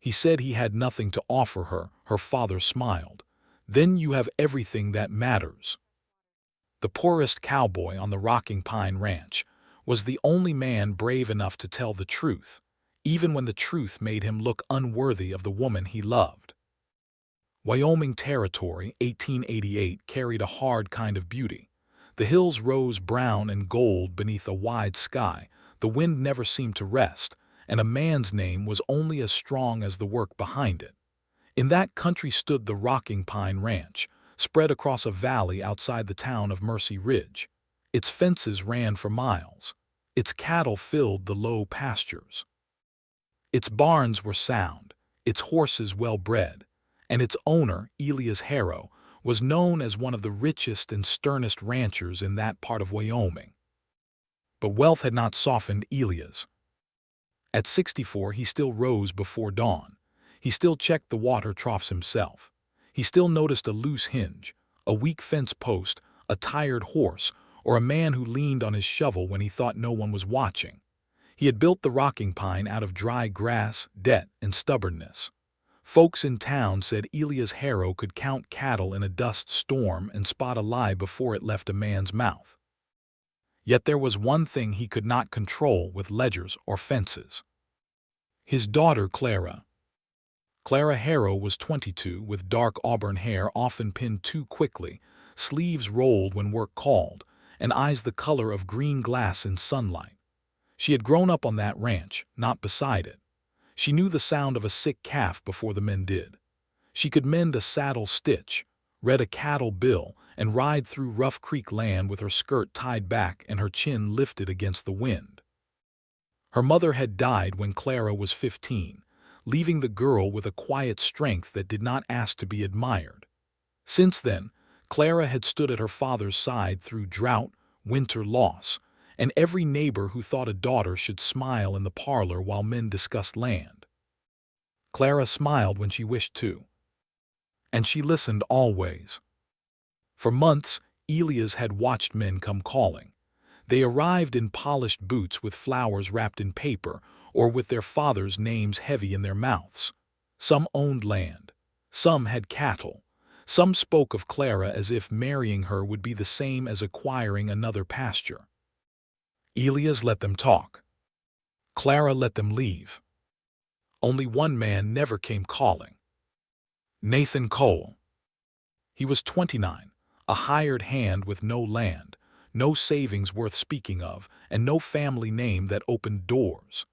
He said he had nothing to offer her. Her father smiled. Then you have everything that matters. The poorest cowboy on the Rocking Pine Ranch was the only man brave enough to tell the truth, even when the truth made him look unworthy of the woman he loved. Wyoming Territory, 1888, carried a hard kind of beauty. The hills rose brown and gold beneath a wide sky, the wind never seemed to rest, and a man's name was only as strong as the work behind it. In that country stood the Rocking Pine Ranch, spread across a valley outside the town of Mercy Ridge. Its fences ran for miles. Its cattle filled the low pastures. Its barns were sound, its horses well-bred, and its owner, Elias Harrow, was known as one of the richest and sternest ranchers in that part of Wyoming. But wealth had not softened Elias. At 64, he still rose before dawn. He still checked the water troughs himself. He still noticed a loose hinge, a weak fence post, a tired horse, or a man who leaned on his shovel when he thought no one was watching. He had built the Rocking Pine out of dry grass, debt, and stubbornness. Folks in town said Elias Harrow could count cattle in a dust storm and spot a lie before it left a man's mouth. Yet there was one thing he could not control with ledgers or fences. His daughter Clara. Clara Harrow was 22, with dark auburn hair often pinned too quickly, sleeves rolled when work called, and eyes the color of green glass in sunlight. She had grown up on that ranch, not beside it. She knew the sound of a sick calf before the men did. She could mend a saddle stitch, read a cattle bill, and ride through Rough Creek land with her skirt tied back and her chin lifted against the wind. Her mother had died when Clara was 15, leaving the girl with a quiet strength that did not ask to be admired. Since then, Clara had stood at her father's side through drought, winter loss, and every neighbor who thought a daughter should smile in the parlor while men discussed land. Clara smiled when she wished to. And she listened always. For months, Elias had watched men come calling. They arrived in polished boots with flowers wrapped in paper or with their fathers' names heavy in their mouths. Some owned land. Some had cattle. Some spoke of Clara as if marrying her would be the same as acquiring another pasture. Elias let them talk. Clara let them leave. Only one man never came calling. Nathan Cole. He was 29, a hired hand with no land, no savings worth speaking of, and no family name that opened doors.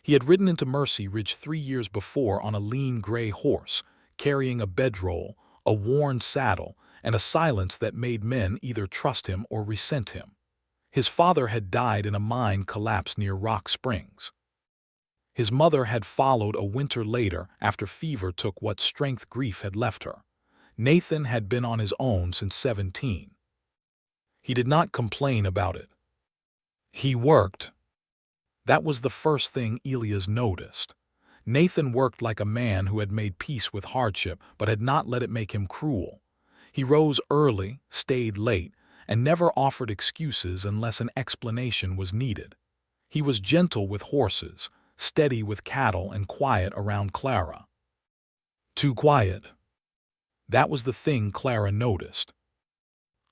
He had ridden into Mercy Ridge 3 years before on a lean gray horse, carrying a bedroll, a worn saddle, and a silence that made men either trust him or resent him. His father had died in a mine collapse near Rock Springs. His mother had followed a winter later after fever took what strength grief had left her. Nathan had been on his own since 17. He did not complain about it. He worked. That was the first thing Elias noticed. Nathan worked like a man who had made peace with hardship but had not let it make him cruel. He rose early, stayed late, and never offered excuses unless an explanation was needed. He was gentle with horses, steady with cattle, and quiet around Clara. Too quiet. That was the thing Clara noticed.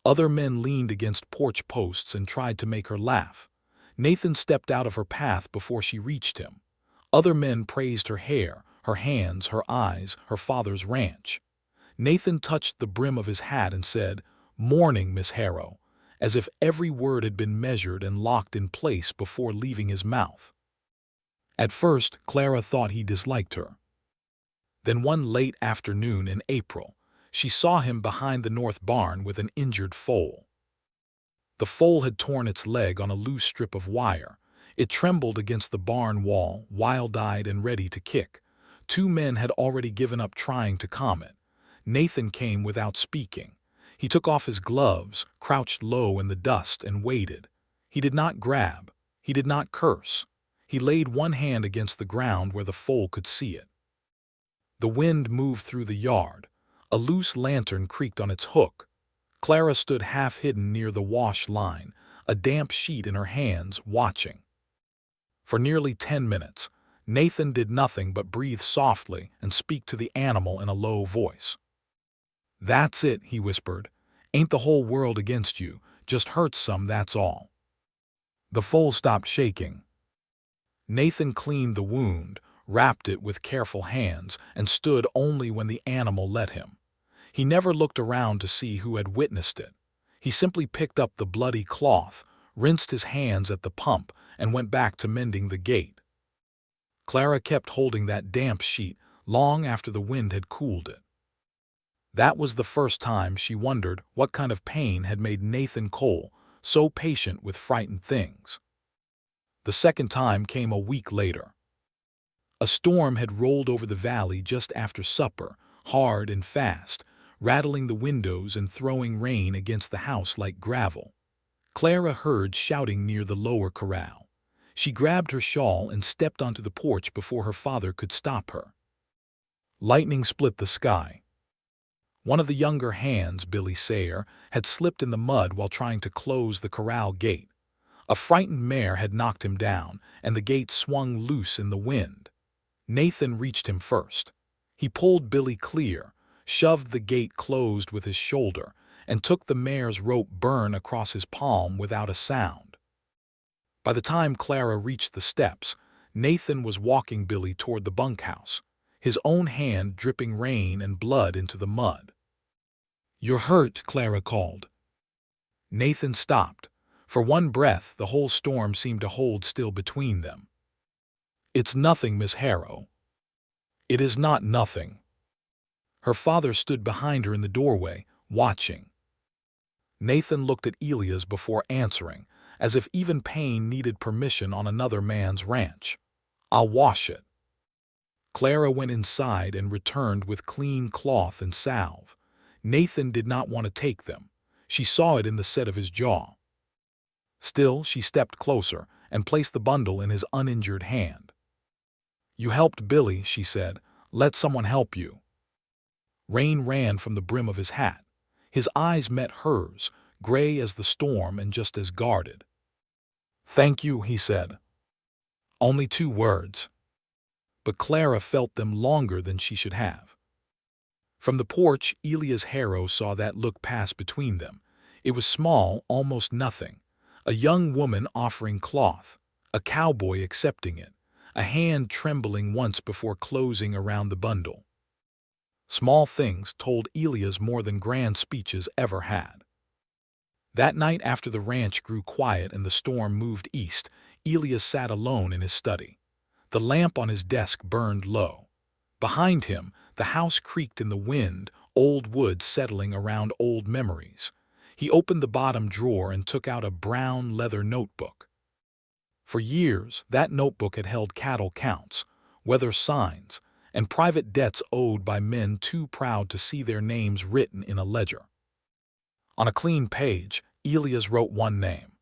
Other men leaned against porch posts and tried to make her laugh. Nathan stepped out of her path before she reached him. Other men praised her hair, her hands, her eyes, her father's ranch. Nathan touched the brim of his hat and said, "Morning, Miss Harrow," as if every word had been measured and locked in place before leaving his mouth. At first, Clara thought he disliked her. Then one late afternoon in April, she saw him behind the north barn with an injured foal. The foal had torn its leg on a loose strip of wire. It trembled against the barn wall, wild-eyed and ready to kick. 2 men had already given up trying to calm it. Nathan came without speaking. He took off his gloves, crouched low in the dust, and waited. He did not grab. He did not curse. He laid one hand against the ground where the foal could see it. The wind moved through the yard. A loose lantern creaked on its hook. Clara stood half-hidden near the wash line, a damp sheet in her hands, watching. For nearly 10 minutes, Nathan did nothing but breathe softly and speak to the animal in a low voice. "That's it," he whispered. "Ain't the whole world against you, just hurts some, that's all." The foal stopped shaking. Nathan cleaned the wound, wrapped it with careful hands, and stood only when the animal let him. He never looked around to see who had witnessed it. He simply picked up the bloody cloth, rinsed his hands at the pump, and went back to mending the gate. Clara kept holding that damp sheet long after the wind had cooled it. That was the first time she wondered what kind of pain had made Nathan Cole so patient with frightened things. The second time came a week later. A storm had rolled over the valley just after supper, hard and fast, rattling the windows and throwing rain against the house like gravel. Clara heard shouting near the lower corral. She grabbed her shawl and stepped onto the porch before her father could stop her. Lightning split the sky. One of the younger hands, Billy Sayer, had slipped in the mud while trying to close the corral gate. A frightened mare had knocked him down, and the gate swung loose in the wind. Nathan reached him first. He pulled Billy clear, shoved the gate closed with his shoulder, and took the mare's rope burn across his palm without a sound. By the time Clara reached the steps, Nathan was walking Billy toward the bunkhouse, his own hand dripping rain and blood into the mud. "You're hurt," Clara called. Nathan stopped. For one breath, the whole storm seemed to hold still between them. "It's nothing, Miss Harrow." "It is not nothing." Her father stood behind her in the doorway, watching. Nathan looked at Elias before answering, as if even pain needed permission on another man's ranch. "I'll wash it." Clara went inside and returned with clean cloth and salve. Nathan did not want to take them. She saw it in the set of his jaw. Still, she stepped closer and placed the bundle in his uninjured hand. "You helped Billy," she said. "Let someone help you." Rain ran from the brim of his hat. His eyes met hers, gray as the storm and just as guarded. "Thank you," he said. Only 2 words. But Clara felt them longer than she should have. From the porch, Elias Harrow saw that look pass between them. It was small, almost nothing. A young woman offering cloth, a cowboy accepting it, a hand trembling once before closing around the bundle. Small things told Elias more than grand speeches ever had. That night, after the ranch grew quiet and the storm moved east, Elias sat alone in his study. The lamp on his desk burned low. Behind him, the house creaked in the wind, old wood settling around old memories. He opened the bottom drawer and took out a brown leather notebook. For years, that notebook had held cattle counts, weather signs, and private debts owed by men too proud to see their names written in a ledger. On a clean page, Elias wrote one name: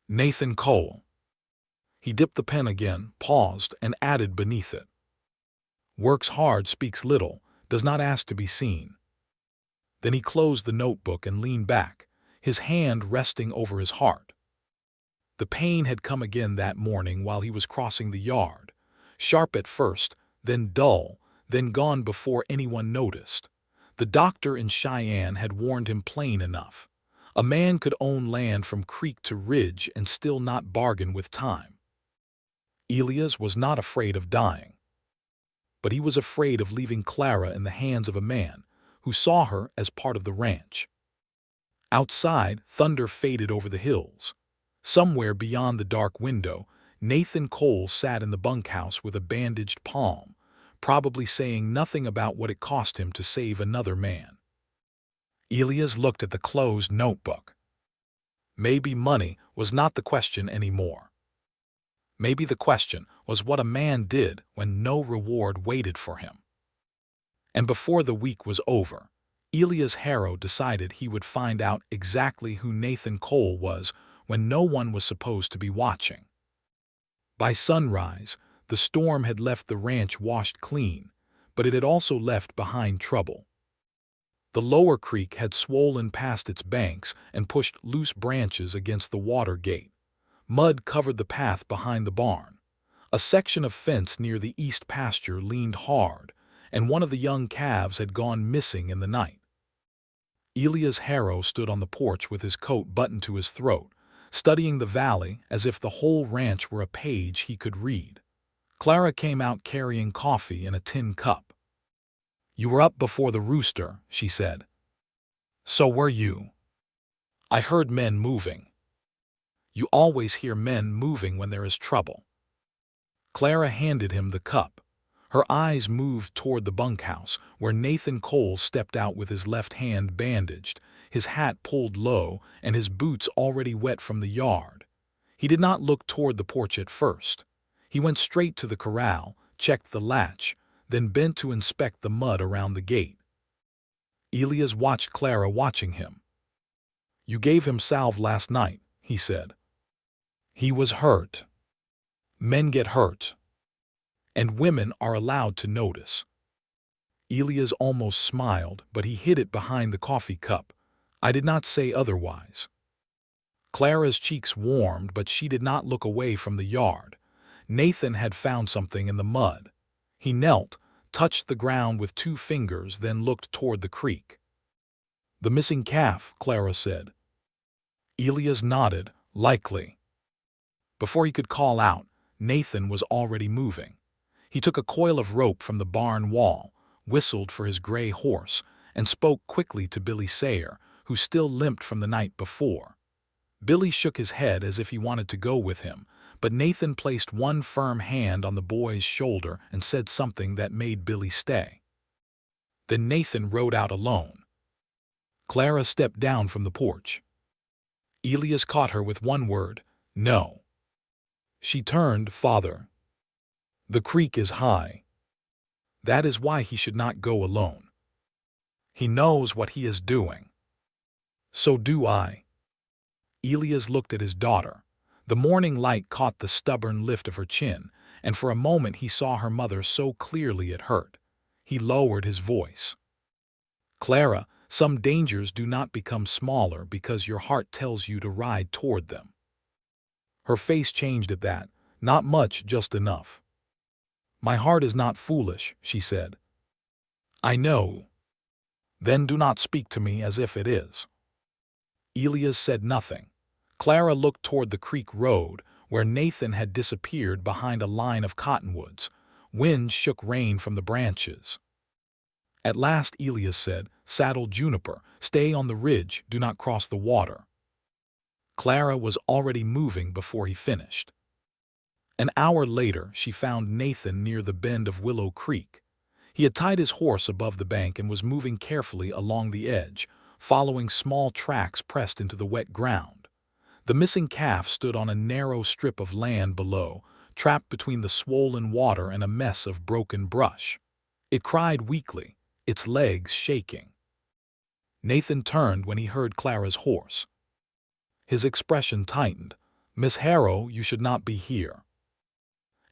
Nathan Cole. He dipped the pen again, paused, and added beneath it: "Works hard, speaks little, does not ask to be seen." Then he closed the notebook and leaned back, his hand resting over his heart. The pain had come again that morning while he was crossing the yard, sharp at first, then dull, then gone before anyone noticed. The doctor in Cheyenne had warned him plain enough. A man could own land from creek to ridge and still not bargain with time. Elias was not afraid of dying. But he was afraid of leaving Clara in the hands of a man who saw her as part of the ranch. Outside, thunder faded over the hills. Somewhere beyond the dark window, Nathan Cole sat in the bunkhouse with a bandaged palm, probably saying nothing about what it cost him to save another man. Elias looked at the closed notebook. Maybe money was not the question anymore. Maybe the question was what a man did when no reward waited for him. And before the week was over, Elias Harrow decided he would find out exactly who Nathan Cole was when no one was supposed to be watching. By sunrise, the storm had left the ranch washed clean, but it had also left behind trouble. The lower creek had swollen past its banks and pushed loose branches against the water gate. Mud covered the path behind the barn. A section of fence near the east pasture leaned hard, and one of the young calves had gone missing in the night. Elias Harrow stood on the porch with his coat buttoned to his throat, studying the valley as if the whole ranch were a page he could read. Clara came out carrying coffee in a tin cup. "You were up before the rooster," she said. "So were you." "I heard men moving." "You always hear men moving when there is trouble." Clara handed him the cup. Her eyes moved toward the bunkhouse, where Nathan Cole stepped out with his left hand bandaged, his hat pulled low, and his boots already wet from the yard. He did not look toward the porch at first. He went straight to the corral, checked the latch, then bent to inspect the mud around the gate. Elias watched Clara watching him. "You gave him salve last night," he said. "He was hurt. Men get hurt. And women are allowed to notice." Elias almost smiled, but he hid it behind the coffee cup. "I did not say otherwise." Clara's cheeks warmed, but she did not look away from the yard. Nathan had found something in the mud. He knelt, touched the ground with 2 fingers, then looked toward the creek. "The missing calf," Clara said. Elias nodded, "Likely." Before he could call out, Nathan was already moving. He took a coil of rope from the barn wall, whistled for his gray horse, and spoke quickly to Billy Sayer, who still limped from the night before. Billy shook his head as if he wanted to go with him, but Nathan placed one firm hand on the boy's shoulder and said something that made Billy stay. Then Nathan rode out alone. Clara stepped down from the porch. Elias caught her with one word, "No." She turned, "Father, the creek is high. That is why he should not go alone. He knows what he is doing. So do I." Elias looked at his daughter. The morning light caught the stubborn lift of her chin, and for a moment he saw her mother so clearly it hurt. He lowered his voice. "Clara, some dangers do not become smaller because your heart tells you to ride toward them." Her face changed at that. "Not much, just enough." "My heart is not foolish," she said. "I know." "Then do not speak to me as if it is." Elias said nothing. Clara looked toward the creek road, where Nathan had disappeared behind a line of cottonwoods. Wind shook rain from the branches. At last Elias said, "Saddle Juniper, stay on the ridge, do not cross the water." Clara was already moving before he finished. An hour later, she found Nathan near the bend of Willow Creek. He had tied his horse above the bank and was moving carefully along the edge, following small tracks pressed into the wet ground. The missing calf stood on a narrow strip of land below, trapped between the swollen water and a mess of broken brush. It cried weakly, its legs shaking. Nathan turned when he heard Clara's horse. His expression tightened. "Miss Harrow, you should not be here.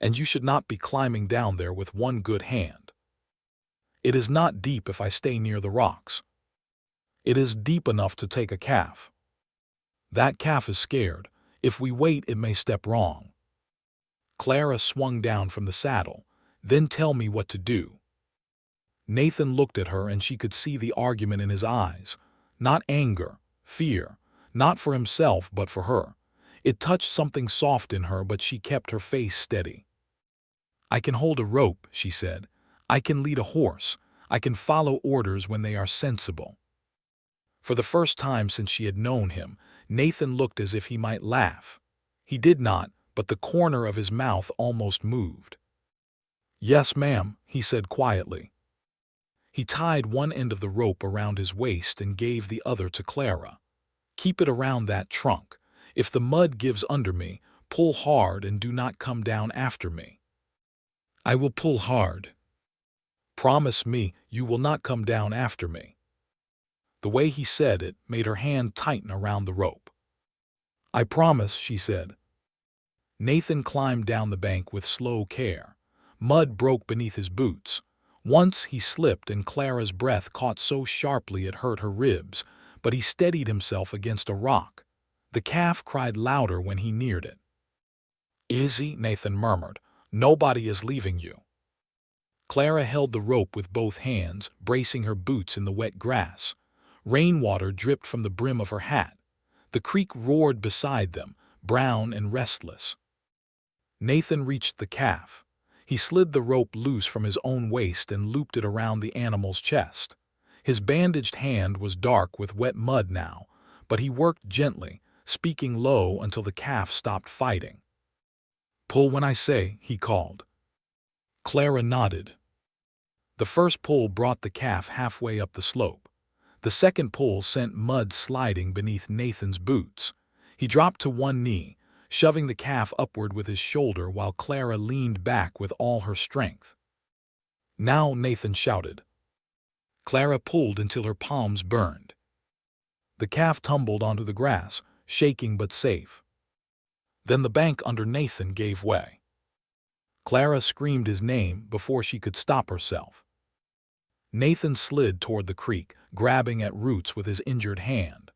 And you should not be climbing down there with one good hand. It is not deep if I stay near the rocks. It is deep enough to take a calf. That calf is scared. If we wait, it may step wrong." Clara swung down from the saddle. "Then tell me what to do." Nathan looked at her and she could see the argument in his eyes. Not anger, fear, not for himself but for her. It touched something soft in her, but she kept her face steady. "I can hold a rope," she said. "I can lead a horse. I can follow orders when they are sensible." For the first time since she had known him, Nathan looked as if he might laugh. He did not, but the corner of his mouth almost moved. "Yes, ma'am," he said quietly. He tied one end of the rope around his waist and gave the other to Clara. "Keep it around that trunk. If the mud gives under me, pull hard and do not come down after me." "I will pull hard." "Promise me you will not come down after me." The way he said it made her hand tighten around the rope. "I promise," she said. Nathan climbed down the bank with slow care. Mud broke beneath his boots. Once he slipped and Clara's breath caught so sharply it hurt her ribs, but he steadied himself against a rock. The calf cried louder when he neared it. "Izzy," Nathan murmured, Nobody is leaving you. Clara held the rope with both hands, bracing her boots in the wet grass. Rainwater dripped from the brim of her hat. The creek roared beside them, brown and restless. Nathan reached the calf. He slid the rope loose from his own waist and looped it around the animal's chest. His bandaged hand was dark with wet mud now, but he worked gently, speaking low until the calf stopped fighting. "Pull when I say," he called. Clara nodded. The first pull brought the calf halfway up the slope. The second pull sent mud sliding beneath Nathan's boots. He dropped to one knee, shoving the calf upward with his shoulder while Clara leaned back with all her strength. "Now," Nathan shouted. Clara pulled until her palms burned. The calf tumbled onto the grass, shaking but safe. Then the bank under Nathan gave way. Clara screamed his name before she could stop herself. Nathan slid toward the creek, grabbing at roots with his injured hand.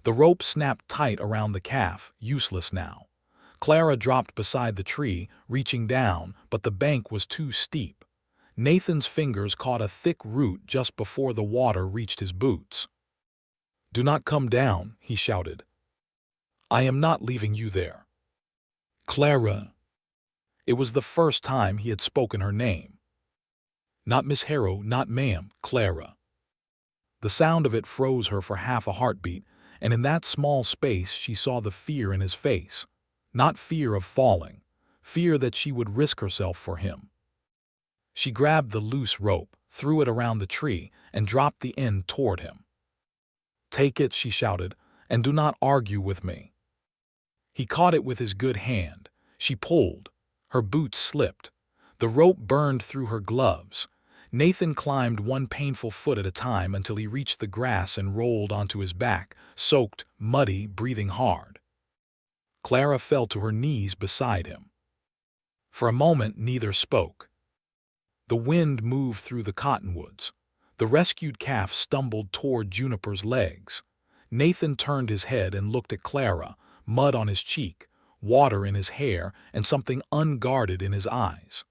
The rope snapped tight around the calf, useless now. Clara dropped beside the tree, reaching down, but the bank was too steep. Nathan's fingers caught a thick root just before the water reached his boots. "Do not come down," he shouted. "I am not leaving you there." "Clara." It was the first time he had spoken her name. "Not Miss Harrow, not ma'am, Clara." The sound of it froze her for half a heartbeat, and in that small space she saw the fear in his face. Not fear of falling, fear that she would risk herself for him. She grabbed the loose rope, threw it around the tree, and dropped the end toward him. "Take it," she shouted, "and do not argue with me." He caught it with his good hand. She pulled. Her boots slipped. The rope burned through her gloves. Nathan climbed one painful foot at a time until he reached the grass and rolled onto his back, soaked, muddy, breathing hard. Clara fell to her knees beside him. For a moment neither spoke. The wind moved through the cottonwoods. The rescued calf stumbled toward Juniper's legs. Nathan turned his head and looked at Clara, mud on his cheek, water in his hair, and something unguarded in his eyes.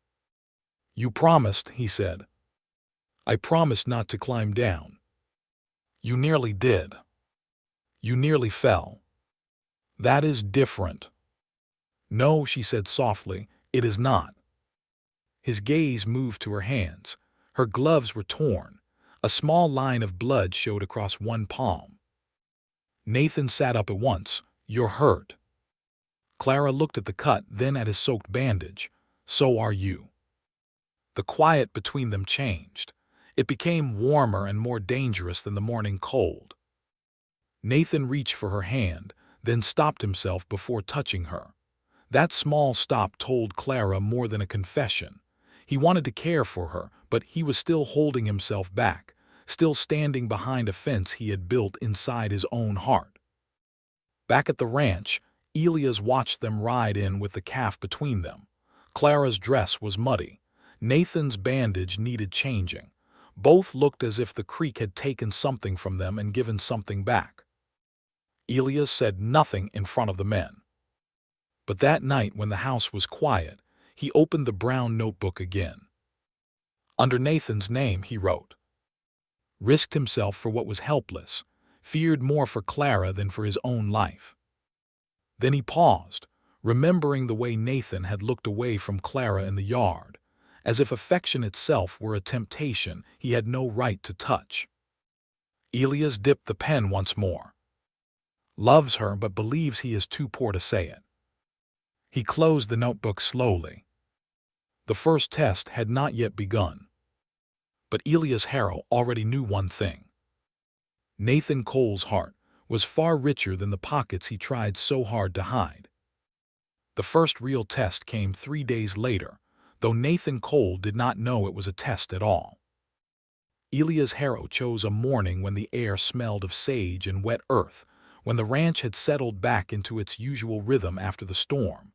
"You promised," he said. "I promised not to climb down." "You nearly did. You nearly fell. That is different." "No," she said softly, "it is not." His gaze moved to her hands. Her gloves were torn. A small line of blood showed across one palm. Nathan sat up at once. "You're hurt." Clara looked at the cut, then at his soaked bandage. "So are you." The quiet between them changed. It became warmer and more dangerous than the morning cold. Nathan reached for her hand, then stopped himself before touching her. That small stop told Clara more than a confession. He wanted to care for her, but he was still holding himself back, still standing behind a fence he had built inside his own heart. Back at the ranch, Elias watched them ride in with the calf between them. Clara's dress was muddy. Nathan's bandage needed changing. Both looked as if the creek had taken something from them and given something back. Elias said nothing in front of the men. But that night when the house was quiet, he opened the brown notebook again. Under Nathan's name he wrote. Risked himself for what was helpless, feared more for Clara than for his own life. Then he paused, remembering the way Nathan had looked away from Clara in the yard, as if affection itself were a temptation he had no right to touch. Elias dipped the pen once more. Loves her but believes he is too poor to say it. He closed the notebook slowly. The first test had not yet begun. But Elias Harrow already knew one thing. Nathan Cole's heart was far richer than the pockets he tried so hard to hide. The first real test came 3 days later, though Nathan Cole did not know it was a test at all. Elias Harrow chose a morning when the air smelled of sage and wet earth, when the ranch had settled back into its usual rhythm after the storm.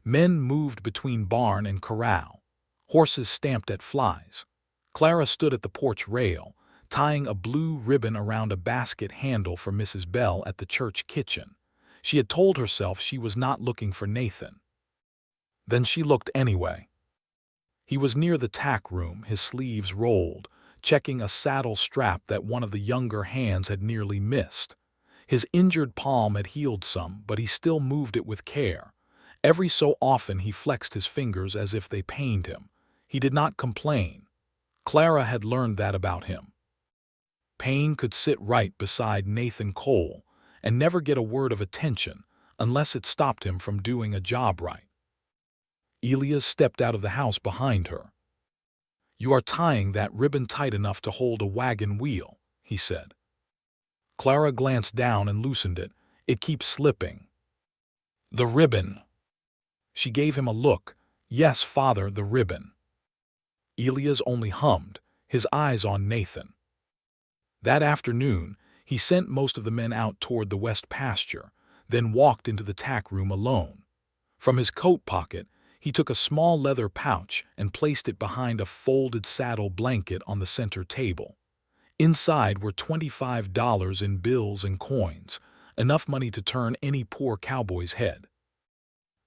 Men moved between barn and corral. Horses stamped at flies. Clara stood at the porch rail, tying a blue ribbon around a basket handle for Mrs. Bell at the church kitchen. She had told herself she was not looking for Nathan. Then she looked anyway. He was near the tack room, his sleeves rolled, checking a saddle strap that one of the younger hands had nearly missed. His injured palm had healed some, but he still moved it with care. Every so often he flexed his fingers as if they pained him. He did not complain. Clara had learned that about him. Payne could sit right beside Nathan Cole and never get a word of attention unless it stopped him from doing a job right. Elias stepped out of the house behind her. "You are tying that ribbon tight enough to hold a wagon wheel," he said. Clara glanced down and loosened it. "It keeps slipping." "The ribbon." She gave him a look. "Yes, father, the ribbon." Elias only hummed, his eyes on Nathan. That afternoon, he sent most of the men out toward the west pasture, then walked into the tack room alone. From his coat pocket, he took a small leather pouch and placed it behind a folded saddle blanket on the center table. Inside were $25 in bills and coins, enough money to turn any poor cowboy's head.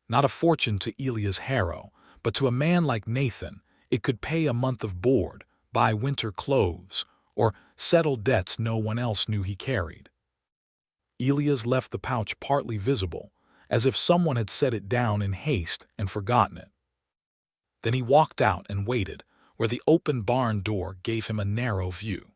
Not a fortune to Elias Harrow, but to a man like Nathan, it could pay a month of board, buy winter clothes, or settle debts no one else knew he carried. Elias left the pouch partly visible, as if someone had set it down in haste and forgotten it. Then he walked out and waited, where the open barn door gave him a narrow view.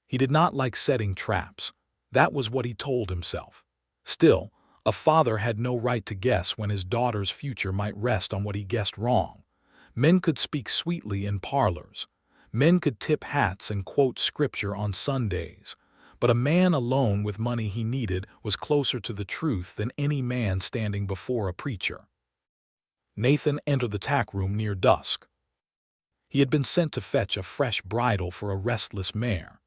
He did not like setting traps. That was what he told himself. Still, a father had no right to guess when his daughter's future might rest on what he guessed wrong. Men could speak sweetly in parlors. Men could tip hats and quote scripture on Sundays. But a man alone with money he needed was closer to the truth than any man standing before a preacher. Nathan entered the tack room near dusk. He had been sent to fetch a fresh bridle for a restless mare.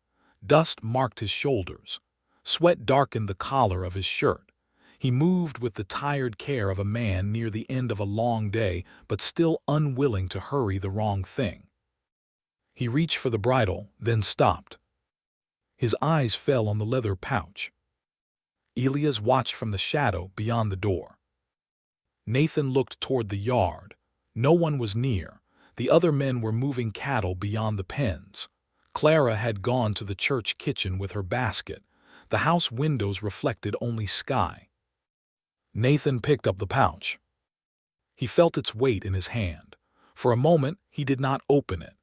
Dust marked his shoulders. Sweat darkened the collar of his shirt. He moved with the tired care of a man near the end of a long day, but still unwilling to hurry the wrong thing. He reached for the bridle, then stopped. His eyes fell on the leather pouch. Elias watched from the shadow beyond the door. Nathan looked toward the yard. No one was near. The other men were moving cattle beyond the pens. Clara had gone to the church kitchen with her basket. The house windows reflected only sky. Nathan picked up the pouch. He felt its weight in his hand. For a moment, he did not open it.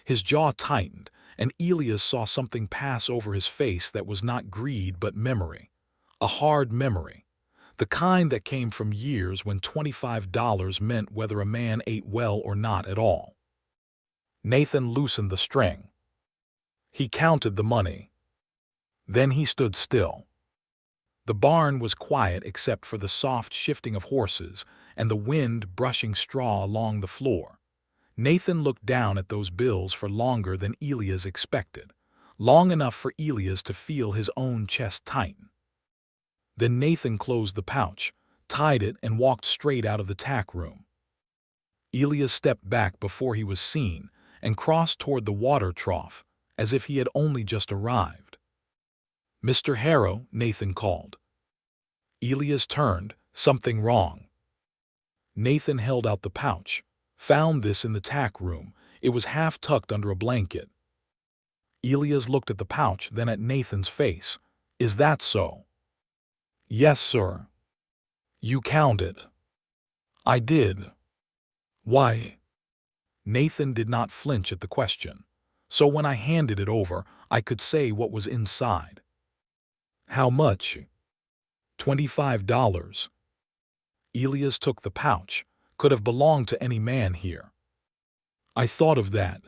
His jaw tightened, and Elias saw something pass over his face that was not greed but memory. A hard memory. The kind that came from years when $25 meant whether a man ate well or not at all. Nathan loosened the string. He counted the money. Then he stood still. The barn was quiet except for the soft shifting of horses and the wind brushing straw along the floor. Nathan looked down at those bills for longer than Elias expected, long enough for Elias to feel his own chest tighten. Then Nathan closed the pouch, tied it, and walked straight out of the tack room. Elias stepped back before he was seen and crossed toward the water trough, as if he had only just arrived. "Mr. Harrow," Nathan called. Elias turned. "Something wrong?" Nathan held out the pouch. "Found this in the tack room. It was half tucked under a blanket." Elias looked at the pouch, then at Nathan's face. "Is that so?" "Yes, sir." "You counted?" "I did." "Why?" Nathan did not flinch at the question. "So when I handed it over, I could say what was inside." "How much?" $25. Elias took the pouch. Could have belonged to any man here. "I thought of that.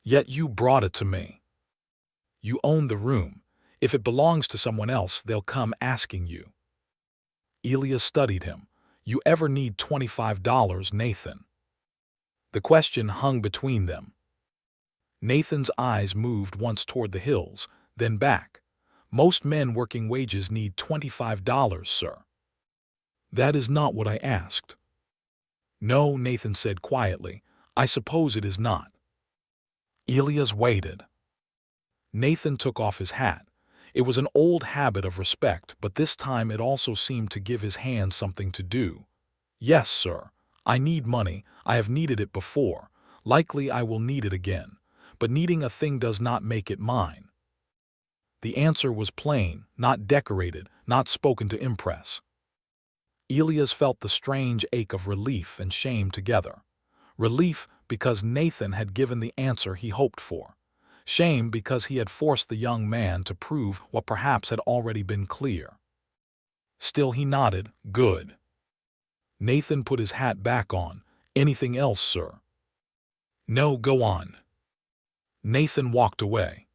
Yet you brought it to me. You own the room. If it belongs to someone else, they'll come asking you." Elias studied him. "You ever need $25, Nathan?" The question hung between them. Nathan's eyes moved once toward the hills, then back. "Most men working wages need $25, sir." "That is not what I asked." "No," Nathan said quietly. "I suppose it is not." Elias waited. Nathan took off his hat. It was an old habit of respect, but this time it also seemed to give his hand something to do. "Yes, sir. I need money. I have needed it before. Likely I will need it again. But needing a thing does not make it mine. The answer was plain, not decorated, not spoken to impress. Elias felt the strange ache of relief and shame together. Relief because Nathan had given the answer he hoped for. Shame because he had forced the young man to prove what perhaps had already been clear. Still he nodded. Good. Nathan put his hat back on. Anything else, sir? No, go on. Nathan walked away.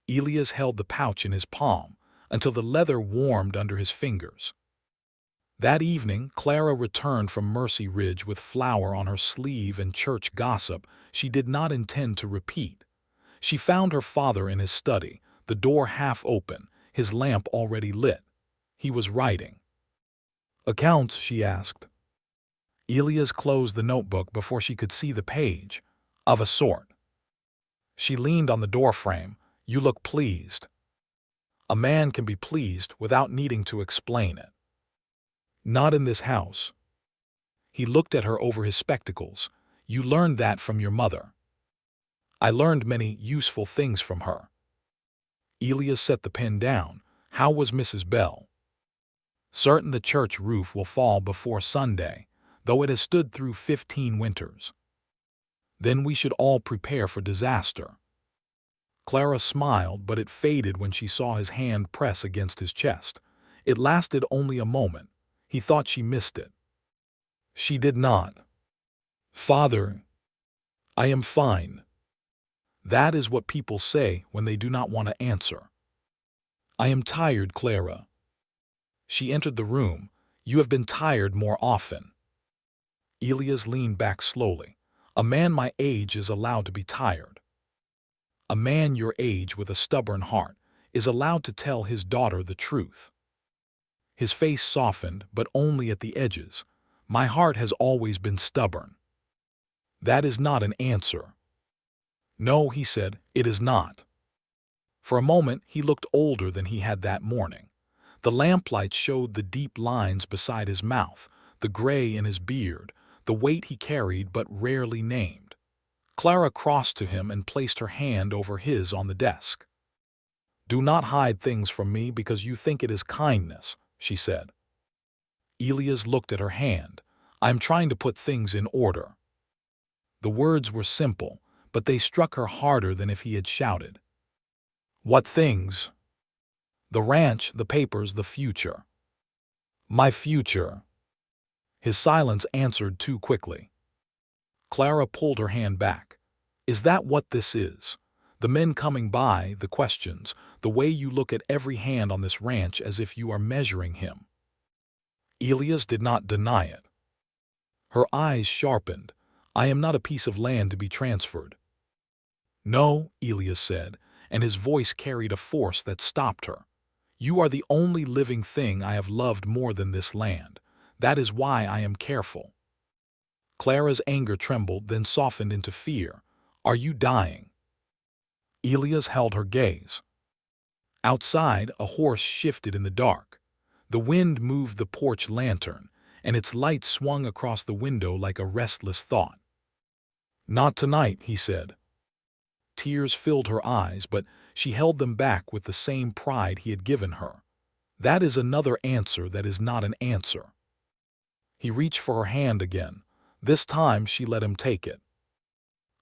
Elias held the pouch in his palm until the leather warmed under his fingers. That evening, Clara returned from Mercy Ridge with flour on her sleeve and church gossip she did not intend to repeat. She found her father in his study, the door half open, his lamp already lit. He was writing. Accounts, she asked. Elias closed the notebook before she could see the page. Of a sort. She leaned on the doorframe. You look pleased. A man can be pleased without needing to explain it. Not in this house. He looked at her over his spectacles. You learned that from your mother. I learned many useful things from her. Elias set the pen down. How was Mrs. Bell? Certain the church roof will fall before Sunday, though it has stood through 15 winters. Then we should all prepare for disaster. Clara smiled, but it faded when she saw his hand press against his chest. It lasted only a moment. He thought she missed it. She did not. Father, I am fine. That is what people say when they do not want to answer. I am tired, Clara. She entered the room. You have been tired more often. Elias leaned back slowly. A man my age is allowed to be tired. A man your age with a stubborn heart is allowed to tell his daughter the truth. His face softened, but only at the edges. My heart has always been stubborn. That is not an answer. No, he said, it is not. For a moment he looked older than he had that morning. The lamplight showed the deep lines beside his mouth, the gray in his beard, the weight he carried but rarely named. Clara crossed to him and placed her hand over his on the desk. Do not hide things from me because you think it is kindness, she said. Elias looked at her hand. I am trying to put things in order. The words were simple, but they struck her harder than if he had shouted. What things? The ranch, the papers, the future. My future. His silence answered too quickly. Clara pulled her hand back. Is that what this is? The men coming by, the questions, the way you look at every hand on this ranch as if you are measuring him. Elias did not deny it. Her eyes sharpened. I am not a piece of land to be transferred. No, Elias said, and his voice carried a force that stopped her. You are the only living thing I have loved more than this land. That is why I am careful. Clara's anger trembled, then softened into fear. Are you dying? Elias held her gaze. Outside, a horse shifted in the dark. The wind moved the porch lantern, and its light swung across the window like a restless thought. Not tonight, he said. Tears filled her eyes, but she held them back with the same pride he had given her. That is another answer that is not an answer. He reached for her hand again. This time she let him take it.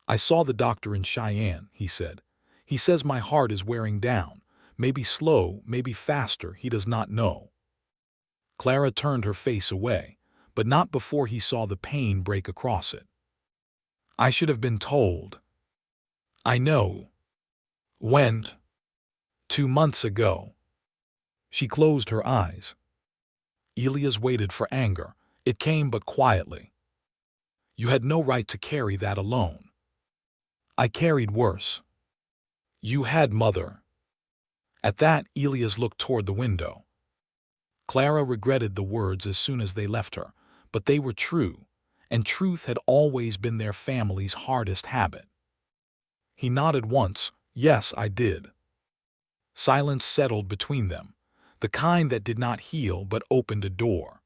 I saw the doctor in Cheyenne, he said. He says my heart is wearing down. Maybe slow, maybe faster, he does not know. Clara turned her face away, but not before he saw the pain break across it. I should have been told. I know. When? 2 months ago. She closed her eyes. Elias waited for anger. It came but quietly. You had no right to carry that alone. I carried worse. You had, mother. At that, Elias looked toward the window. Clara regretted the words as soon as they left her, but they were true, and truth had always been their family's hardest habit. He nodded once. Yes, I did. Silence settled between them, the kind that did not heal but opened a door.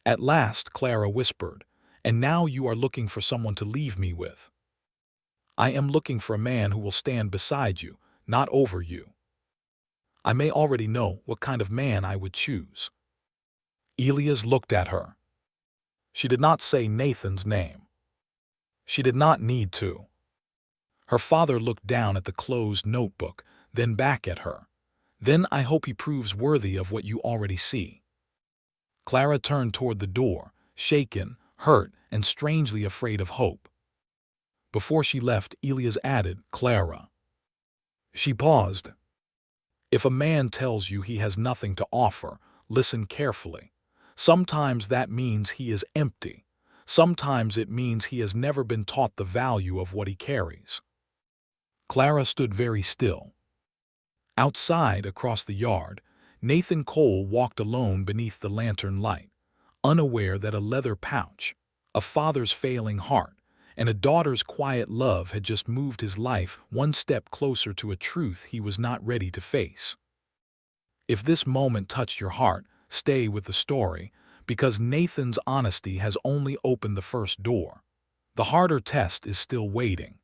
At last, Clara whispered, And now you are looking for someone to leave me with. I am looking for a man who will stand beside you, not over you. I may already know what kind of man I would choose." Elias looked at her. She did not say Nathan's name. She did not need to. Her father looked down at the closed notebook, then back at her. "Then I hope he proves worthy of what you already see." Clara turned toward the door, shaken, hurt, and strangely afraid of hope. Before she left, Elias added, "Clara." She paused. "If a man tells you he has nothing to offer, listen carefully. Sometimes that means he is empty. Sometimes it means he has never been taught the value of what he carries." Clara stood very still. Outside, across the yard, Nathan Cole walked alone beneath the lantern light, unaware that a leather pouch, a father's failing heart, and a daughter's quiet love had just moved his life one step closer to a truth he was not ready to face. If this moment touched your heart, stay with the story, because Nathan's honesty has only opened the first door. The harder test is still waiting.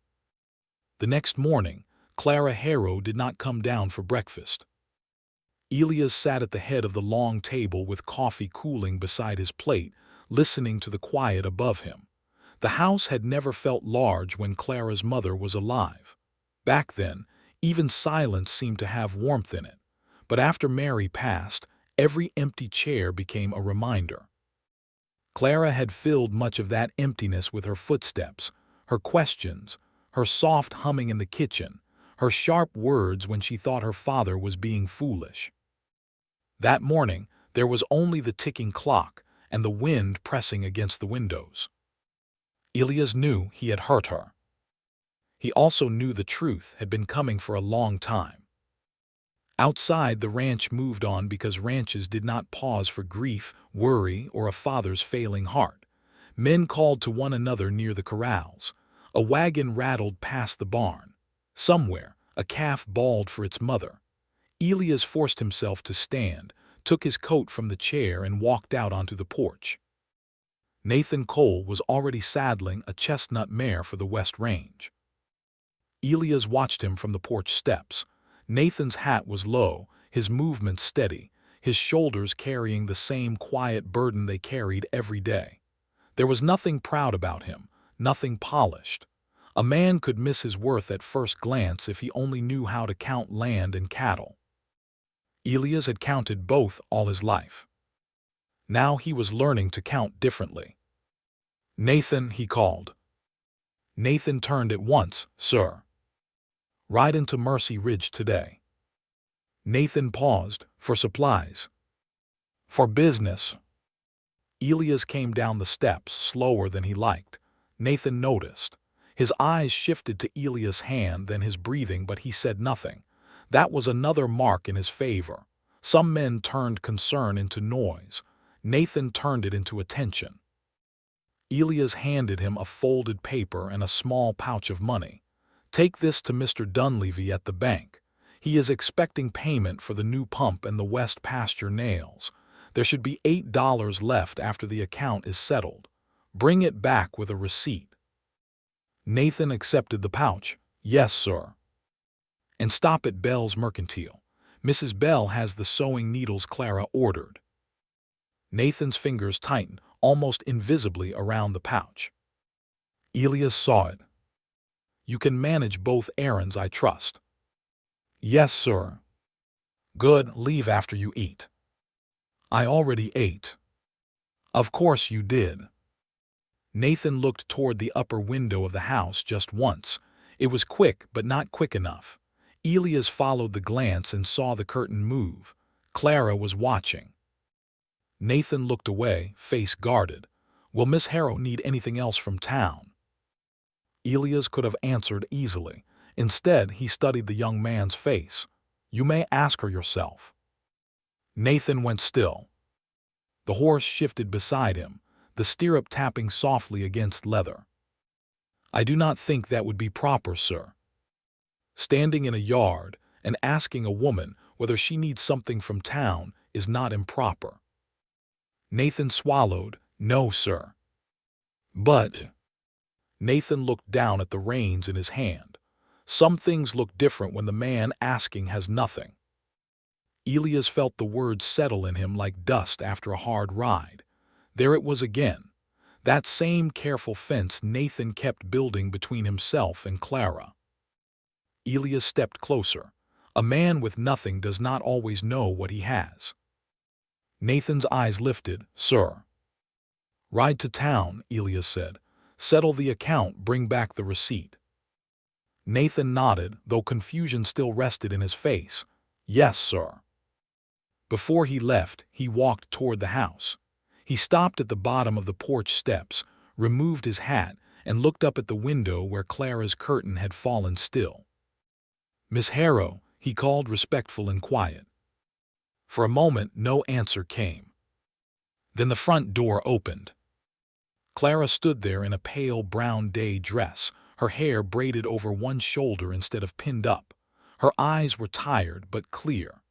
The next morning, Clara Harrow did not come down for breakfast. Elias sat at the head of the long table with coffee cooling beside his plate, listening to the quiet above him. The house had never felt large when Clara's mother was alive. Back then, even silence seemed to have warmth in it. But after Mary passed, every empty chair became a reminder. Clara had filled much of that emptiness with her footsteps, her questions, her soft humming in the kitchen, her sharp words when she thought her father was being foolish. That morning, there was only the ticking clock and the wind pressing against the windows. Elias knew he had hurt her. He also knew the truth had been coming for a long time. Outside, the ranch moved on because ranches did not pause for grief, worry, or a father's failing heart. Men called to one another near the corrals. A wagon rattled past the barn. Somewhere, a calf bawled for its mother. Elias forced himself to stand, took his coat from the chair, and walked out onto the porch. Nathan Cole was already saddling a chestnut mare for the West Range. Elias watched him from the porch steps. Nathan's hat was low, his movements steady, his shoulders carrying the same quiet burden they carried every day. There was nothing proud about him, nothing polished. A man could miss his worth at first glance if he only knew how to count land and cattle. Elias had counted both all his life. Now he was learning to count differently. "Nathan," he called. Nathan turned at once. "Sir." "Ride into Mercy Ridge today." Nathan paused. "For supplies." "For business." Elias came down the steps slower than he liked. Nathan noticed. His eyes shifted to Elias' hand, then his breathing, but he said nothing. That was another mark in his favor. Some men turned concern into noise. Nathan turned it into attention. Elias handed him a folded paper and a small pouch of money. "Take this to Mr. Dunleavy at the bank. He is expecting payment for the new pump and the west pasture nails. There should be $8 left after the account is settled. Bring it back with a receipt." Nathan accepted the pouch. "Yes, sir." "And stop at Bell's Mercantile. Mrs. Bell has the sewing needles Clara ordered." Nathan's fingers tightened, almost invisibly, around the pouch. Elias saw it. "You can manage both errands, I trust." "Yes, sir." "Good. Leave after you eat." "I already ate." "Of course you did." Nathan looked toward the upper window of the house just once. It was quick, but not quick enough. Elias followed the glance and saw the curtain move. Clara was watching. Nathan looked away, face guarded. "Will Miss Harrow need anything else from town?" Elias could have answered easily. Instead, he studied the young man's face. "You may ask her yourself." Nathan went still. The horse shifted beside him, the stirrup tapping softly against leather. "I do not think that would be proper, sir." Standing in a yard and asking a woman whether she needs something from town is not improper. Nathan swallowed. "No, sir." But Nathan looked down at the reins in his hand. Some things look different when the man asking has nothing. Elias felt the words settle in him like dust after a hard ride. There it was again. That same careful fence Nathan kept building between himself and Clara. Elias stepped closer. A man with nothing does not always know what he has. Nathan's eyes lifted. "Sir." "Ride to town," Elias said. "Settle the account, bring back the receipt." Nathan nodded, though confusion still rested in his face. "Yes, sir." Before he left, he walked toward the house. He stopped at the bottom of the porch steps, removed his hat, and looked up at the window where Clara's curtain had fallen still. "Miss Harrow," he called, respectful and quiet. For a moment, no answer came. Then the front door opened. Clara stood there in a pale brown day dress, her hair braided over one shoulder instead of pinned up. Her eyes were tired but clear.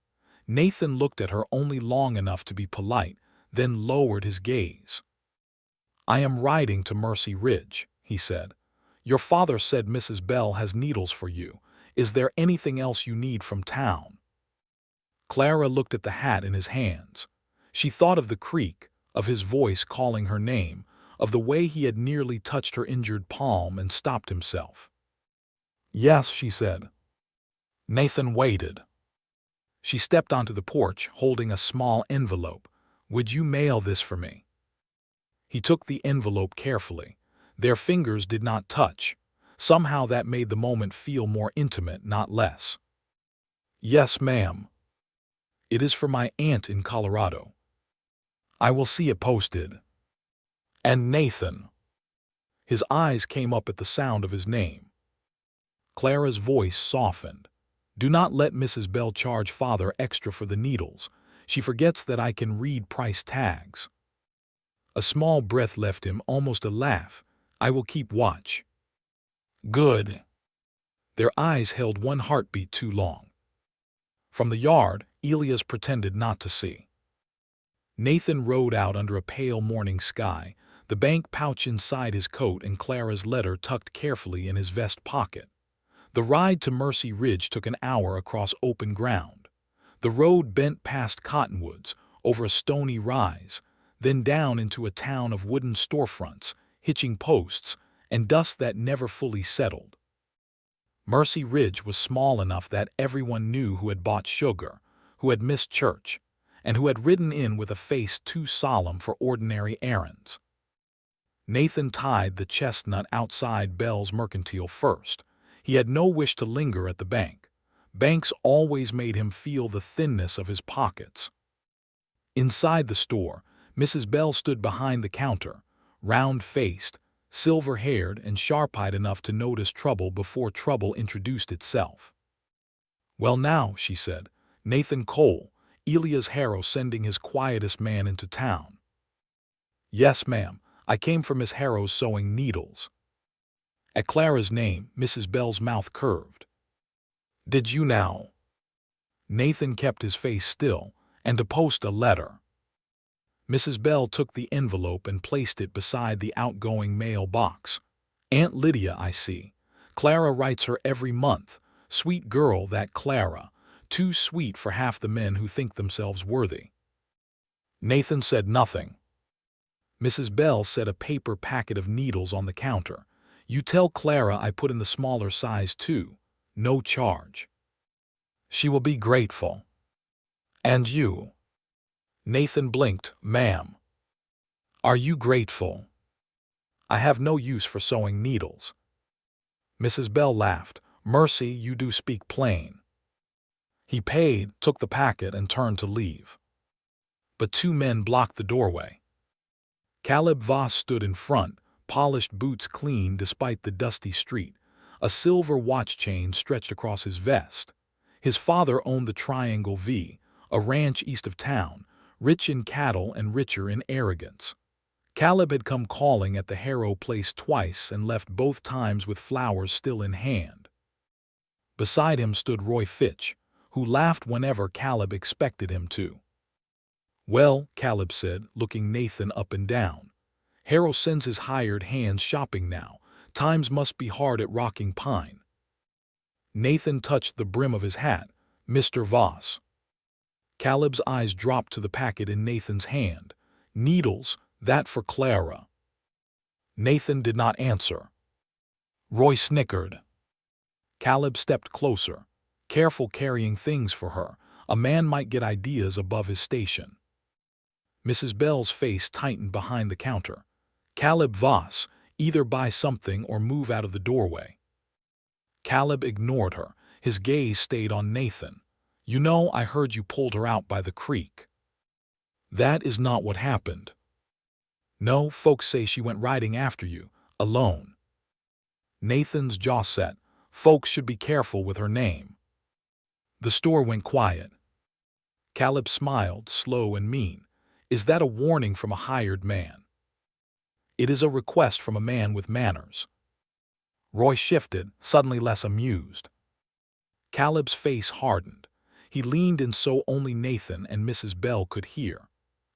Nathan looked at her only long enough to be polite, then lowered his gaze. "I am riding to Mercy Ridge," he said. "Your father said Mrs. Bell has needles for you. Is there anything else you need from town?" Clara looked at the hat in his hands. She thought of the creak, of his voice calling her name, of the way he had nearly touched her injured palm and stopped himself. "Yes," she said. Nathan waited. She stepped onto the porch, holding a small envelope. "Would you mail this for me?" He took the envelope carefully. Their fingers did not touch. Somehow that made the moment feel more intimate, not less. "Yes, ma'am. It is for my aunt in Colorado. I will see it posted." "And Nathan." His eyes came up at the sound of his name. Clara's voice softened. "Do not let Mrs. Bell charge father extra for the needles. She forgets that I can read price tags." A small breath left him, almost a laugh. "I will keep watch." "Good." Their eyes held one heartbeat too long. From the yard, Elias pretended not to see. Nathan rode out under a pale morning sky, the bank pouch inside his coat and Clara's letter tucked carefully in his vest pocket. The ride to Mercy Ridge took an hour across open ground. The road bent past cottonwoods, over a stony rise, then down into a town of wooden storefronts, hitching posts, and dust that never fully settled. Mercy Ridge was small enough that everyone knew who had bought sugar, who had missed church, and who had ridden in with a face too solemn for ordinary errands. Nathan tied the chestnut outside Bell's Mercantile first. He had no wish to linger at the bank. Banks always made him feel the thinness of his pockets. Inside the store, Mrs. Bell stood behind the counter, round-faced, silver-haired, and sharp-eyed enough to notice trouble before trouble introduced itself. "Well now," she said, "Nathan Cole, Elias Harrow sending his quietest man into town." "Yes, ma'am. I came for Miss Harrow's sewing needles." At Clara's name, Mrs. Bell's mouth curved. "Did you now?" Nathan kept his face still, "and to post a letter." Mrs. Bell took the envelope and placed it beside the outgoing mail box. "Aunt Lydia, I see. Clara writes her every month. Sweet girl, that Clara. Too sweet for half the men who think themselves worthy." Nathan said nothing. Mrs. Bell set a paper packet of needles on the counter. "You tell Clara I put in the smaller size too. No charge." "She will be grateful." "And you?" Nathan blinked. "Ma'am." "Are you grateful?" "I have no use for sewing needles." Mrs. Bell laughed. "Mercy, you do speak plain." He paid, took the packet, and turned to leave. But two men blocked the doorway. Caleb Voss stood in front, polished boots clean despite the dusty street. A silver watch chain stretched across his vest. His father owned the Triangle V, a ranch east of town, rich in cattle and richer in arrogance. Caleb had come calling at the Harrow place twice and left both times with flowers still in hand. Beside him stood Roy Fitch, who laughed whenever Caleb expected him to. "Well," Caleb said, looking Nathan up and down. Harrow sends his hired hands shopping now. Times must be hard at Rocking Pine. Nathan touched the brim of his hat. Mr. Voss. Caleb's eyes dropped to the packet in Nathan's hand. Needles, that for Clara. Nathan did not answer. Roy snickered. Caleb stepped closer. Careful carrying things for her. A man might get ideas above his station. Mrs. Bell's face tightened behind the counter. Caleb Voss, either buy something or move out of the doorway. Caleb ignored her. His gaze stayed on Nathan. You know, I heard you pulled her out by the creek. That is not what happened. No, folks say she went riding after you, alone. Nathan's jaw set. Folks should be careful with her name. The store went quiet. Caleb smiled, slow and mean. Is that a warning from a hired man? It is a request from a man with manners. Roy shifted, suddenly less amused. Caleb's face hardened. He leaned in so only Nathan and Mrs. Bell could hear.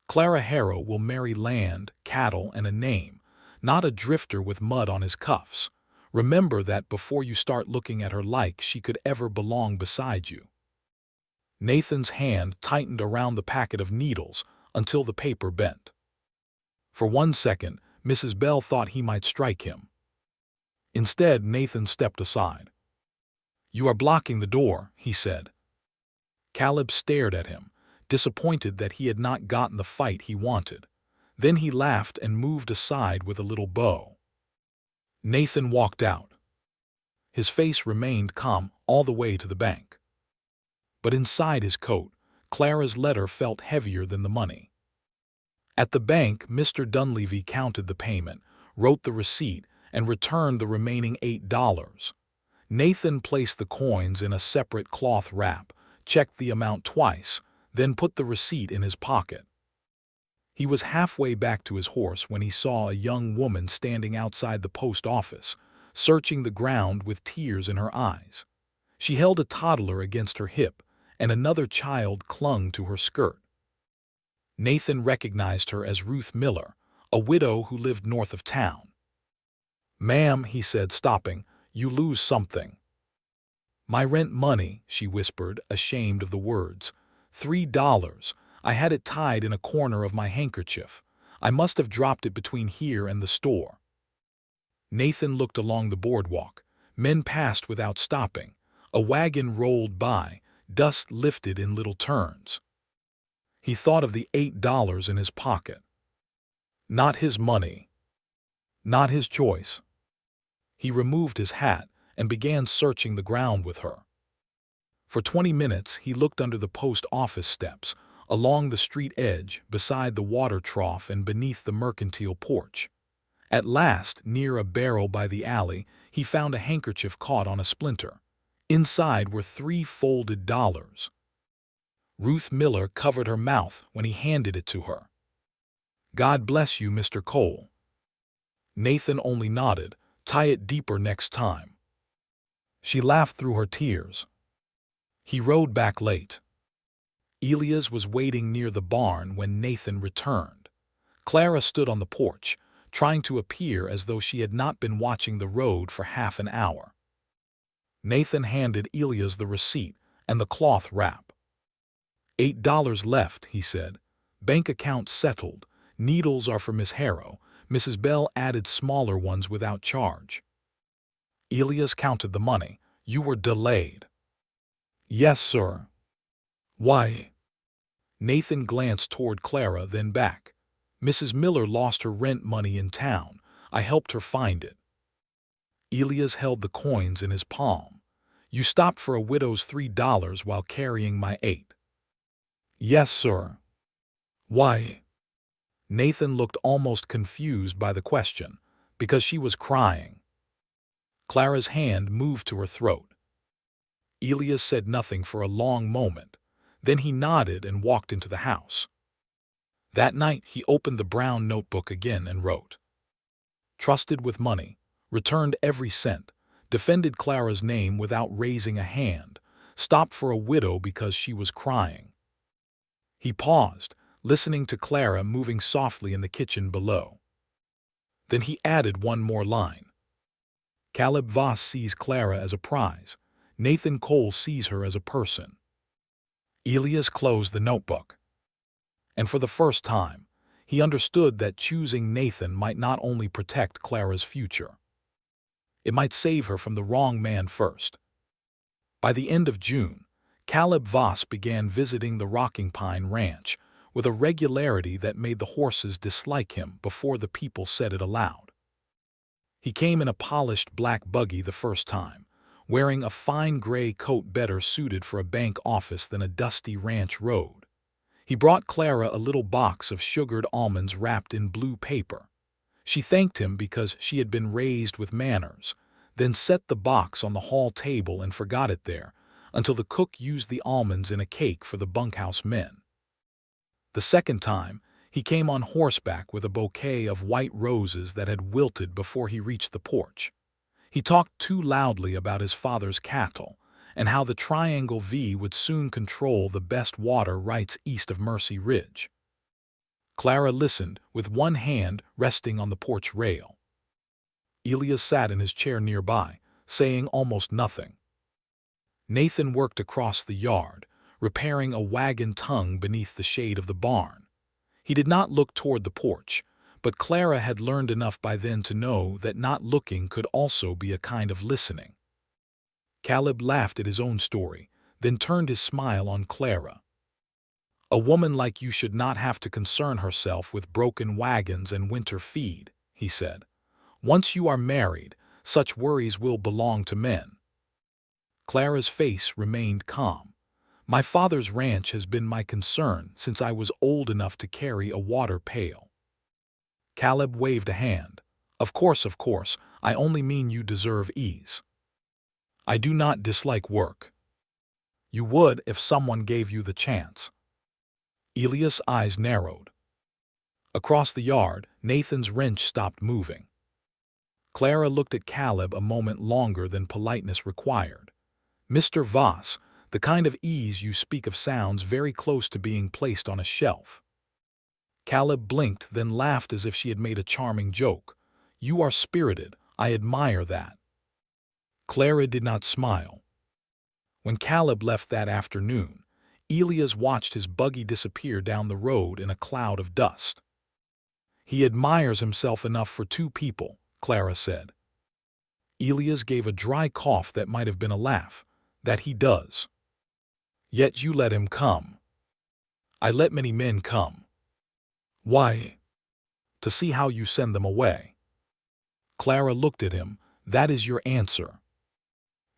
Clara Harrow will marry land, cattle, and a name, not a drifter with mud on his cuffs. Remember that before you start looking at her like she could ever belong beside you. Nathan's hand tightened around the packet of needles until the paper bent. For 1 second, Mrs. Bell thought he might strike him. Instead, Nathan stepped aside. You are blocking the door, he said. Caleb stared at him, disappointed that he had not gotten the fight he wanted. Then he laughed and moved aside with a little bow. Nathan walked out. His face remained calm all the way to the bank. But inside his coat, Clara's letter felt heavier than the money. At the bank, Mr. Dunleavy counted the payment, wrote the receipt, and returned the remaining $8. Nathan placed the coins in a separate cloth wrap, checked the amount twice, then put the receipt in his pocket. He was halfway back to his horse when he saw a young woman standing outside the post office, searching the ground with tears in her eyes. She held a toddler against her hip, and another child clung to her skirt. Nathan recognized her as Ruth Miller, a widow who lived north of town. Ma'am, he said, stopping, you lose something. My rent money, she whispered, ashamed of the words. $3. I had it tied in a corner of my handkerchief. I must have dropped it between here and the store. Nathan looked along the boardwalk. Men passed without stopping. A wagon rolled by, dust lifted in little turns. He thought of the $8 in his pocket. Not his money. Not his choice. He removed his hat and began searching the ground with her. For 20 minutes he looked under the post office steps, along the street edge, beside the water trough and beneath the mercantile porch. At last, near a barrel by the alley, he found a handkerchief caught on a splinter. Inside were 3 folded dollars. Ruth Miller covered her mouth when he handed it to her. God bless you, Mr. Cole. Nathan only nodded. Tie it deeper next time. She laughed through her tears. He rode back late. Elias was waiting near the barn when Nathan returned. Clara stood on the porch, trying to appear as though she had not been watching the road for half an hour. Nathan handed Elias the receipt and the cloth wrap. $8 left, he said. Bank account settled. Needles are for Miss Harrow. Mrs. Bell added smaller ones without charge. Elias counted the money. You were delayed. Yes, sir. Why? Nathan glanced toward Clara, then back. Mrs. Miller lost her rent money in town. I helped her find it. Elias held the coins in his palm. You stopped for a widow's $3 while carrying my 8. Yes, sir. Why? Nathan looked almost confused by the question, because she was crying. Clara's hand moved to her throat. Elias said nothing for a long moment. Then he nodded and walked into the house. That night he opened the brown notebook again and wrote. Trusted with money, returned every cent, defended Clara's name without raising a hand, stopped for a widow because she was crying. He paused, listening to Clara moving softly in the kitchen below. Then he added one more line. Caleb Voss sees Clara as a prize. Nathan Cole sees her as a person. Elias closed the notebook. And for the first time, he understood that choosing Nathan might not only protect Clara's future. It might save her from the wrong man first. By the end of June, Caleb Voss began visiting the Rocking Pine Ranch with a regularity that made the horses dislike him before the people said it aloud. He came in a polished black buggy the first time, wearing a fine gray coat better suited for a bank office than a dusty ranch road. He brought Clara a little box of sugared almonds wrapped in blue paper. She thanked him because she had been raised with manners, then set the box on the hall table and forgot it there until the cook used the almonds in a cake for the bunkhouse men. The second time, he came on horseback with a bouquet of white roses that had wilted before he reached the porch. He talked too loudly about his father's cattle and how the Triangle V would soon control the best water rights east of Mercy Ridge. Clara listened with one hand resting on the porch rail. Elias sat in his chair nearby, saying almost nothing. Nathan worked across the yard, repairing a wagon tongue beneath the shade of the barn. He did not look toward the porch, but Clara had learned enough by then to know that not looking could also be a kind of listening. Caleb laughed at his own story, then turned his smile on Clara. "A woman like you should not have to concern herself with broken wagons and winter feed," he said. "Once you are married, such worries will belong to men." Clara's face remained calm. "My father's ranch has been my concern since I was old enough to carry a water pail." Caleb waved a hand. Of course, I only mean you deserve ease. I do not dislike work. You would if someone gave you the chance." Elias' eyes narrowed. Across the yard, Nathan's wrench stopped moving. Clara looked at Caleb a moment longer than politeness required. "Mr. Voss, the kind of ease you speak of sounds very close to being placed on a shelf." Caleb blinked, then laughed as if she had made a charming joke. "You are spirited. I admire that." Clara did not smile. When Caleb left that afternoon, Elias watched his buggy disappear down the road in a cloud of dust. "He admires himself enough for two people," Clara said. Elias gave a dry cough that might have been a laugh. "That he does. Yet you let him come." "I let many men come." "Why?" "To see how you send them away." Clara looked at him. "That is your answer."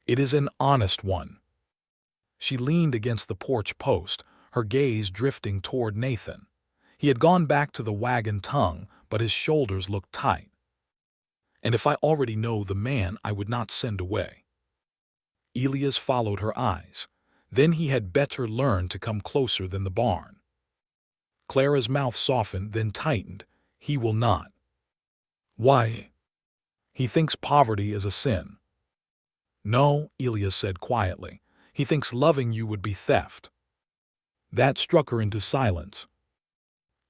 "It is an honest one." She leaned against the porch post, her gaze drifting toward Nathan. He had gone back to the wagon tongue, but his shoulders looked tight. "And if I already know the man, I would not send away." Elias followed her eyes. "Then he had better learn to come closer than the barn." Clara's mouth softened, then tightened. "He will not." "Why?" "He thinks poverty is a sin." "No," Elias said quietly. "He thinks loving you would be theft." That struck her into silence.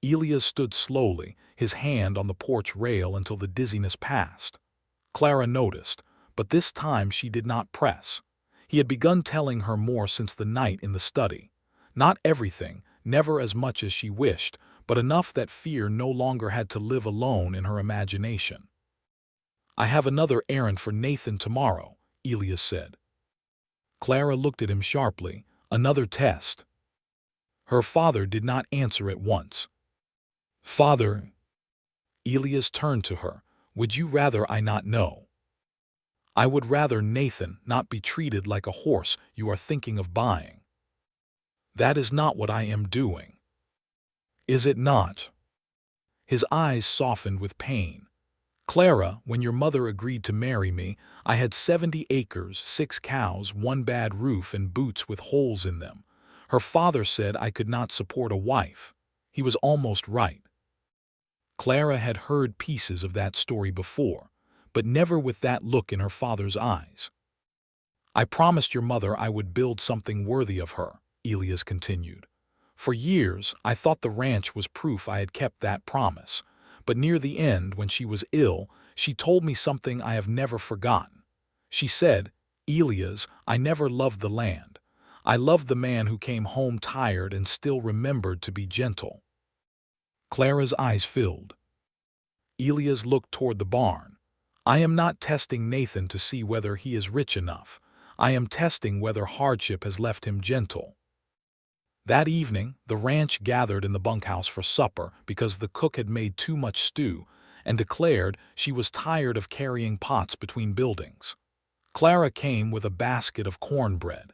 Elias stood slowly, his hand on the porch rail until the dizziness passed. Clara noticed, but this time she did not press. He had begun telling her more since the night in the study. Not everything, never as much as she wished, but enough that fear no longer had to live alone in her imagination. "I have another errand for Nathan tomorrow," Elias said. Clara looked at him sharply. "Another test." Her father did not answer at once. "Father," Elias turned to her, "would you rather I not know?" "I would rather Nathan not be treated like a horse you are thinking of buying." "That is not what I am doing." "Is it not?" His eyes softened with pain. "Clara, when your mother agreed to marry me, I had 70 acres, 6 cows, 1 bad roof, and boots with holes in them. Her father said I could not support a wife. He was almost right." Clara had heard pieces of that story before, but never with that look in her father's eyes. "I promised your mother I would build something worthy of her," Elias continued. "For years, I thought the ranch was proof I had kept that promise. but near the end, when she was ill, she told me something I have never forgotten. She said, "Elias, I never loved the land. I loved the man who came home tired and still remembered to be gentle." Clara's eyes filled. Elias looked toward the barn. "I am not testing Nathan to see whether he is rich enough. I am testing whether hardship has left him gentle." That evening, the ranch gathered in the bunkhouse for supper because the cook had made too much stew and declared she was tired of carrying pots between buildings. Clara came with a basket of cornbread.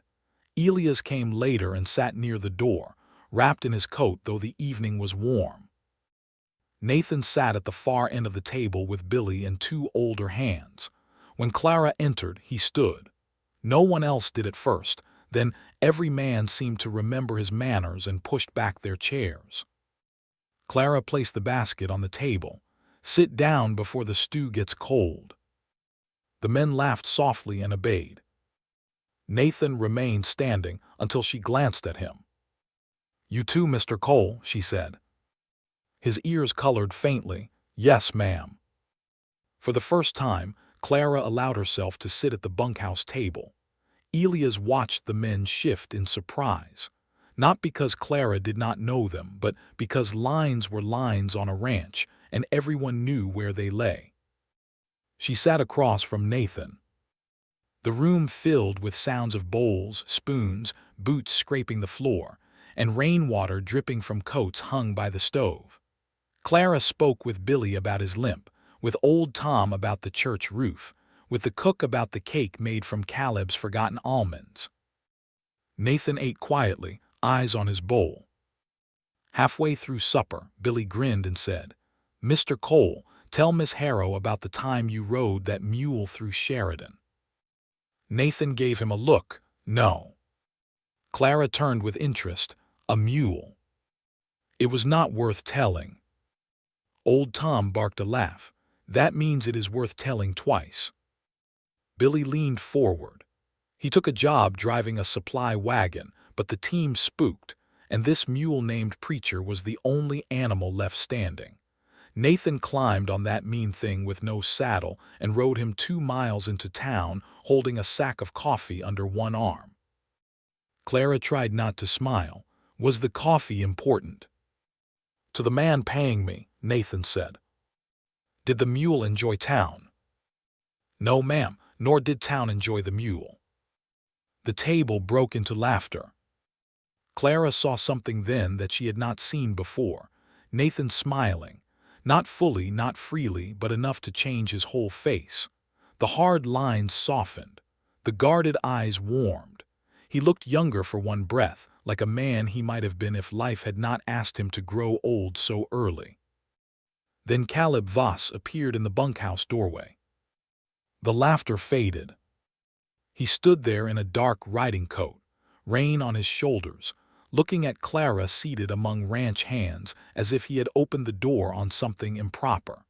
Elias came later and sat near the door, wrapped in his coat though the evening was warm. Nathan sat at the far end of the table with Billy and two older hands. When Clara entered, he stood. No one else did at first. Then every man seemed to remember his manners and pushed back their chairs. Clara placed the basket on the table. "Sit down before the stew gets cold." The men laughed softly and obeyed. Nathan remained standing until she glanced at him. "You too, Mr. Cole," she said. His ears colored faintly. "Yes, ma'am." For the first time, Clara allowed herself to sit at the bunkhouse table. Elias watched the men shift in surprise, not because Clara did not know them, but because lines were lines on a ranch, and everyone knew where they lay. She sat across from Nathan. The room filled with sounds of bowls, spoons, boots scraping the floor, and rainwater dripping from coats hung by the stove. Clara spoke with Billy about his limp, with old Tom about the church roof, with the cook about the cake made from Caleb's forgotten almonds. Nathan ate quietly, eyes on his bowl. Halfway through supper, Billy grinned and said, "Mr. Cole, tell Miss Harrow about the time you rode that mule through Sheridan." Nathan gave him a look. "No." Clara turned with interest. "A mule." "It was not worth telling." Old Tom barked a laugh. "That means it is worth telling twice." Billy leaned forward. He took a job driving a supply wagon, but the team spooked, and this mule-named Preacher was the only animal left standing. Nathan climbed on that mean thing with no saddle and rode him 2 miles into town, holding a sack of coffee under one arm. Clara tried not to smile. Was the coffee important? "To the man paying me," Nathan said. "Did the mule enjoy town?" "No, ma'am, nor did town enjoy the mule." The table broke into laughter. Clara saw something then that she had not seen before. Nathan smiling. Not fully, not freely, but enough to change his whole face. The hard lines softened. The guarded eyes warmed. He looked younger for one breath, like a man he might have been if life had not asked him to grow old so early. Then Caleb Voss appeared in the bunkhouse doorway. The laughter faded. He stood there in a dark riding coat, rein on his shoulders, looking at Clara seated among ranch hands as if he had opened the door on something improper.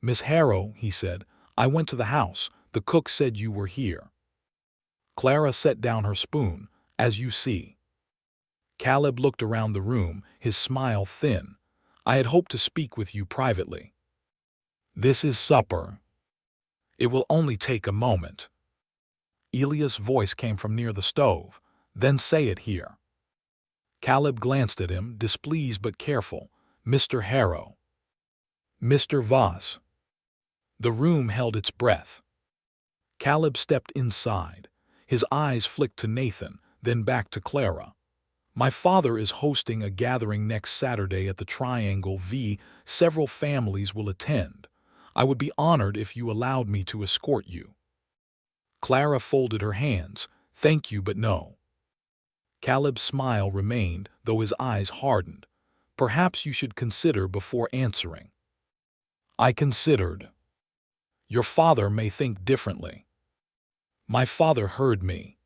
"Miss Harrow," he said, "I went to the house. The cook said you were here." Clara set down her spoon. "As you see." Caleb looked around the room, his smile thin. "I had hoped to speak with you privately." "This is supper." "It will only take a moment." Elias' voice came from near the stove. "Then say it here." Caleb glanced at him, displeased but careful. "Mr. Harrow." "Mr. Voss." The room held its breath. Caleb stepped inside. His eyes flicked to Nathan, then back to Clara. "My father is hosting a gathering next Saturday at the Triangle V. Several families will attend. I would be honored if you allowed me to escort you." Clara folded her hands. "Thank you, but no." Caleb's smile remained, though his eyes hardened. "Perhaps you should consider before answering." "I considered." "Your father may think differently." "My father heard me."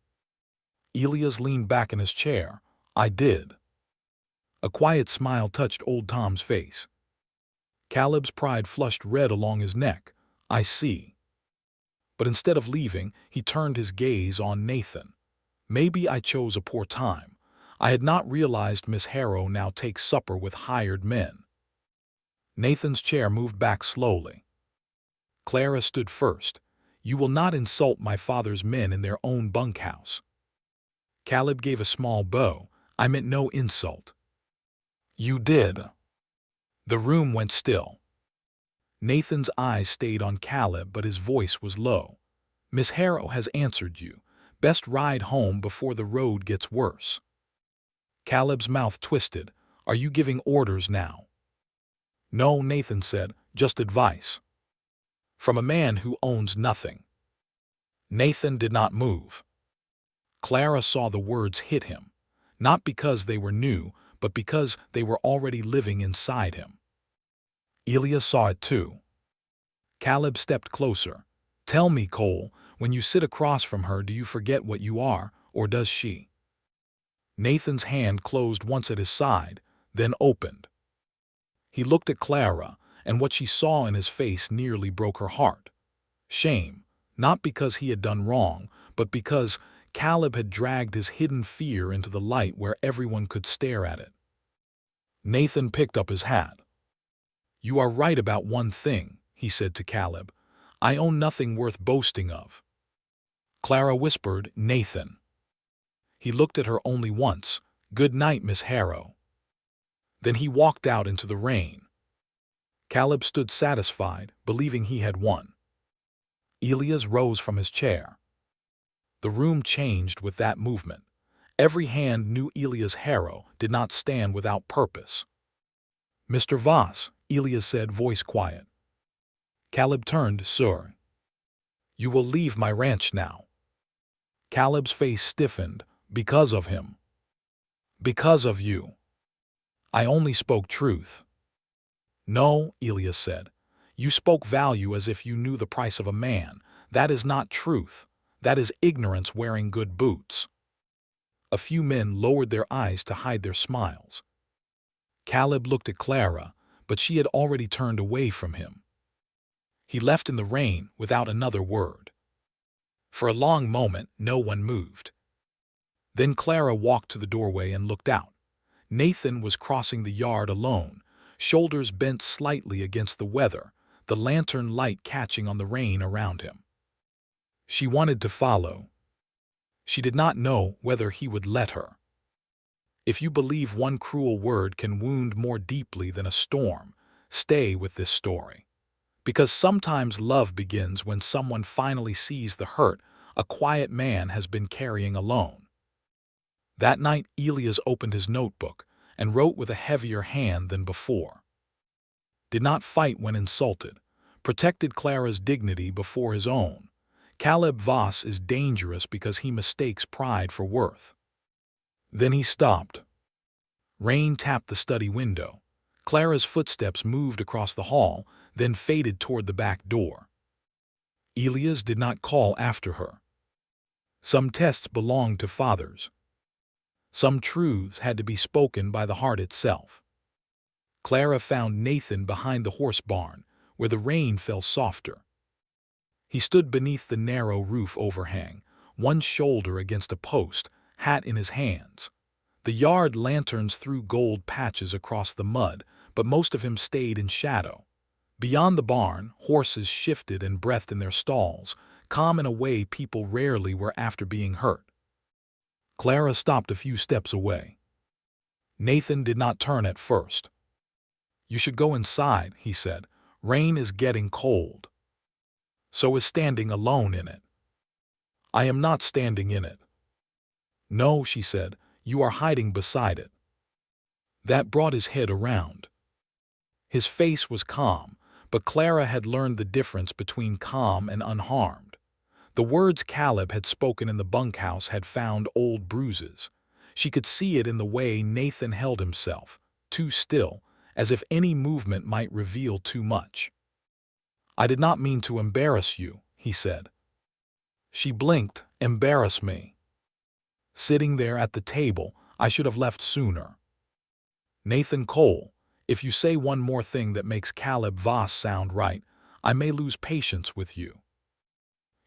Elias leaned back in his chair. "I did." A quiet smile touched old Tom's face. Caleb's pride flushed red along his neck. "I see." But instead of leaving, he turned his gaze on Nathan. "Maybe I chose a poor time. I had not realized Miss Harrow now takes supper with hired men." Nathan's chair moved back slowly. Clara stood first. You will not insult my father's men in their own bunkhouse. Caleb gave a small bow. I meant no insult. You did. The room went still. Nathan's eyes stayed on Caleb, but his voice was low. Miss Harrow has answered you. Best ride home before the road gets worse. Caleb's mouth twisted. Are you giving orders now? No, Nathan said, just advice. From a man who owns nothing. Nathan did not move. Clara saw the words hit him, not because they were new, but because they were already living inside him. Elias saw it too. Caleb stepped closer. Tell me, Cole, when you sit across from her, do you forget what you are, or does she? Nathan's hand closed once at his side, then opened. He looked at Clara, and what she saw in his face nearly broke her heart. Shame, not because he had done wrong, but because Caleb had dragged his hidden fear into the light where everyone could stare at it. Nathan picked up his hat. You are right about one thing, he said to Caleb. I own nothing worth boasting of. Clara whispered, Nathan. He looked at her only once. Good night, Miss Harrow. Then he walked out into the rain. Caleb stood satisfied, believing he had won. Elias rose from his chair. The room changed with that movement. Every hand knew Elias Harrow did not stand without purpose. Mr. Voss, Elias said, voice quiet. Caleb turned, Sir. You will leave my ranch now. Caleb's face stiffened. Because of him. Because of you. I only spoke truth. No, Elias said. You spoke value as if you knew the price of a man. That is not truth. That is ignorance wearing good boots. A few men lowered their eyes to hide their smiles. Caleb looked at Clara, but she had already turned away from him. He left in the rain without another word. For a long moment, no one moved. Then Clara walked to the doorway and looked out. Nathan was crossing the yard alone, shoulders bent slightly against the weather, the lantern light catching on the rain around him. She wanted to follow. She did not know whether he would let her. If you believe one cruel word can wound more deeply than a storm, stay with this story. Because sometimes love begins when someone finally sees the hurt a quiet man has been carrying alone. That night, Elias opened his notebook and wrote with a heavier hand than before. Did not fight when insulted, protected Clara's dignity before his own. Caleb Voss is dangerous because he mistakes pride for worth. Then he stopped. Rain tapped the study window. Clara's footsteps moved across the hall, then faded toward the back door. Elias did not call after her. Some tests belonged to fathers. Some truths had to be spoken by the heart itself. Clara found Nathan behind the horse barn, where the rain fell softer. He stood beneath the narrow roof overhang, one shoulder against a post, hat in his hands. The yard lanterns threw gold patches across the mud, but most of him stayed in shadow. Beyond the barn, horses shifted and breathed in their stalls, calm in a way people rarely were after being hurt. Clara stopped a few steps away. Nathan did not turn at first. You should go inside, he said. Rain is getting cold. So is standing alone in it. I am not standing in it. No, she said, you are hiding beside it. That brought his head around. His face was calm, but Clara had learned the difference between calm and unharmed. The words Caleb had spoken in the bunkhouse had found old bruises. She could see it in the way Nathan held himself, too still, as if any movement might reveal too much. I did not mean to embarrass you, he said. She blinked. Embarrass me. Sitting there at the table, I should have left sooner. Nathan Cole, if you say one more thing that makes Caleb Voss sound right, I may lose patience with you.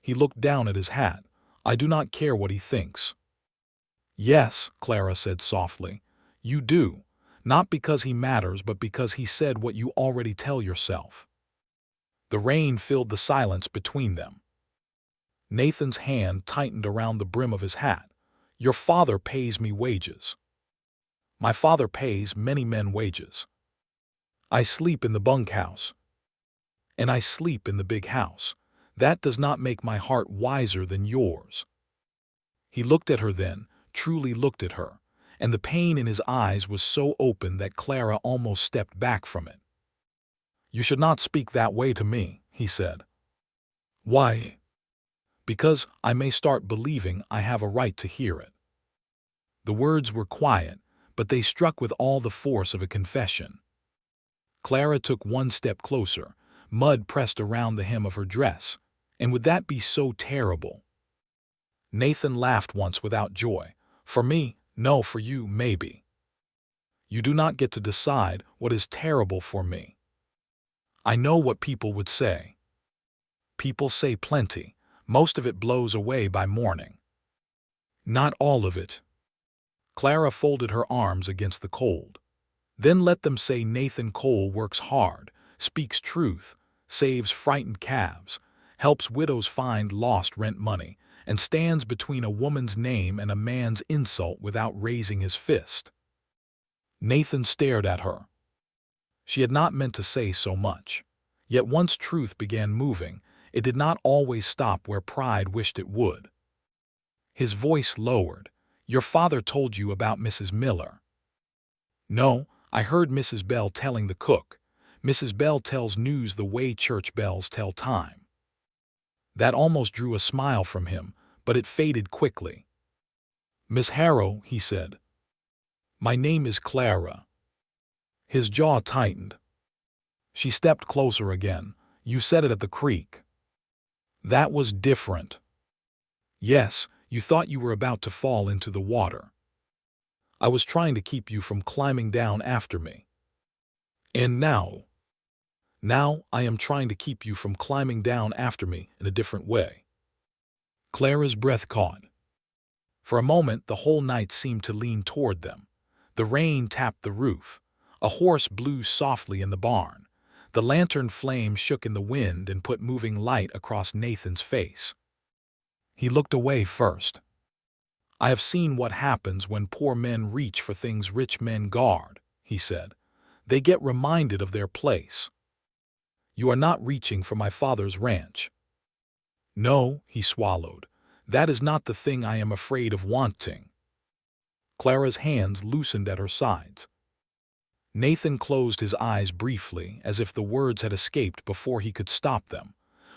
He looked down at his hat. I do not care what he thinks. Yes, Clara said softly. You do. Not because he matters, but because he said what you already tell yourself. The rain filled the silence between them. Nathan's hand tightened around the brim of his hat. Your father pays me wages. My father pays many men wages. I sleep in the bunkhouse. And I sleep in the big house. That does not make my heart wiser than yours. He looked at her then, truly looked at her, and the pain in his eyes was so open that Clara almost stepped back from it. You should not speak that way to me, he said. Why? Because I may start believing I have a right to hear it. The words were quiet, but they struck with all the force of a confession. Clara took one step closer. Mud pressed around the hem of her dress. And would that be so terrible? Nathan laughed once without joy. For me, no, for you, maybe. You do not get to decide what is terrible for me. I know what people would say. People say plenty. Most of it blows away by morning. Not all of it. Clara folded her arms against the cold. Then let them say Nathan Cole works hard, speaks truth, saves frightened calves, helps widows find lost rent money, and stands between a woman's name and a man's insult without raising his fist. Nathan stared at her. She had not meant to say so much. Yet once truth began moving, it did not always stop where pride wished it would. His voice lowered. Your father told you about Mrs. Miller. No, I heard Mrs. Bell telling the cook. Mrs. Bell tells news the way church bells tell time. That almost drew a smile from him, but it faded quickly. Miss Harrow, he said. My name is Clara. His jaw tightened. She stepped closer again. You said it at the creek. That was different. Yes, you thought you were about to fall into the water. I was trying to keep you from climbing down after me. And now I am trying to keep you from climbing down after me in a different way. Clara's breath caught. For a moment, the whole night seemed to lean toward them. The rain tapped the roof. A horse blew softly in the barn. The lantern flame shook in the wind and put moving light across Nathan's face. He looked away first. I have seen what happens when poor men reach for things rich men guard, he said. They get reminded of their place. You are not reaching for my father's ranch. No, he swallowed. That is not the thing I am afraid of wanting. Clara's hands loosened at her sides. Nathan closed his eyes briefly, as if the words had escaped before he could stop them.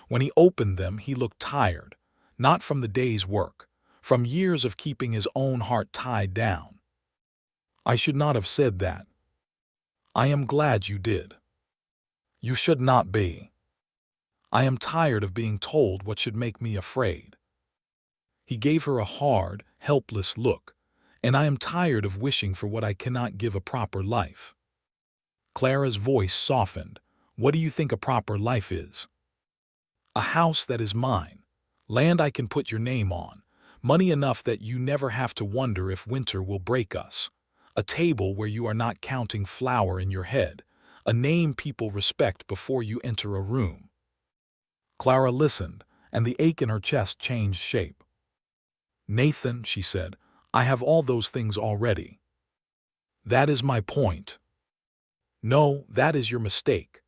When he opened them, he looked tired, not from the day's work, from years of keeping his own heart tied down. I should not have said that. I am glad you did. You should not be. I am tired of being told what should make me afraid. He gave her a hard, helpless look, and I am tired of wishing for what I cannot give a proper life. Clara's voice softened. What do you think a proper life is? A house that is mine, land I can put your name on, money enough that you never have to wonder if winter will break us, a table where you are not counting flour in your head, a name people respect before you enter a room. Clara listened, and the ache in her chest changed shape. Nathan, she said, I have all those things already. That is my point. No, that is your mistake.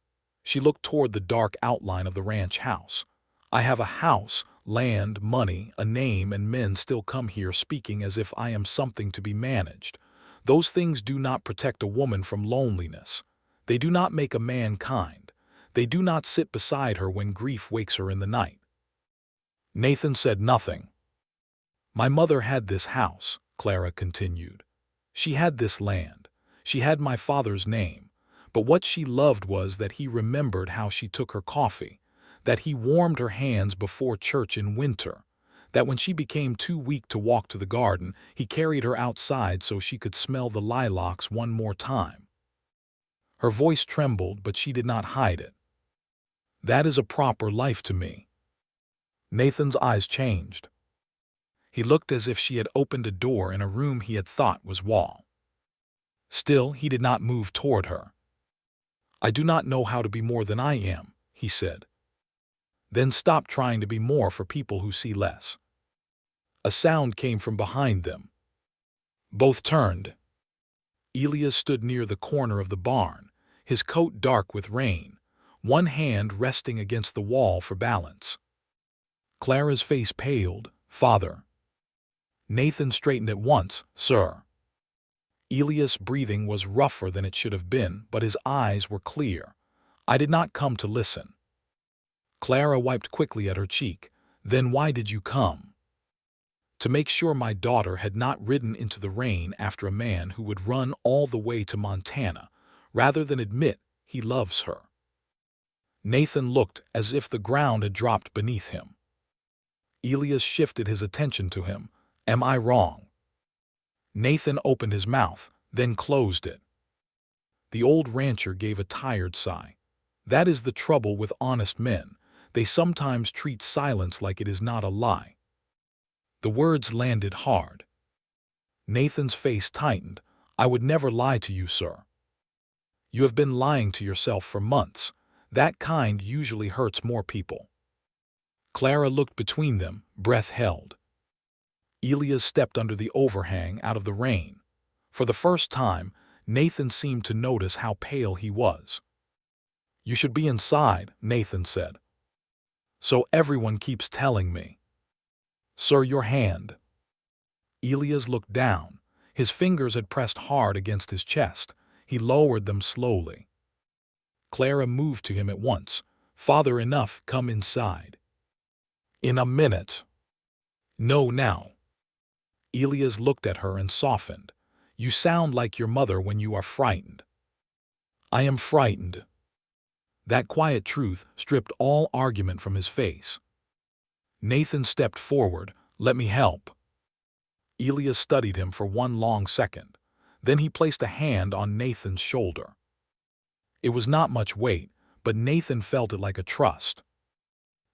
She looked toward the dark outline of the ranch house. I have a house, land, money, a name, and men still come here speaking as if I am something to be managed. Those things do not protect a woman from loneliness. They do not make a man kind. They do not sit beside her when grief wakes her in the night. Nathan said nothing. My mother had this house, Clara continued. She had this land. She had my father's name. But what she loved was that he remembered how she took her coffee, that he warmed her hands before church in winter, that when she became too weak to walk to the garden, he carried her outside so she could smell the lilacs one more time. Her voice trembled, but she did not hide it. That is a proper life to me. Nathan's eyes changed. He looked as if she had opened a door in a room he had thought was wall. Still, he did not move toward her. "I do not know how to be more than I am," he said. "Then stop trying to be more for people who see less." A sound came from behind them. Both turned. Elias stood near the corner of the barn, his coat dark with rain, one hand resting against the wall for balance. Clara's face paled. "Father." Nathan straightened at once. "Sir." Elias' breathing was rougher than it should have been, but his eyes were clear. "I did not come to listen." Clara wiped quickly at her cheek. "Then why did you come?" "To make sure my daughter had not ridden into the rain after a man who would run all the way to Montana, rather than admit he loves her." Nathan looked as if the ground had dropped beneath him. Elias shifted his attention to him. "Am I wrong?" Nathan opened his mouth, then closed it. The old rancher gave a tired sigh. "That is the trouble with honest men. They sometimes treat silence like it is not a lie." The words landed hard. Nathan's face tightened. "I would never lie to you, sir." "You have been lying to yourself for months. That kind usually hurts more people." Clara looked between them, breath held. Elias stepped under the overhang out of the rain. For the first time, Nathan seemed to notice how pale he was. "You should be inside," Nathan said. "So everyone keeps telling me." "Sir, your hand." Elias looked down. His fingers had pressed hard against his chest. He lowered them slowly. Clara moved to him at once. "Father, enough, come inside." "In a minute." "No, now." Elias looked at her and softened. "You sound like your mother when you are frightened." "I am frightened." That quiet truth stripped all argument from his face. Nathan stepped forward. "Let me help." Elias studied him for one long second. Then he placed a hand on Nathan's shoulder. It was not much weight, but Nathan felt it like a trust.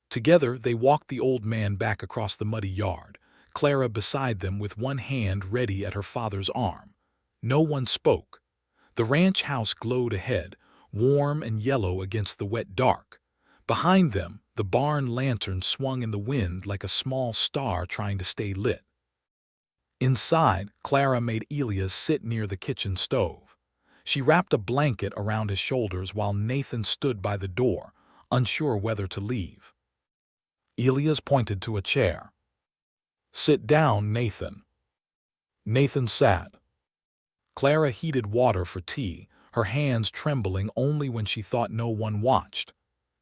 Together they walked the old man back across the muddy yard, Clara beside them with one hand ready at her father's arm. No one spoke. The ranch house glowed ahead, warm and yellow against the wet dark. Behind them, the barn lantern swung in the wind like a small star trying to stay lit. Inside, Clara made Elias sit near the kitchen stove. She wrapped a blanket around his shoulders while Nathan stood by the door, unsure whether to leave. Elias pointed to a chair. "Sit down, Nathan." Nathan sat. Clara heated water for tea, her hands trembling only when she thought no one watched.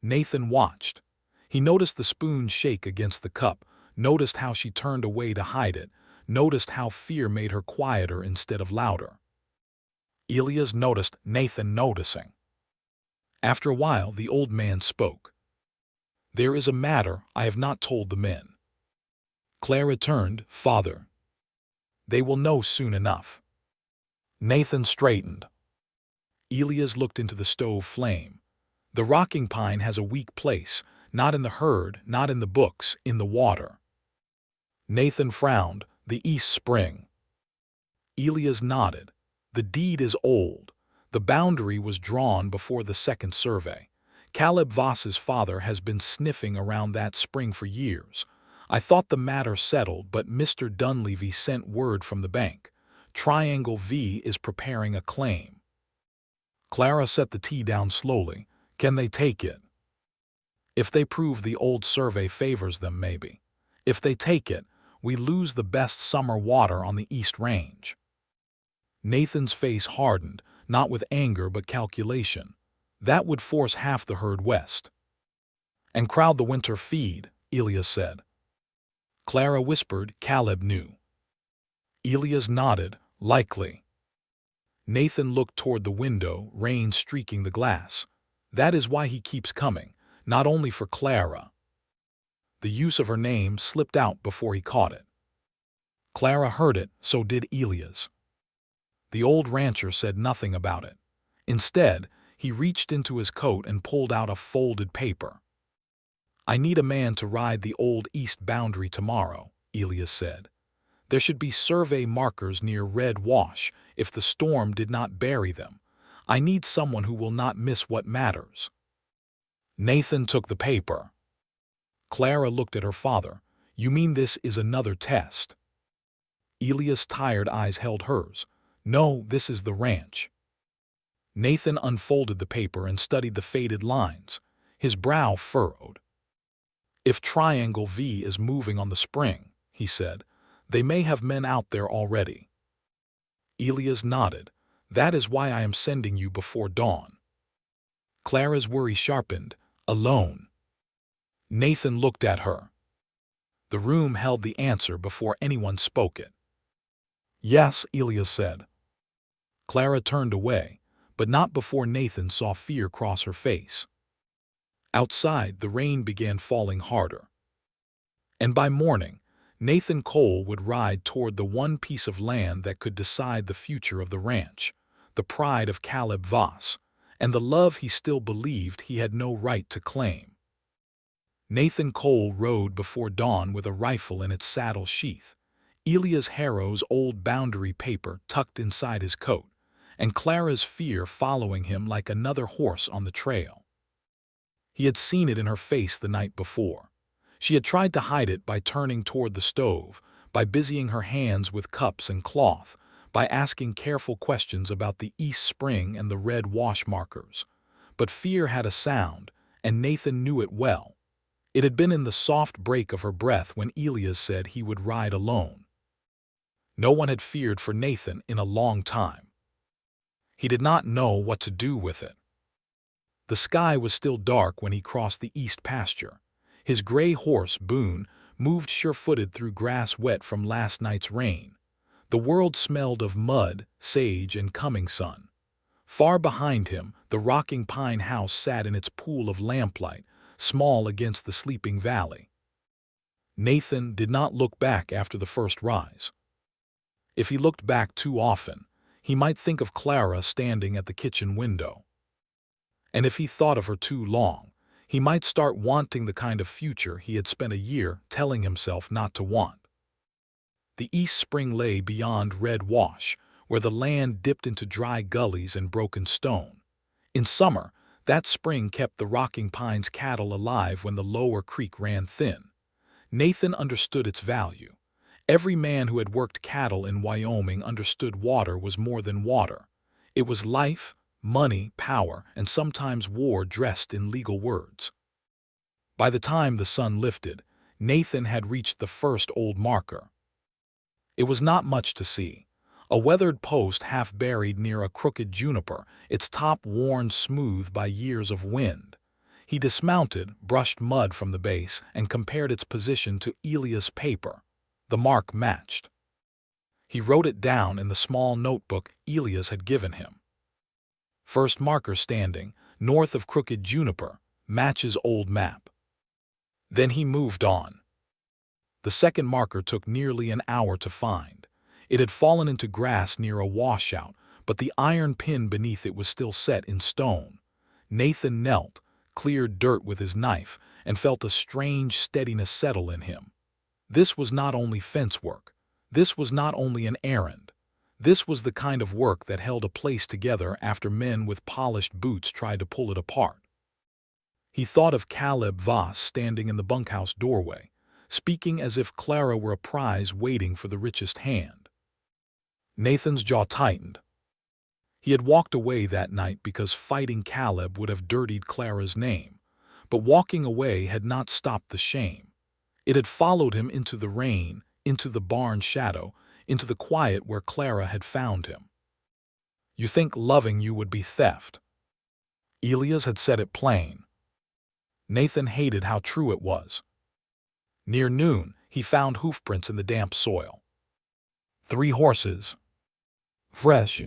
Nathan watched. He noticed the spoon shake against the cup, noticed how she turned away to hide it, noticed how fear made her quieter instead of louder. Elias noticed Nathan noticing. After a while, the old man spoke. "There is a matter I have not told the men." Clara turned. "Father." "They will know soon enough." Nathan straightened. Elias looked into the stove flame. "The rocking pine has a weak place, not in the herd, not in the books, in the water." Nathan frowned. "The East Spring." Elias nodded. "The deed is old. The boundary was drawn before the second survey. Caleb Voss's father has been sniffing around that spring for years. I thought the matter settled, but Mr. Dunleavy sent word from the bank. Triangle V is preparing a claim." Clara set the tea down slowly. "Can they take it?" "If they prove the old survey favors them, maybe. If they take it, we lose the best summer water on the East Range." Nathan's face hardened, not with anger but calculation. That would force half the herd west. "And crowd the winter feed," Elias said. Clara whispered, "Caleb knew." Elias nodded, "Likely." Nathan looked toward the window, rain streaking the glass. "That is why he keeps coming, not only for Clara." The use of her name slipped out before he caught it. Clara heard it, so did Elias. The old rancher said nothing about it. Instead, he reached into his coat and pulled out a folded paper. "I need a man to ride the old east boundary tomorrow," Elias said. There should be survey markers near Red Wash if the storm did not bury them. I need someone who will not miss what matters. Nathan took the paper. Clara looked at her father. You mean this is another test? Elias' tired eyes held hers. No, this is the ranch. Nathan unfolded the paper and studied the faded lines. His brow furrowed. If Triangle V is moving on the spring, he said, they may have men out there already. Elias nodded. That is why I am sending you before dawn. Clara's worry sharpened. Alone. Nathan looked at her. The room held the answer before anyone spoke it. Yes, Elias said. Clara turned away, but not before Nathan saw fear cross her face. Outside, the rain began falling harder. And by morning, Nathan Cole would ride toward the one piece of land that could decide the future of the ranch, the pride of Caleb Voss, and the love he still believed he had no right to claim. Nathan Cole rode before dawn with a rifle in its saddle sheath, Elias Harrow's old boundary paper tucked inside his coat, and Clara's fear following him like another horse on the trail. He had seen it in her face the night before. She had tried to hide it by turning toward the stove, by busying her hands with cups and cloth, by asking careful questions about the East Spring and the Red Wash markers. But fear had a sound, and Nathan knew it well. It had been in the soft break of her breath when Elias said he would ride alone. No one had feared for Nathan in a long time. He did not know what to do with it. The sky was still dark when he crossed the east pasture. His gray horse, Boone, moved sure-footed through grass wet from last night's rain. The world smelled of mud, sage, and coming sun. Far behind him, the rocking pine house sat in its pool of lamplight, small against the sleeping valley. Nathan did not look back after the first rise. If he looked back too often, he might think of Clara standing at the kitchen window. And if he thought of her too long, he might start wanting the kind of future he had spent a year telling himself not to want. The East Spring lay beyond Red Wash, where the land dipped into dry gullies and broken stone. In summer, that spring kept the rocking pines cattle alive when the lower creek ran thin. Nathan understood its value. Every man who had worked cattle in Wyoming understood water was more than water. It was life, money, power, and sometimes war dressed in legal words. By the time the sun lifted, Nathan had reached the first old marker. It was not much to see. A weathered post half buried near a crooked juniper, its top worn smooth by years of wind. He dismounted, brushed mud from the base, and compared its position to Elias' paper. The mark matched. He wrote it down in the small notebook Elias had given him. First marker standing, north of crooked juniper, matches old map. Then he moved on. The second marker took nearly an hour to find. It had fallen into grass near a washout, but the iron pin beneath it was still set in stone. Nathan knelt, cleared dirt with his knife, and felt a strange steadiness settle in him. This was not only fence work. This was not only an errand. This was the kind of work that held a place together after men with polished boots tried to pull it apart. He thought of Caleb Voss standing in the bunkhouse doorway, speaking as if Clara were a prize waiting for the richest hand. Nathan's jaw tightened. He had walked away that night because fighting Caleb would have dirtied Clara's name, but walking away had not stopped the shame. It had followed him into the rain, into the barn shadow, into the quiet where Clara had found him. You think loving you would be theft. Elias had said it plain. Nathan hated how true it was. Near noon, he found hoofprints in the damp soil. 3 horses. Fresh.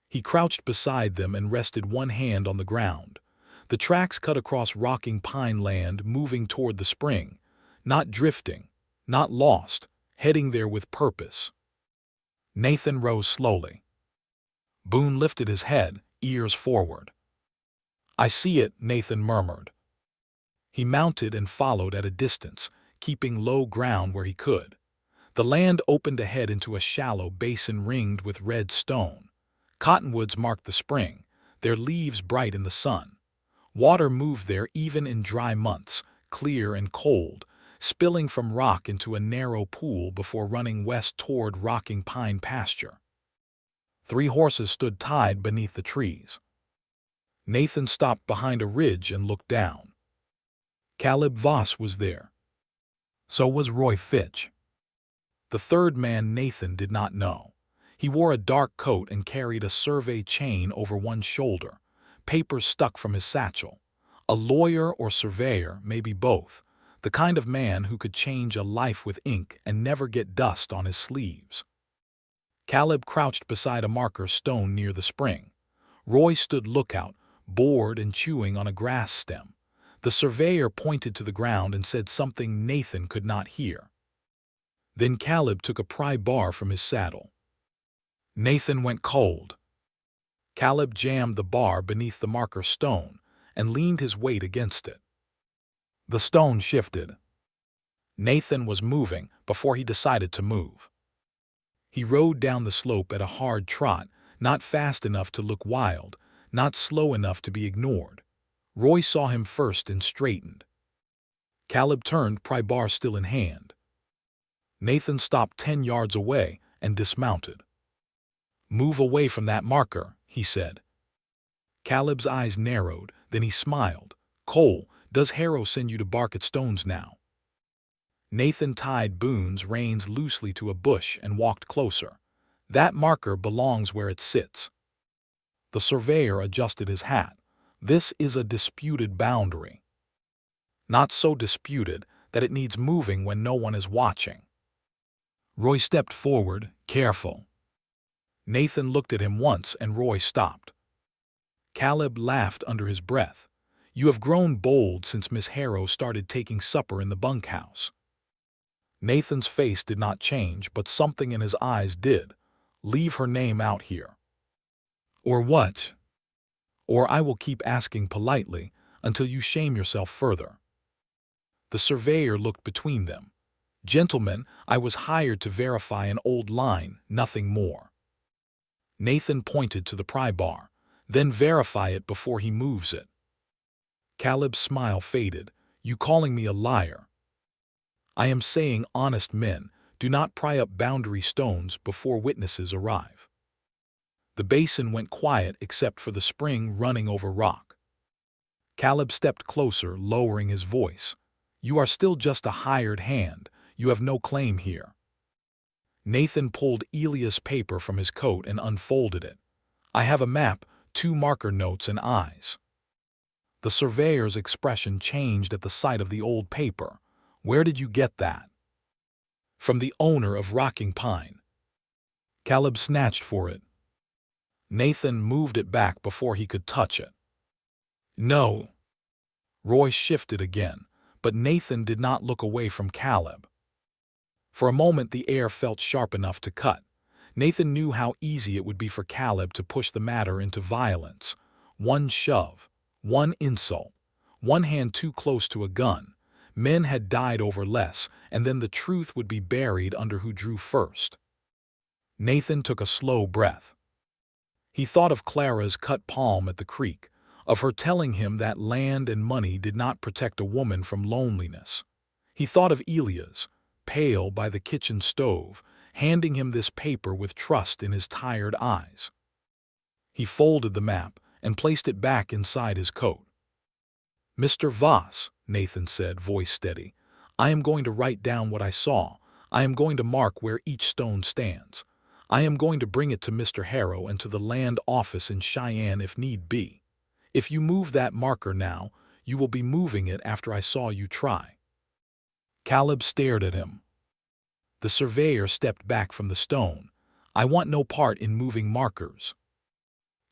He crouched beside them and rested one hand on the ground. The tracks cut across rocking pine land, moving toward the spring, not drifting, not lost, heading there with purpose. Nathan rose slowly. Boone lifted his head, ears forward. I see it, Nathan murmured. He mounted and followed at a distance, keeping low ground where he could. The land opened ahead into a shallow basin ringed with red stone. Cottonwoods marked the spring, their leaves bright in the sun. Water moved there even in dry months, clear and cold, spilling from rock into a narrow pool before running west toward rocking pine pasture. 3 horses stood tied beneath the trees. Nathan stopped behind a ridge and looked down. Caleb Voss was there. So was Roy Fitch. The third man Nathan did not know. He wore a dark coat and carried a survey chain over one shoulder, papers stuck from his satchel. A lawyer or surveyor, maybe both, the kind of man who could change a life with ink and never get dust on his sleeves. Caleb crouched beside a marker stone near the spring. Roy stood lookout, bored and chewing on a grass stem. The surveyor pointed to the ground and said something Nathan could not hear. Then Caleb took a pry bar from his saddle. Nathan went cold. Caleb jammed the bar beneath the marker stone and leaned his weight against it. The stone shifted. Nathan was moving before he decided to move. He rode down the slope at a hard trot, not fast enough to look wild, not slow enough to be ignored. Roy saw him first and straightened. Caleb turned, pry bar still in hand. Nathan stopped 10 yards away and dismounted. "Move away from that marker," he said. Caleb's eyes narrowed, then he smiled. "Cole, does Harrow send you to bark at stones now?" Nathan tied Boone's reins loosely to a bush and walked closer. "That marker belongs where it sits." The surveyor adjusted his hat. "This is a disputed boundary. Not so disputed that it needs moving when no one is watching." Roy stepped forward, careful. Nathan looked at him once and Roy stopped. Caleb laughed under his breath. "You have grown bold since Miss Harrow started taking supper in the bunkhouse." Nathan's face did not change, but something in his eyes did. "Leave her name out here." "Or what?" "Or I will keep asking politely until you shame yourself further." The surveyor looked between them. "Gentlemen, I was hired to verify an old line, nothing more." Nathan pointed to the pry bar. "Then verify it before he moves it." Caleb's smile faded. "You calling me a liar?" "I am saying honest men do not pry up boundary stones before witnesses arrive." The basin went quiet except for the spring running over rock. Caleb stepped closer, lowering his voice. "You are still just a hired hand. You have no claim here." Nathan pulled Elias' paper from his coat and unfolded it. "I have a map, 2 marker notes and eyes." The surveyor's expression changed at the sight of the old paper. "Where did you get that?" "From the owner of Rocking Pine." Caleb snatched for it. Nathan moved it back before he could touch it. "No." Roy shifted again, but Nathan did not look away from Caleb. For a moment the air felt sharp enough to cut. Nathan knew how easy it would be for Caleb to push the matter into violence. One shove, one insult, one hand too close to a gun. Men had died over less, and then the truth would be buried under who drew first. Nathan took a slow breath. He thought of Clara's cut palm at the creek, of her telling him that land and money did not protect a woman from loneliness. He thought of Elias, pale by the kitchen stove, handing him this paper with trust in his tired eyes. He folded the map and placed it back inside his coat. "Mr. Voss," Nathan said, voice steady, "I am going to write down what I saw. I am going to mark where each stone stands. I am going to bring it to Mr. Harrow and to the land office in Cheyenne if need be. If you move that marker now, you will be moving it after I saw you try." Caleb stared at him. The surveyor stepped back from the stone. "I want no part in moving markers."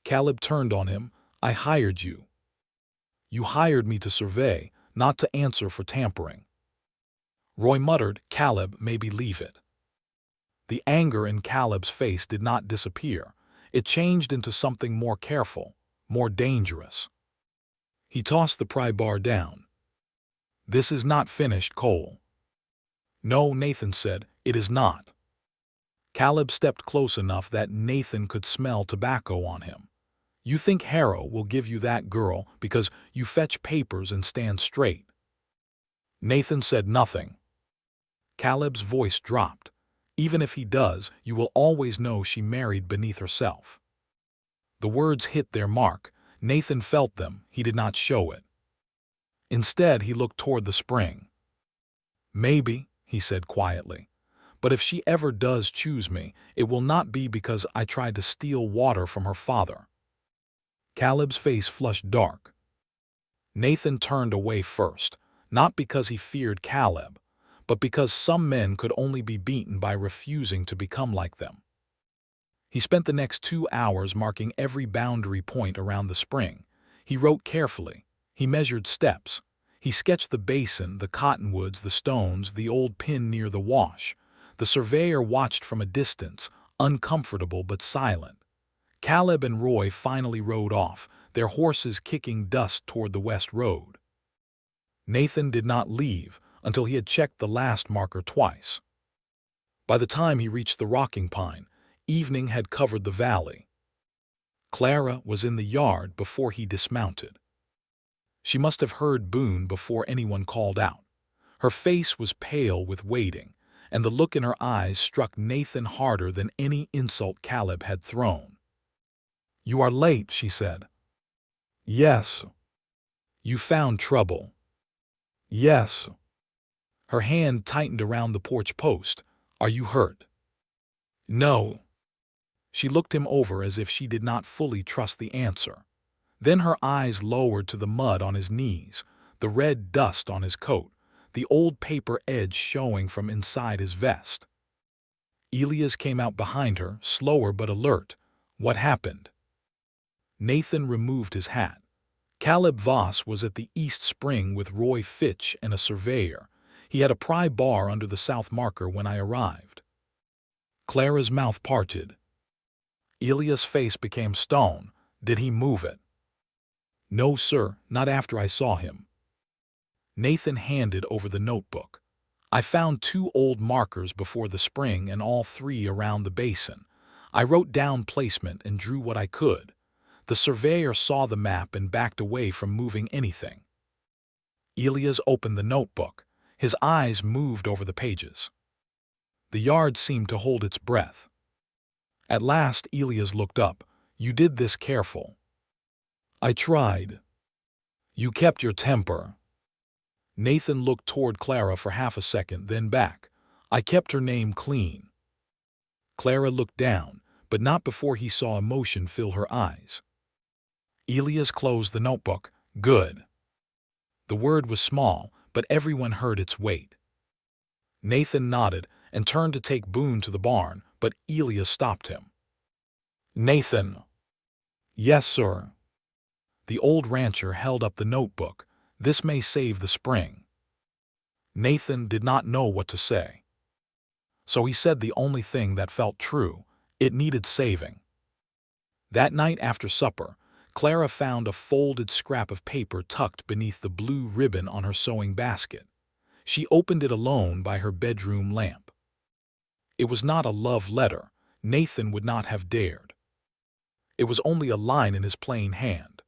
Caleb turned on him. "I hired you. You hired me to survey, not to answer for tampering." Roy muttered, "Caleb, maybe leave it." The anger in Caleb's face did not disappear. It changed into something more careful, more dangerous. He tossed the pry bar down. "This is not finished, Cole." "No," Nathan said, It is not. Caleb stepped close enough that Nathan could smell tobacco on him. You think Harrow will give you that girl because you fetch papers and stand straight? Nathan said nothing. Caleb's voice dropped. Even if he does, you will always know she married beneath herself. The words hit their mark. Nathan felt them. He did not show it. Instead, he looked toward the spring. Maybe, he said quietly, but if she ever does choose me, it will not be because I tried to steal water from her father. Caleb's face flushed dark. Nathan turned away first, not because he feared Caleb, but because some men could only be beaten by refusing to become like them. He spent the next 2 hours marking every boundary point around the spring. He wrote carefully. He measured steps. He sketched the basin, the cottonwoods, the stones, the old pin near the wash. The surveyor watched from a distance, uncomfortable but silent. Caleb and Roy finally rode off, their horses kicking dust toward the west road. Nathan did not leave until he had checked the last marker twice. By the time he reached the rocking pine, evening had covered the valley. Clara was in the yard before he dismounted. She must have heard Boone before anyone called out. Her face was pale with waiting, and the look in her eyes struck Nathan harder than any insult Caleb had thrown. "You are late," she said. "Yes." "You found trouble." "Yes." Her hand tightened around the porch post. "Are you hurt?" "No." She looked him over as if she did not fully trust the answer. Then her eyes lowered to the mud on his knees, the red dust on his coat, the old paper edge showing from inside his vest. Elias came out behind her, slower but alert. "What happened?" Nathan removed his hat. Caleb Voss was at the East Spring with Roy Fitch and a surveyor. He had a pry bar under the south marker when I arrived. Clara's mouth parted. Elias' face became stone. "Did he move it?" "No, sir, not after I saw him." Nathan handed over the notebook. "I found 2 old markers before the spring and all 3 around the basin. I wrote down placement and drew what I could. The surveyor saw the map and backed away from moving anything." Elias opened the notebook. His eyes moved over the pages. The yard seemed to hold its breath. At last Elias looked up. "You did this careful." "I tried." "You kept your temper." Nathan looked toward Clara for half a second, then back. "I kept her name clean." Clara looked down, but not before he saw emotion fill her eyes. Elias closed the notebook. "Good." The word was small, but everyone heard its weight. Nathan nodded and turned to take Boone to the barn, but Elias stopped him. "Nathan." "Yes, sir." The old rancher held up the notebook. "This may save the spring." Nathan did not know what to say. So he said the only thing that felt true. It needed saving. That night after supper, Clara found a folded scrap of paper tucked beneath the blue ribbon on her sewing basket. She opened it alone by her bedroom lamp. It was not a love letter. Nathan would not have dared. It was only a line in his plain hand.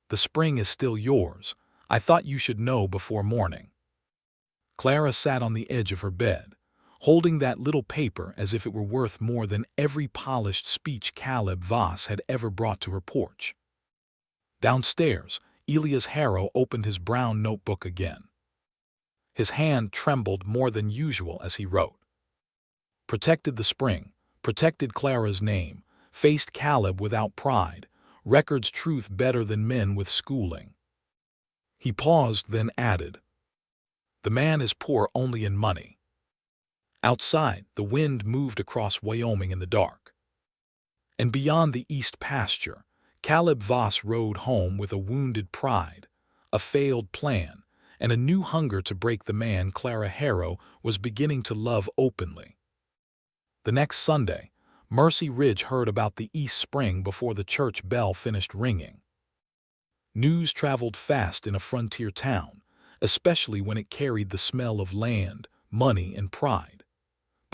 "The spring is still yours. I thought you should know before morning." Clara sat on the edge of her bed, holding that little paper as if it were worth more than every polished speech Caleb Voss had ever brought to her porch. Downstairs, Elias Harrow opened his brown notebook again. His hand trembled more than usual as he wrote. "Protected the spring, protected Clara's name, faced Caleb without pride, records truth better than men with schooling." He paused, then added, "The man is poor only in money." Outside, the wind moved across Wyoming in the dark. And beyond the east pasture, Caleb Voss rode home with a wounded pride, a failed plan, and a new hunger to break the man Clara Harrow was beginning to love openly. The next Sunday, Mercy Ridge heard about the East Spring before the church bell finished ringing. News traveled fast in a frontier town, especially when it carried the smell of land, money, and pride.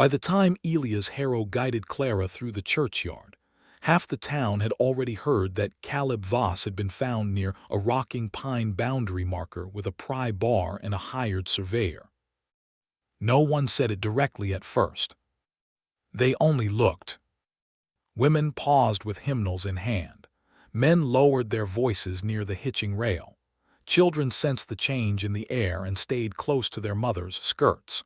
By the time Elias Harrow guided Clara through the churchyard, half the town had already heard that Caleb Voss had been found near a rocking pine boundary marker with a pry bar and a hired surveyor. No one said it directly at first. They only looked. Women paused with hymnals in hand. Men lowered their voices near the hitching rail. Children sensed the change in the air and stayed close to their mothers' skirts.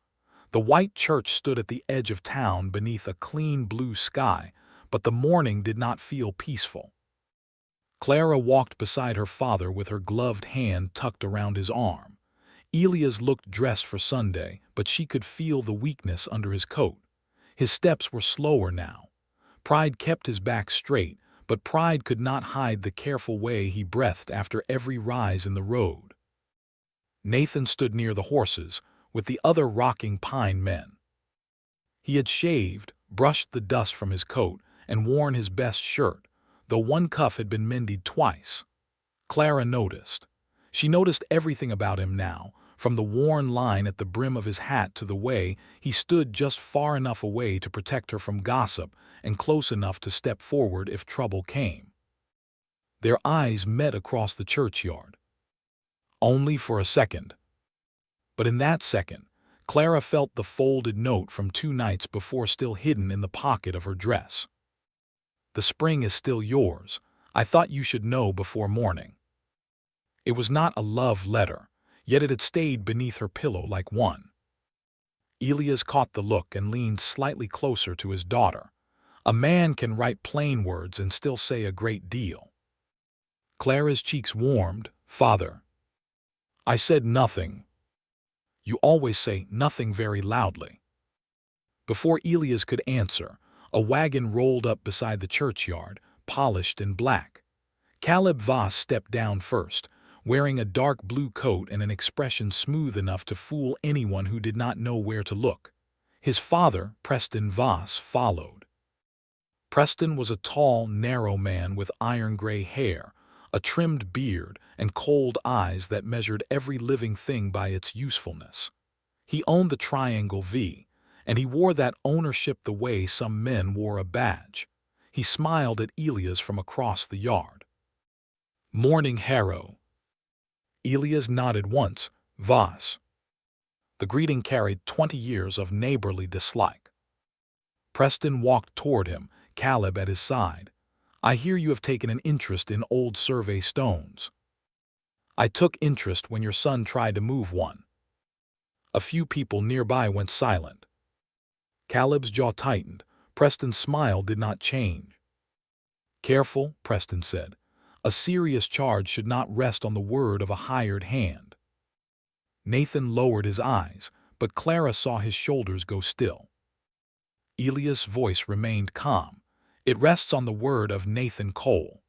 The white church stood at the edge of town beneath a clean blue sky, but the morning did not feel peaceful. Clara walked beside her father with her gloved hand tucked around his arm. Elias looked dressed for Sunday, but she could feel the weakness under his coat. His steps were slower now. Pride kept his back straight, but pride could not hide the careful way he breathed after every rise in the road. Nathan stood near the horses, with the other rocking pine men. He had shaved, brushed the dust from his coat, and worn his best shirt, though one cuff had been mended twice. Clara noticed. She noticed everything about him now, from the worn line at the brim of his hat to the way he stood just far enough away to protect her from gossip and close enough to step forward if trouble came. Their eyes met across the churchyard. Only for a second. But in that second, Clara felt the folded note from 2 nights before still hidden in the pocket of her dress. "The spring is still yours. I thought you should know before morning." It was not a love letter, yet it had stayed beneath her pillow like one. Elias caught the look and leaned slightly closer to his daughter. A man can write plain words and still say a great deal. Clara's cheeks warmed. "Father, I said nothing. You always say nothing very loudly." Before Elias could answer, a wagon rolled up beside the churchyard, polished in black. Caleb Voss stepped down first, wearing a dark blue coat and an expression smooth enough to fool anyone who did not know where to look. His father, Preston Voss, followed. Preston was a tall, narrow man with iron-gray hair, a trimmed beard, and cold eyes that measured every living thing by its usefulness. He owned the Triangle V, and he wore that ownership the way some men wore a badge. He smiled at Elias from across the yard. "Morning, Harrow." Elias nodded once. "Voss." The greeting carried 20 years of neighborly dislike. Preston walked toward him, Caleb at his side. "I hear you have taken an interest in old survey stones." "I took interest when your son tried to move one." A few people nearby went silent. Caleb's jaw tightened. Preston's smile did not change. "Careful," Preston said. "A serious charge should not rest on the word of a hired hand." Nathan lowered his eyes, but Clara saw his shoulders go still. Elias' voice remained calm. "It rests on the word of Nathan Cole."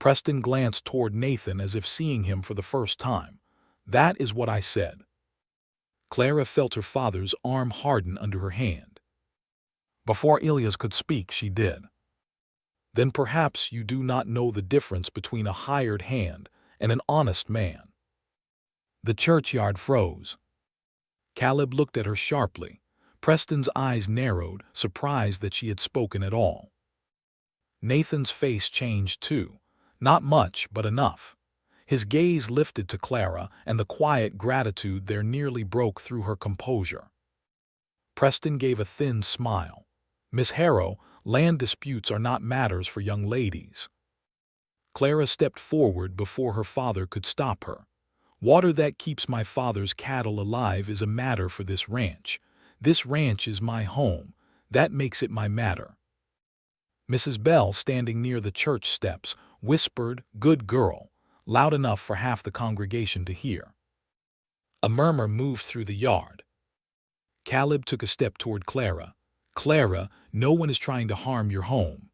Preston glanced toward Nathan as if seeing him for the first time. "That is what I said." Clara felt her father's arm harden under her hand. Before Elias could speak, she did. "Then perhaps you do not know the difference between a hired hand and an honest man." The churchyard froze. Caleb looked at her sharply. Preston's eyes narrowed, surprised that she had spoken at all. Nathan's face changed too. Not much, but enough. His gaze lifted to Clara, and the quiet gratitude there nearly broke through her composure. Preston gave a thin smile. "Miss Harrow, land disputes are not matters for young ladies." Clara stepped forward before her father could stop her. "Water that keeps my father's cattle alive is a matter for this ranch. This ranch is my home. That makes it my matter." Mrs. Bell, standing near the church steps, whispered, "Good girl," loud enough for half the congregation to hear. A murmur moved through the yard. Caleb took a step toward Clara. "Clara, no one is trying to harm your home."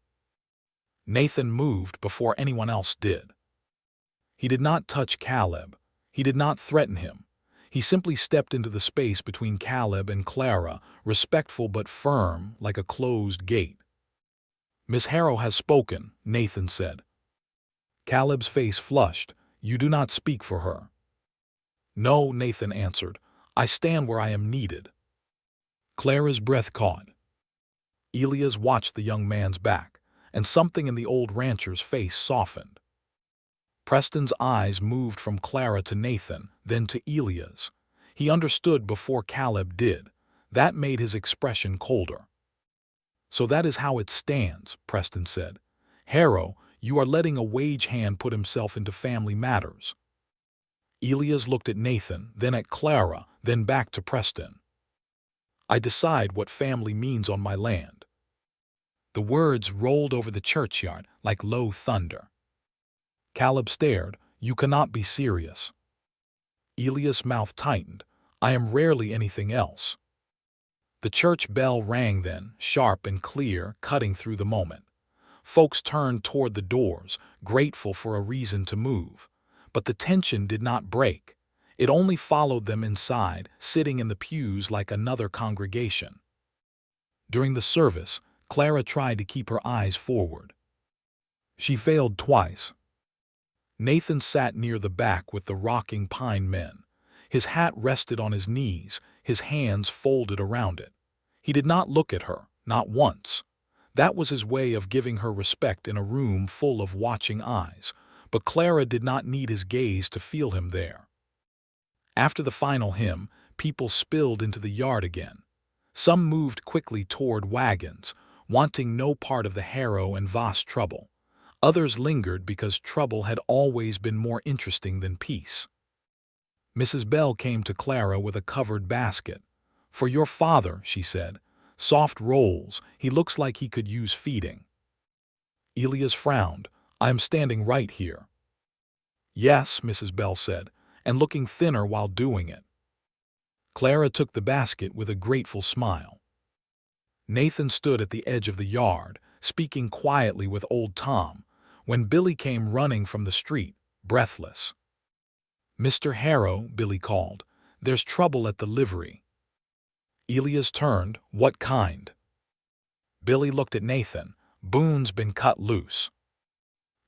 Nathan moved before anyone else did. He did not touch Caleb. He did not threaten him. He simply stepped into the space between Caleb and Clara, respectful but firm, like a closed gate. "Miss Harrow has spoken," Nathan said. Caleb's face flushed. "You do not speak for her." "No," Nathan answered. "I stand where I am needed." Clara's breath caught. Elias watched the young man's back, and something in the old rancher's face softened. Preston's eyes moved from Clara to Nathan, then to Elias. He understood before Caleb did. That made his expression colder. "So that is how it stands," Preston said. "Harrow, you are letting a wage hand put himself into family matters." Elias looked at Nathan, then at Clara, then back to Preston. "I decide what family means on my land." The words rolled over the churchyard like low thunder. Caleb stared. "You cannot be serious." Elias' mouth tightened. "I am rarely anything else." The church bell rang then, sharp and clear, cutting through the moment. Folks turned toward the doors, grateful for a reason to move. But the tension did not break. It only followed them inside, sitting in the pews like another congregation. During the service, Clara tried to keep her eyes forward. She failed twice. Nathan sat near the back with the rocking pine men. His hat rested on his knees, his hands folded around it. He did not look at her, not once. That was his way of giving her respect in a room full of watching eyes, but Clara did not need his gaze to feel him there. After the final hymn, people spilled into the yard again. Some moved quickly toward wagons, wanting no part of the Harrow and Voss trouble. Others lingered because trouble had always been more interesting than peace. Mrs. Bell came to Clara with a covered basket. "For your father," she said. "Soft rolls, he looks like he could use feeding." Elias frowned. "I am standing right here." "Yes," Mrs. Bell said, "and looking thinner while doing it." Clara took the basket with a grateful smile. Nathan stood at the edge of the yard, speaking quietly with old Tom, when Billy came running from the street, breathless. "Mr. Harrow," Billy called, "there's trouble at the livery." Elias turned. "What kind?" Billy looked at Nathan. "Boone's been cut loose."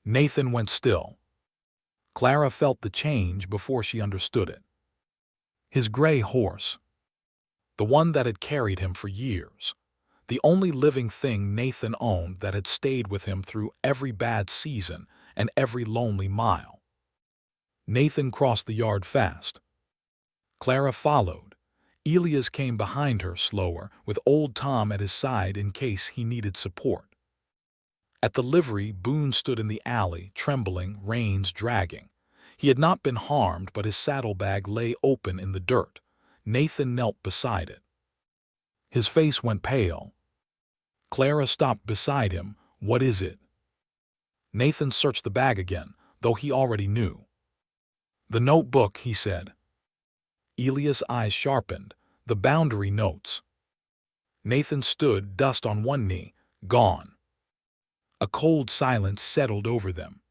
Nathan went still. Clara felt the change before she understood it. His gray horse. The one that had carried him for years. The only living thing Nathan owned that had stayed with him through every bad season and every lonely mile. Nathan crossed the yard fast. Clara followed. Elias came behind her slower, with old Tom at his side in case he needed support. At the livery, Boone stood in the alley, trembling, reins dragging. He had not been harmed, but his saddlebag lay open in the dirt. Nathan knelt beside it. His face went pale. Clara stopped beside him. "What is it?" Nathan searched the bag again, though he already knew. "The notebook," he said. Elias' eyes sharpened. "The boundary notes." Nathan stood, dust on one knee. "Gone." A cold silence settled over them.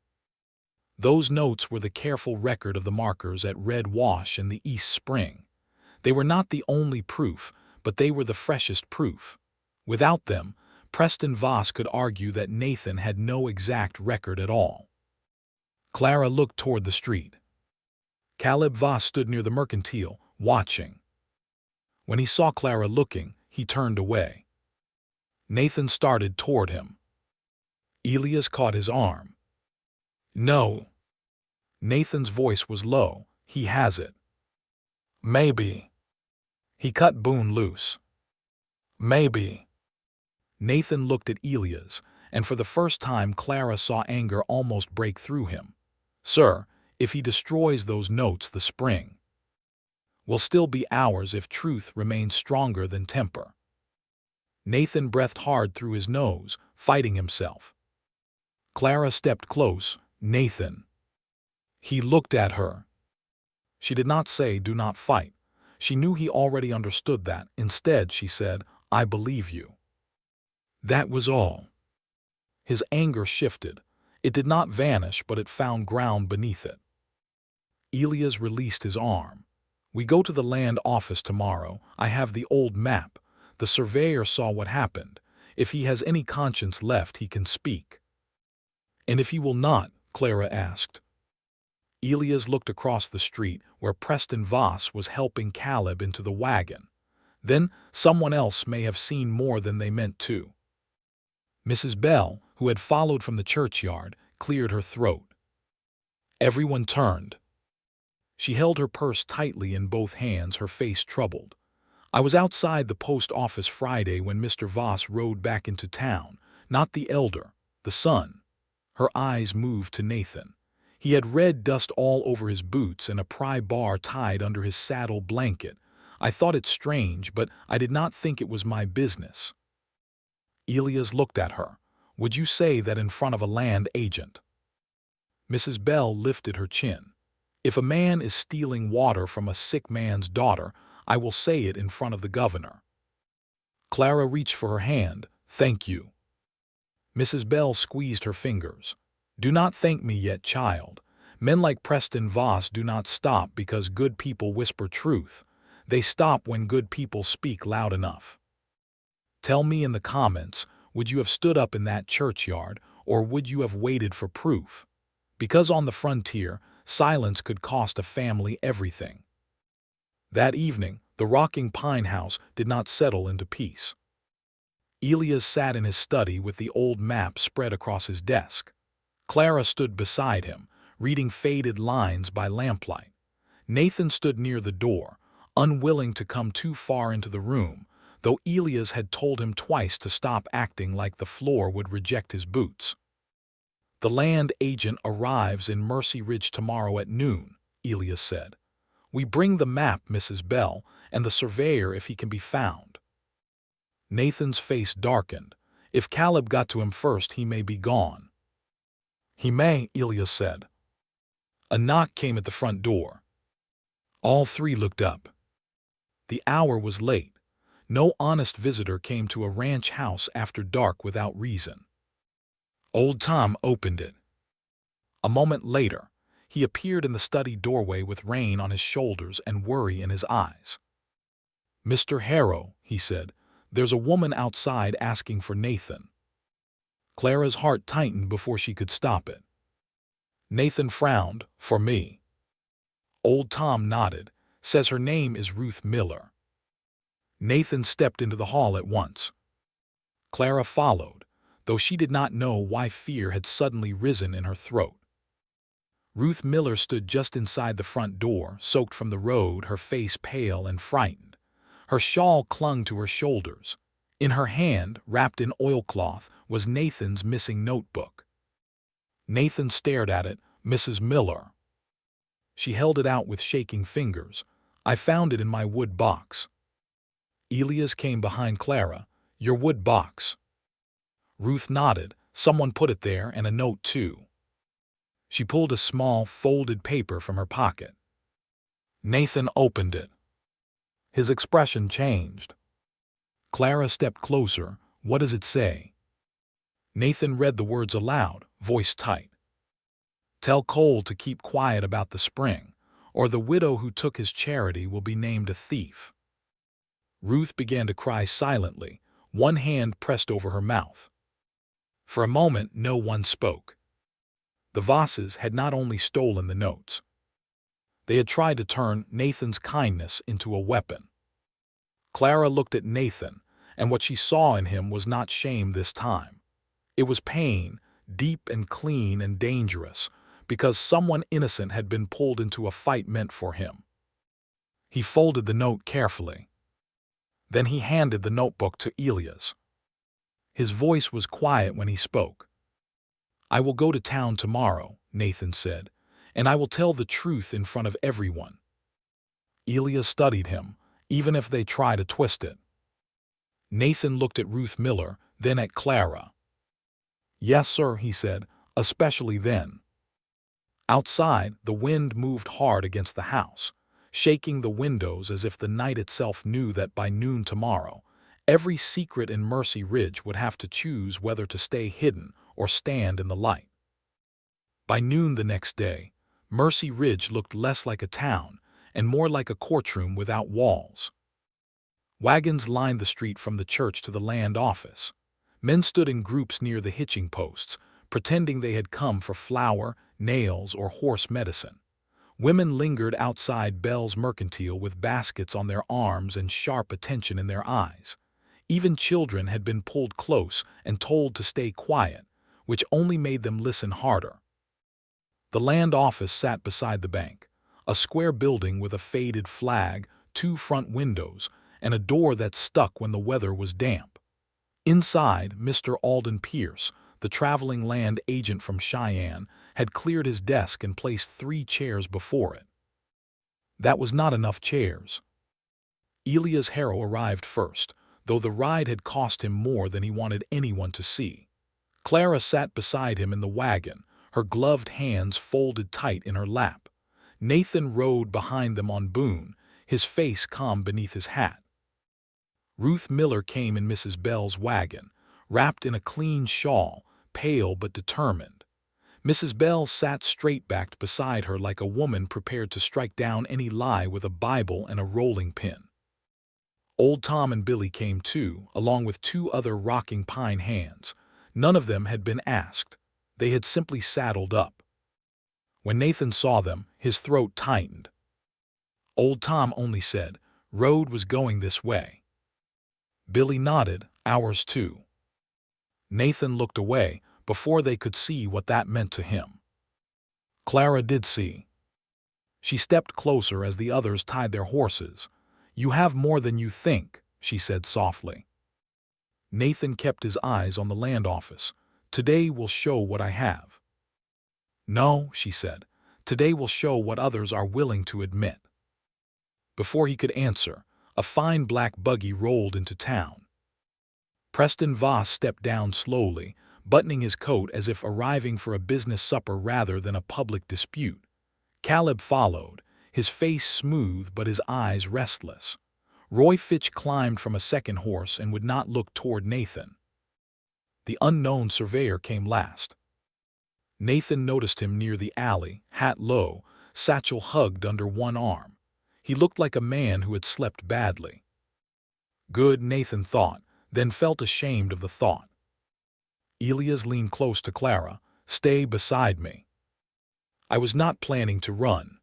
Those notes were the careful record of the markers at Red Wash in the East Spring. They were not the only proof, but they were the freshest proof. Without them, Preston Voss could argue that Nathan had no exact record at all. Clara looked toward the street. Caleb Voss stood near the mercantile, watching. When he saw Clara looking, he turned away. Nathan started toward him. Elias caught his arm. "No." Nathan's voice was low. "He has it." "Maybe." "He cut Boone loose." "Maybe." Nathan looked at Elias, and for the first time Clara saw anger almost break through him. "Sir, if he destroys those notes, the spring will still be ours if truth remains stronger than temper." Nathan breathed hard through his nose, fighting himself. Clara stepped close. "Nathan." He looked at her. She did not say, "Do not fight." She knew he already understood that. Instead, she said, "I believe you." That was all. His anger shifted. It did not vanish, but it found ground beneath it. Elias released his arm. "We go to the land office tomorrow. I have the old map. The surveyor saw what happened. If he has any conscience left, he can speak." "And if he will not?" Clara asked. Elias looked across the street where Preston Voss was helping Caleb into the wagon. Then someone else may have seen more than they meant to. Mrs. Bell, who had followed from the churchyard, cleared her throat. Everyone turned. She held her purse tightly in both hands, her face troubled. I was outside the post office Friday when Mr. Voss rode back into town, not the elder, the son. Her eyes moved to Nathan. He had red dust all over his boots and a pry bar tied under his saddle blanket. I thought it strange, but I did not think it was my business. Elias looked at her. Would you say that in front of a land agent? Mrs. Bell lifted her chin. If a man is stealing water from a sick man's daughter, I will say it in front of the governor. Clara reached for her hand. Thank you. Mrs. Bell squeezed her fingers. Do not thank me yet, child. Men like Preston Voss do not stop because good people whisper truth. They stop when good people speak loud enough. Tell me in the comments, would you have stood up in that churchyard, or would you have waited for proof? Because on the frontier, silence could cost a family everything. That evening, the rocking pine house did not settle into peace. Elias sat in his study with the old map spread across his desk. Clara stood beside him, reading faded lines by lamplight. Nathan stood near the door, unwilling to come too far into the room, though Elias had told him twice to stop acting like the floor would reject his boots. The land agent arrives in Mercy Ridge tomorrow at noon, Elias said. We bring the map, Mrs. Bell, and the surveyor if he can be found. Nathan's face darkened. If Caleb got to him first, he may be gone. He may, Elias said. A knock came at the front door. All three looked up. The hour was late. No honest visitor came to a ranch house after dark without reason. Old Tom opened it. A moment later, he appeared in the study doorway with rain on his shoulders and worry in his eyes. Mr. Harrow, he said, there's a woman outside asking for Nathan. Clara's heart tightened before she could stop it. Nathan frowned. For me. Old Tom nodded. Says her name is Ruth Miller. Nathan stepped into the hall at once. Clara followed, though she did not know why fear had suddenly risen in her throat. Ruth Miller stood just inside the front door, soaked from the road, her face pale and frightened. Her shawl clung to her shoulders. In her hand, wrapped in oilcloth, was Nathan's missing notebook. Nathan stared at it. Mrs. Miller. She held it out with shaking fingers. I found it in my wood box. Elias came behind Clara. Your wood box. Ruth nodded. Someone put it there, and a note too. She pulled a small, folded paper from her pocket. Nathan opened it. His expression changed. Clara stepped closer. What does it say? Nathan read the words aloud, voice tight. Tell Cole to keep quiet about the spring, or the widow who took his charity will be named a thief. Ruth began to cry silently, one hand pressed over her mouth. For a moment, no one spoke. The Vosses had not only stolen the notes. They had tried to turn Nathan's kindness into a weapon. Clara looked at Nathan, and what she saw in him was not shame this time. It was pain, deep and clean and dangerous, because someone innocent had been pulled into a fight meant for him. He folded the note carefully. Then he handed the notebook to Elias. His voice was quiet when he spoke. I will go to town tomorrow, Nathan said, and I will tell the truth in front of everyone. Elias studied him, even if they try to twist it. Nathan looked at Ruth Miller, then at Clara. Yes, sir, he said, especially then. Outside, the wind moved hard against the house, shaking the windows as if the night itself knew that by noon tomorrow, every secret in Mercy Ridge would have to choose whether to stay hidden or stand in the light. By noon the next day, Mercy Ridge looked less like a town and more like a courtroom without walls. Wagons lined the street from the church to the land office. Men stood in groups near the hitching posts, pretending they had come for flour, nails, or horse medicine. Women lingered outside Bell's Mercantile with baskets on their arms and sharp attention in their eyes. Even children had been pulled close and told to stay quiet, which only made them listen harder. The land office sat beside the bank, a square building with a faded flag, 2 front windows, and a door that stuck when the weather was damp. Inside, Mr. Alden Pierce, the traveling land agent from Cheyenne, had cleared his desk and placed 3 chairs before it. That was not enough chairs. Elias Harrow arrived first, though the ride had cost him more than he wanted anyone to see. Clara sat beside him in the wagon, her gloved hands folded tight in her lap. Nathan rode behind them on Boone, his face calm beneath his hat. Ruth Miller came in Mrs. Bell's wagon, wrapped in a clean shawl, pale but determined. Mrs. Bell sat straight-backed beside her like a woman prepared to strike down any lie with a Bible and a rolling pin. Old Tom and Billy came too, along with 2 other rocking pine hands. None of them had been asked. They had simply saddled up. When Nathan saw them, his throat tightened. Old Tom only said, "Road was going this way." Billy nodded, "Ours too." Nathan looked away before they could see what that meant to him. Clara did see. She stepped closer as the others tied their horses. "You have more than you think," she said softly. Nathan kept his eyes on the land office. "Today will show what I have." "No," she said. "Today will show what others are willing to admit." Before he could answer, a fine black buggy rolled into town. Preston Voss stepped down slowly, buttoning his coat as if arriving for a business supper rather than a public dispute. Caleb followed, his face smooth but his eyes restless. Roy Fitch climbed from a second horse and would not look toward Nathan. The unknown surveyor came last. Nathan noticed him near the alley, hat low, satchel hugged under one arm. He looked like a man who had slept badly. Good, Nathan thought, then felt ashamed of the thought. Elias leaned close to Clara. "Stay beside me." "I was not planning to run."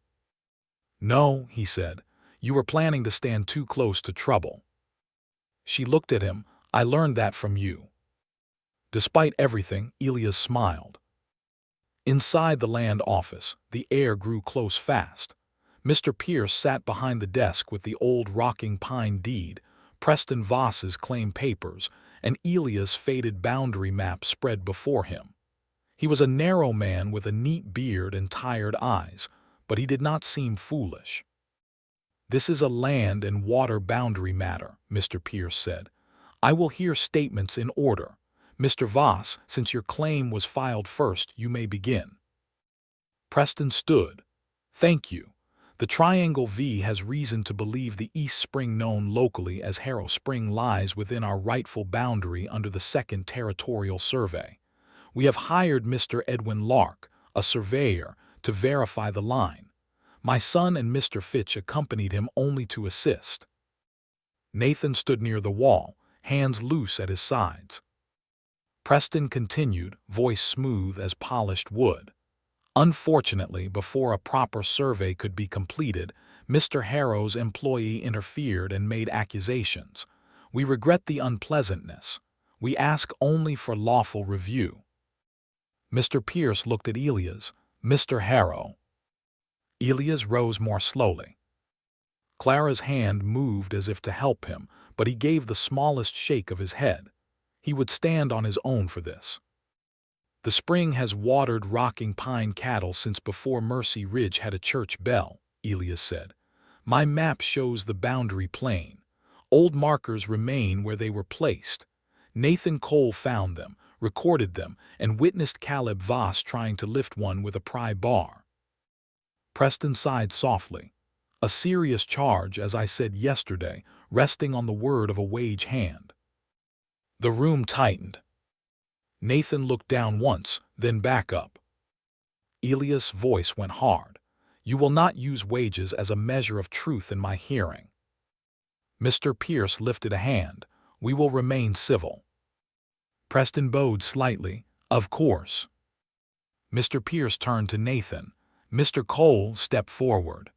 "No," he said. "You were planning to stand too close to trouble." She looked at him. "I learned that from you." Despite everything, Elias smiled. Inside the land office, the air grew close fast. Mr. Pierce sat behind the desk with the old rocking pine deed, Preston Voss's claim papers, and Elias' faded boundary map spread before him. He was a narrow man with a neat beard and tired eyes, but he did not seem foolish. "This is a land and water boundary matter," Mr. Pierce said. "I will hear statements in order. Mr. Voss, since your claim was filed first, you may begin." Preston stood. "Thank you. The Triangle V has reason to believe the East Spring known locally as Harrow Spring lies within our rightful boundary under the 2nd Territorial Survey. We have hired Mr. Edwin Lark, a surveyor, to verify the line. My son and Mr. Fitch accompanied him only to assist." Nathan stood near the wall, hands loose at his sides. Preston continued, voice smooth as polished wood. "Unfortunately, before a proper survey could be completed, Mr. Harrow's employee interfered and made accusations. We regret the unpleasantness. We ask only for lawful review." Mr. Pierce looked at Elias. "Mr. Harrow." Elias rose more slowly. Clara's hand moved as if to help him, but he gave the smallest shake of his head. He would stand on his own for this. "The spring has watered rocking pine cattle since before Mercy Ridge had a church bell," Elias said. "My map shows the boundary plain. Old markers remain where they were placed. Nathan Cole found them, recorded them, and witnessed Caleb Voss trying to lift one with a pry bar." Preston sighed softly. "A serious charge, as I said yesterday, resting on the word of a wage hand." The room tightened. Nathan looked down once, then back up. Elias' voice went hard. "You will not use wages as a measure of truth in my hearing." Mr. Pierce lifted a hand. "We will remain civil." Preston bowed slightly. "Of course." Mr. Pierce turned to Nathan. Mr. Cole stepped forward.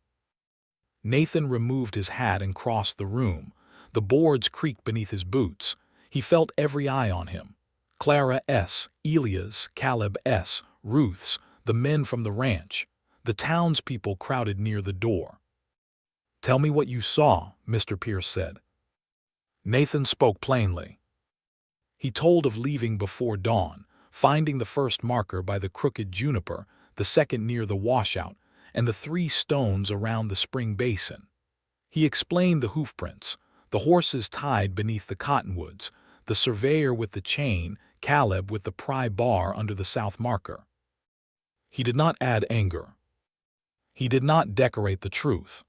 Nathan removed his hat and crossed the room. The boards creaked beneath his boots. He felt every eye on him. Clara S., Elias, Caleb S., Ruth's, the men from the ranch. The townspeople crowded near the door. "Tell me what you saw," Mr. Pierce said. Nathan spoke plainly. He told of leaving before dawn, finding the first marker by the crooked juniper, the second near the washout, and the 3 stones around the spring basin. He explained the hoofprints, the horses tied beneath the cottonwoods, the surveyor with the chain, Caleb with the pry bar under the south marker. He did not add anger. He did not decorate the truth.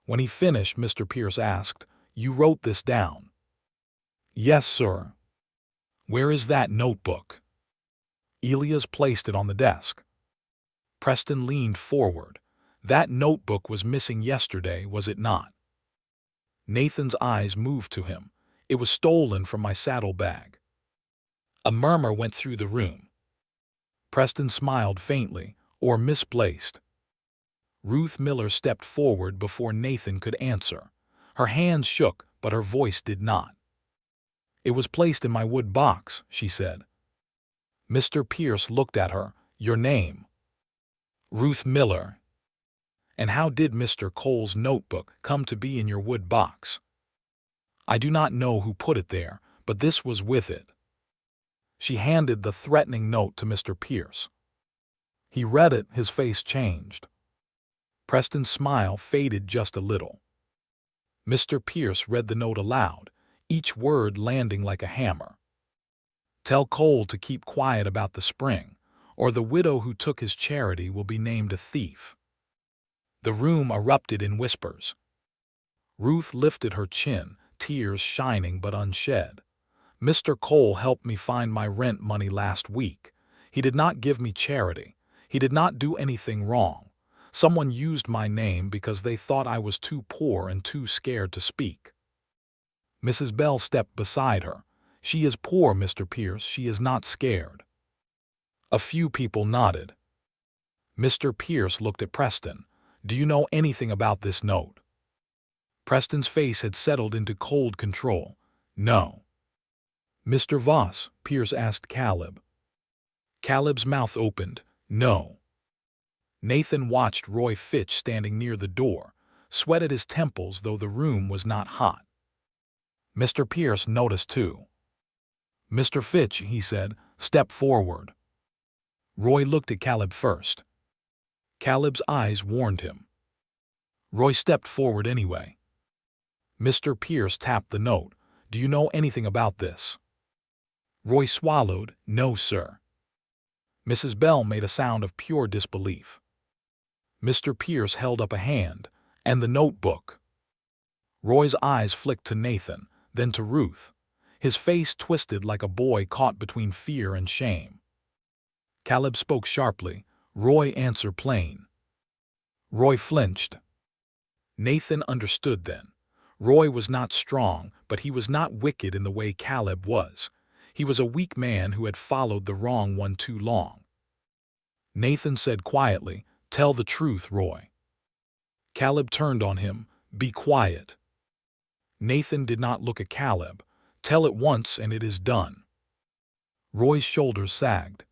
When he finished, Mr. Pierce asked, "You wrote this down?" "Yes, sir." "Where is that notebook?" Elias placed it on the desk. Preston leaned forward. "That notebook was missing yesterday, was it not?" Nathan's eyes moved to him. "It was stolen from my saddlebag." A murmur went through the room. Preston smiled faintly, or misplaced. Ruth Miller stepped forward before Nathan could answer. Her hands shook, but her voice did not. "It was placed in my wood box," she said. Mr. Pierce looked at her. "Your name?" "Ruth Miller." "And how did Mr. Cole's notebook come to be in your wood box?" "I do not know who put it there, but this was with it." She handed the threatening note to Mr. Pierce. He read it, his face changed. Preston's smile faded just a little. Mr. Pierce read the note aloud, each word landing like a hammer. "Tell Cole to keep quiet about the spring, or the widow who took his charity will be named a thief." The room erupted in whispers. Ruth lifted her chin, tears shining but unshed. "Mr. Cole helped me find my rent money last week. He did not give me charity. He did not do anything wrong. Someone used my name because they thought I was too poor and too scared to speak." Mrs. Bell stepped beside her. "She is poor, Mr. Pierce. She is not scared." A few people nodded. Mr. Pierce looked at Preston. "Do you know anything about this note?" Preston's face had settled into cold control. "No." "Mr. Voss?" Pierce asked Caleb. Caleb's mouth opened. "No." Nathan watched Roy Fitch standing near the door, sweat at his temples though the room was not hot. Mr. Pierce noticed too. "Mr. Fitch," he said, "step forward." Roy looked at Caleb first. Caleb's eyes warned him. Roy stepped forward anyway. Mr. Pierce tapped the note. "Do you know anything about this?" Roy swallowed. "No, sir." Mrs. Bell made a sound of pure disbelief. Mr. Pierce held up a hand. "And the notebook?" Roy's eyes flicked to Nathan, then to Ruth. His face twisted like a boy caught between fear and shame. Caleb spoke sharply. "Roy, answer plain." Roy flinched. Nathan understood then. Roy was not strong, but he was not wicked in the way Caleb was. He was a weak man who had followed the wrong one too long. Nathan said quietly, "Tell the truth, Roy." Caleb turned on him. "Be quiet." Nathan did not look at Caleb. "Tell it once and it is done." Roy's shoulders sagged.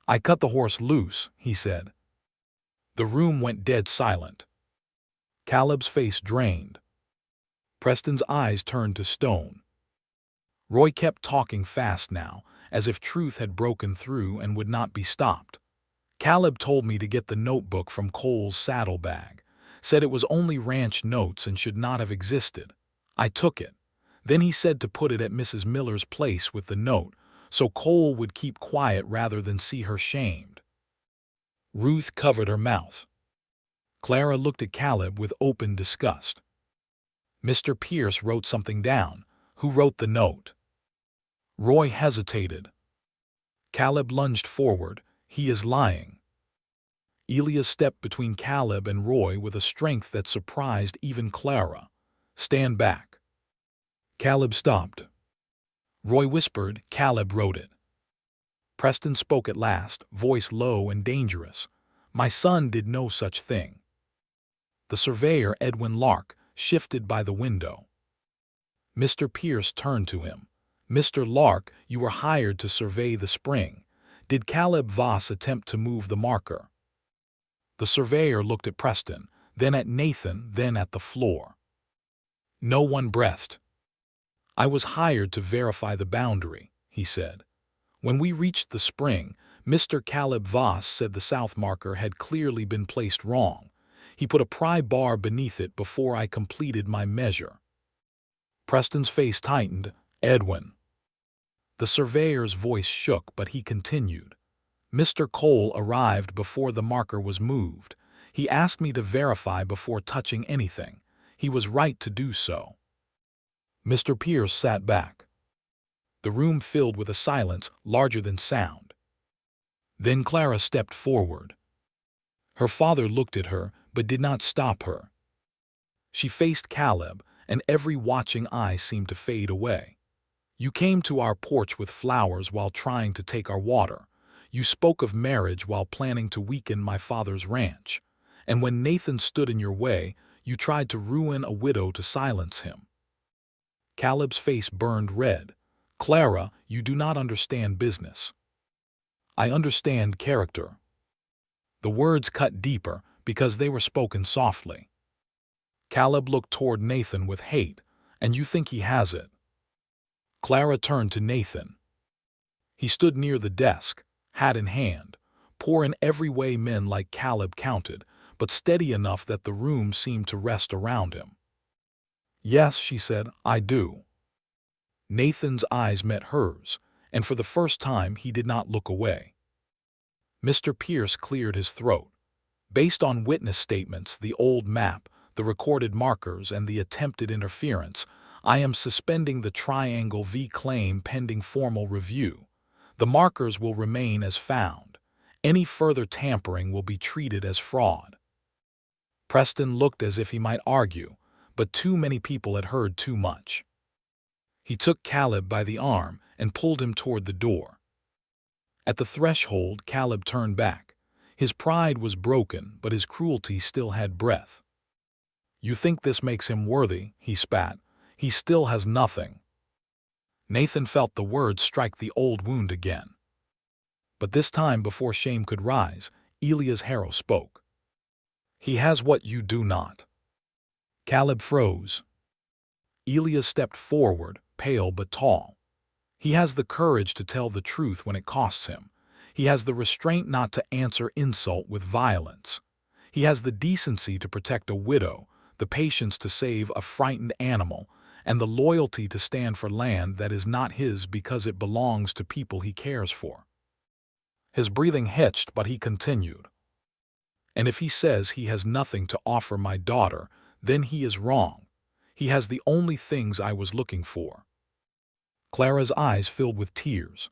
"I cut the horse loose," he said. The room went dead silent. Caleb's face drained. Preston's eyes turned to stone. Roy kept talking fast now, as if truth had broken through and would not be stopped. "Caleb told me to get the notebook from Cole's saddlebag. Said it was only ranch notes and should not have existed. I took it. Then he said to put it at Mrs. Miller's place with the note, so Cole would keep quiet rather than see her shamed." Ruth covered her mouth. Clara looked at Caleb with open disgust. Mr. Pierce wrote something down. "Who wrote the note?" Roy hesitated. Caleb lunged forward. "He is lying." Elias stepped between Caleb and Roy with a strength that surprised even Clara. "Stand back." Caleb stopped. Roy whispered, "Caleb wrote it." Preston spoke at last, voice low and dangerous. My son did no such thing. The surveyor, Edwin Lark, shifted by the window. Mr. Pierce turned to him. Mr. Lark, you were hired to survey the spring. Did Caleb Voss attempt to move the marker? The surveyor looked at Preston, then at Nathan, then at the floor. No one breathed. I was hired to verify the boundary, he said. When we reached the spring, Mr. Caleb Voss said the south marker had clearly been placed wrong. He put a pry bar beneath it before I completed my measure. Preston's face tightened. Edwin. The surveyor's voice shook, but he continued. Mr. Cole arrived before the marker was moved. He asked me to verify before touching anything. He was right to do so. Mr. Pierce sat back. The room filled with a silence larger than sound. Then Clara stepped forward. Her father looked at her, but did not stop her. She faced Caleb, and every watching eye seemed to fade away. You came to our porch with flowers while trying to take our water. You spoke of marriage while planning to weaken my father's ranch. And when Nathan stood in your way, you tried to ruin a widow to silence him. Caleb's face burned red. Clara, you do not understand business. I understand character. The words cut deeper because they were spoken softly. Caleb looked toward Nathan with hate, and you think he has it. Clara turned to Nathan. He stood near the desk, hat in hand, poor in every way men like Caleb counted, but steady enough that the room seemed to rest around him. Yes, she said, I do. Nathan's eyes met hers, and for the first time he did not look away. Mr. Pierce cleared his throat. Based on witness statements, the old map, the recorded markers, and the attempted interference, I am suspending the Triangle V claim pending formal review. The markers will remain as found. Any further tampering will be treated as fraud. Preston looked as if he might argue, but too many people had heard too much. He took Caleb by the arm and pulled him toward the door. At the threshold, Caleb turned back. His pride was broken, but his cruelty still had breath. You think this makes him worthy, he spat. He still has nothing. Nathan felt the words strike the old wound again. But this time, before shame could rise, Elias Harrow spoke. He has what you do not. Caleb froze. Elias stepped forward, pale but tall. He has the courage to tell the truth when it costs him. He has the restraint not to answer insult with violence. He has the decency to protect a widow, the patience to save a frightened animal, and the loyalty to stand for land that is not his because it belongs to people he cares for. His breathing hitched, but he continued. And if he says he has nothing to offer my daughter, then he is wrong. He has the only things I was looking for. Clara's eyes filled with tears.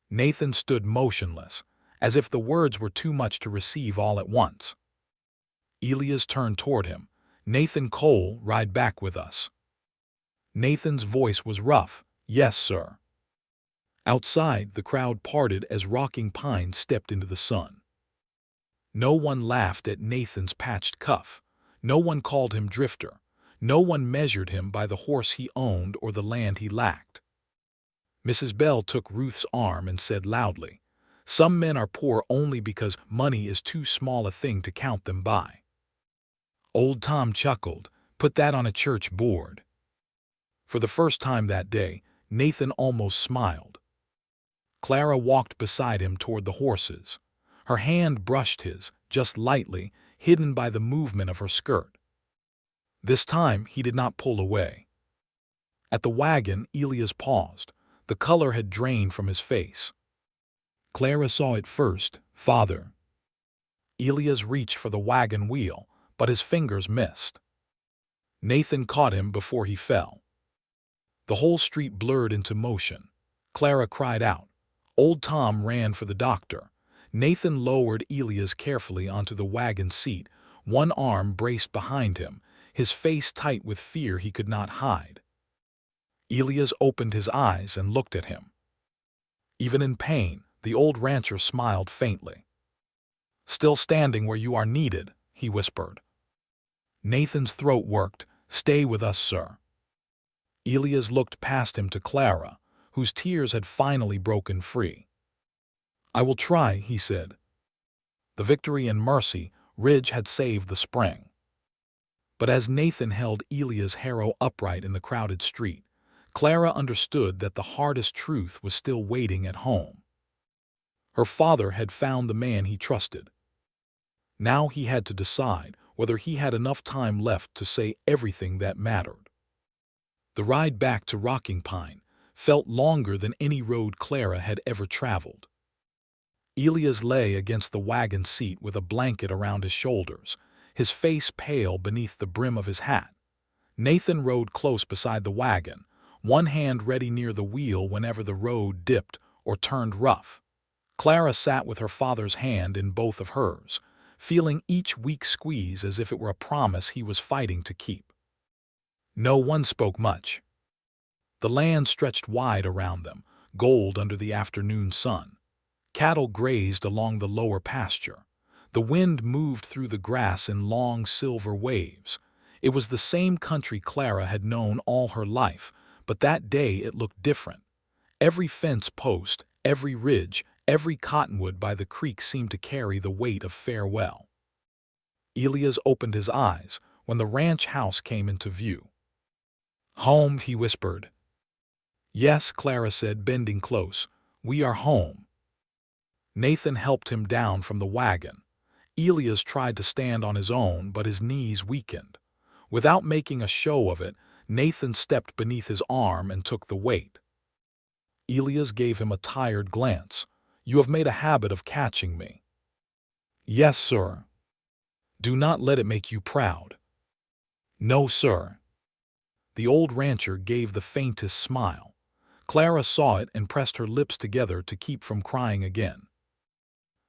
Nathan stood motionless, as if the words were too much to receive all at once. Elias turned toward him. Nathan Cole, ride back with us. Nathan's voice was rough. Yes, sir. Outside, the crowd parted as Rocking Pine stepped into the sun. No one laughed at Nathan's patched cuff. No one called him drifter. No one measured him by the horse he owned or the land he lacked. Mrs. Bell took Ruth's arm and said loudly, "Some men are poor only because money is too small a thing to count them by." Old Tom chuckled, "Put that on a church board." For the first time that day, Nathan almost smiled. Clara walked beside him toward the horses. Her hand brushed his, just lightly, hidden by the movement of her skirt. This time he did not pull away. At the wagon, Elias paused. The color had drained from his face. Clara saw it first. "Father." Elias reached for the wagon wheel, but his fingers missed. Nathan caught him before he fell. The whole street blurred into motion. Clara cried out. Old Tom ran for the doctor. Nathan lowered Elias carefully onto the wagon seat, one arm braced behind him, his face tight with fear he could not hide. Elias opened his eyes and looked at him. Even in pain, the old rancher smiled faintly. Still standing where you are needed, he whispered. Nathan's throat worked. Stay with us, sir. Elias looked past him to Clara, whose tears had finally broken free. I will try, he said. The victory and mercy, Ridge had saved the spring. But as Nathan held Elias Harrow upright in the crowded street, Clara understood that the hardest truth was still waiting at home. Her father had found the man he trusted. Now he had to decide whether he had enough time left to say everything that mattered. The ride back to Rocking Pine felt longer than any road Clara had ever traveled. Elias lay against the wagon seat with a blanket around his shoulders, his face pale beneath the brim of his hat. Nathan rode close beside the wagon, one hand ready near the wheel whenever the road dipped or turned rough. Clara sat with her father's hand in both of hers, feeling each weak squeeze as if it were a promise he was fighting to keep. No one spoke much. The land stretched wide around them, gold under the afternoon sun. Cattle grazed along the lower pasture. The wind moved through the grass in long silver waves. It was the same country Clara had known all her life, but that day it looked different. Every fence post, every ridge, every cottonwood by the creek seemed to carry the weight of farewell. Elias opened his eyes when the ranch house came into view. Home, he whispered. Yes, Clara said, bending close. We are home. Nathan helped him down from the wagon. Elias tried to stand on his own, but his knees weakened. Without making a show of it, Nathan stepped beneath his arm and took the weight. Elias gave him a tired glance. You have made a habit of catching me. Yes, sir. Do not let it make you proud. No, sir. The old rancher gave the faintest smile. Clara saw it and pressed her lips together to keep from crying again.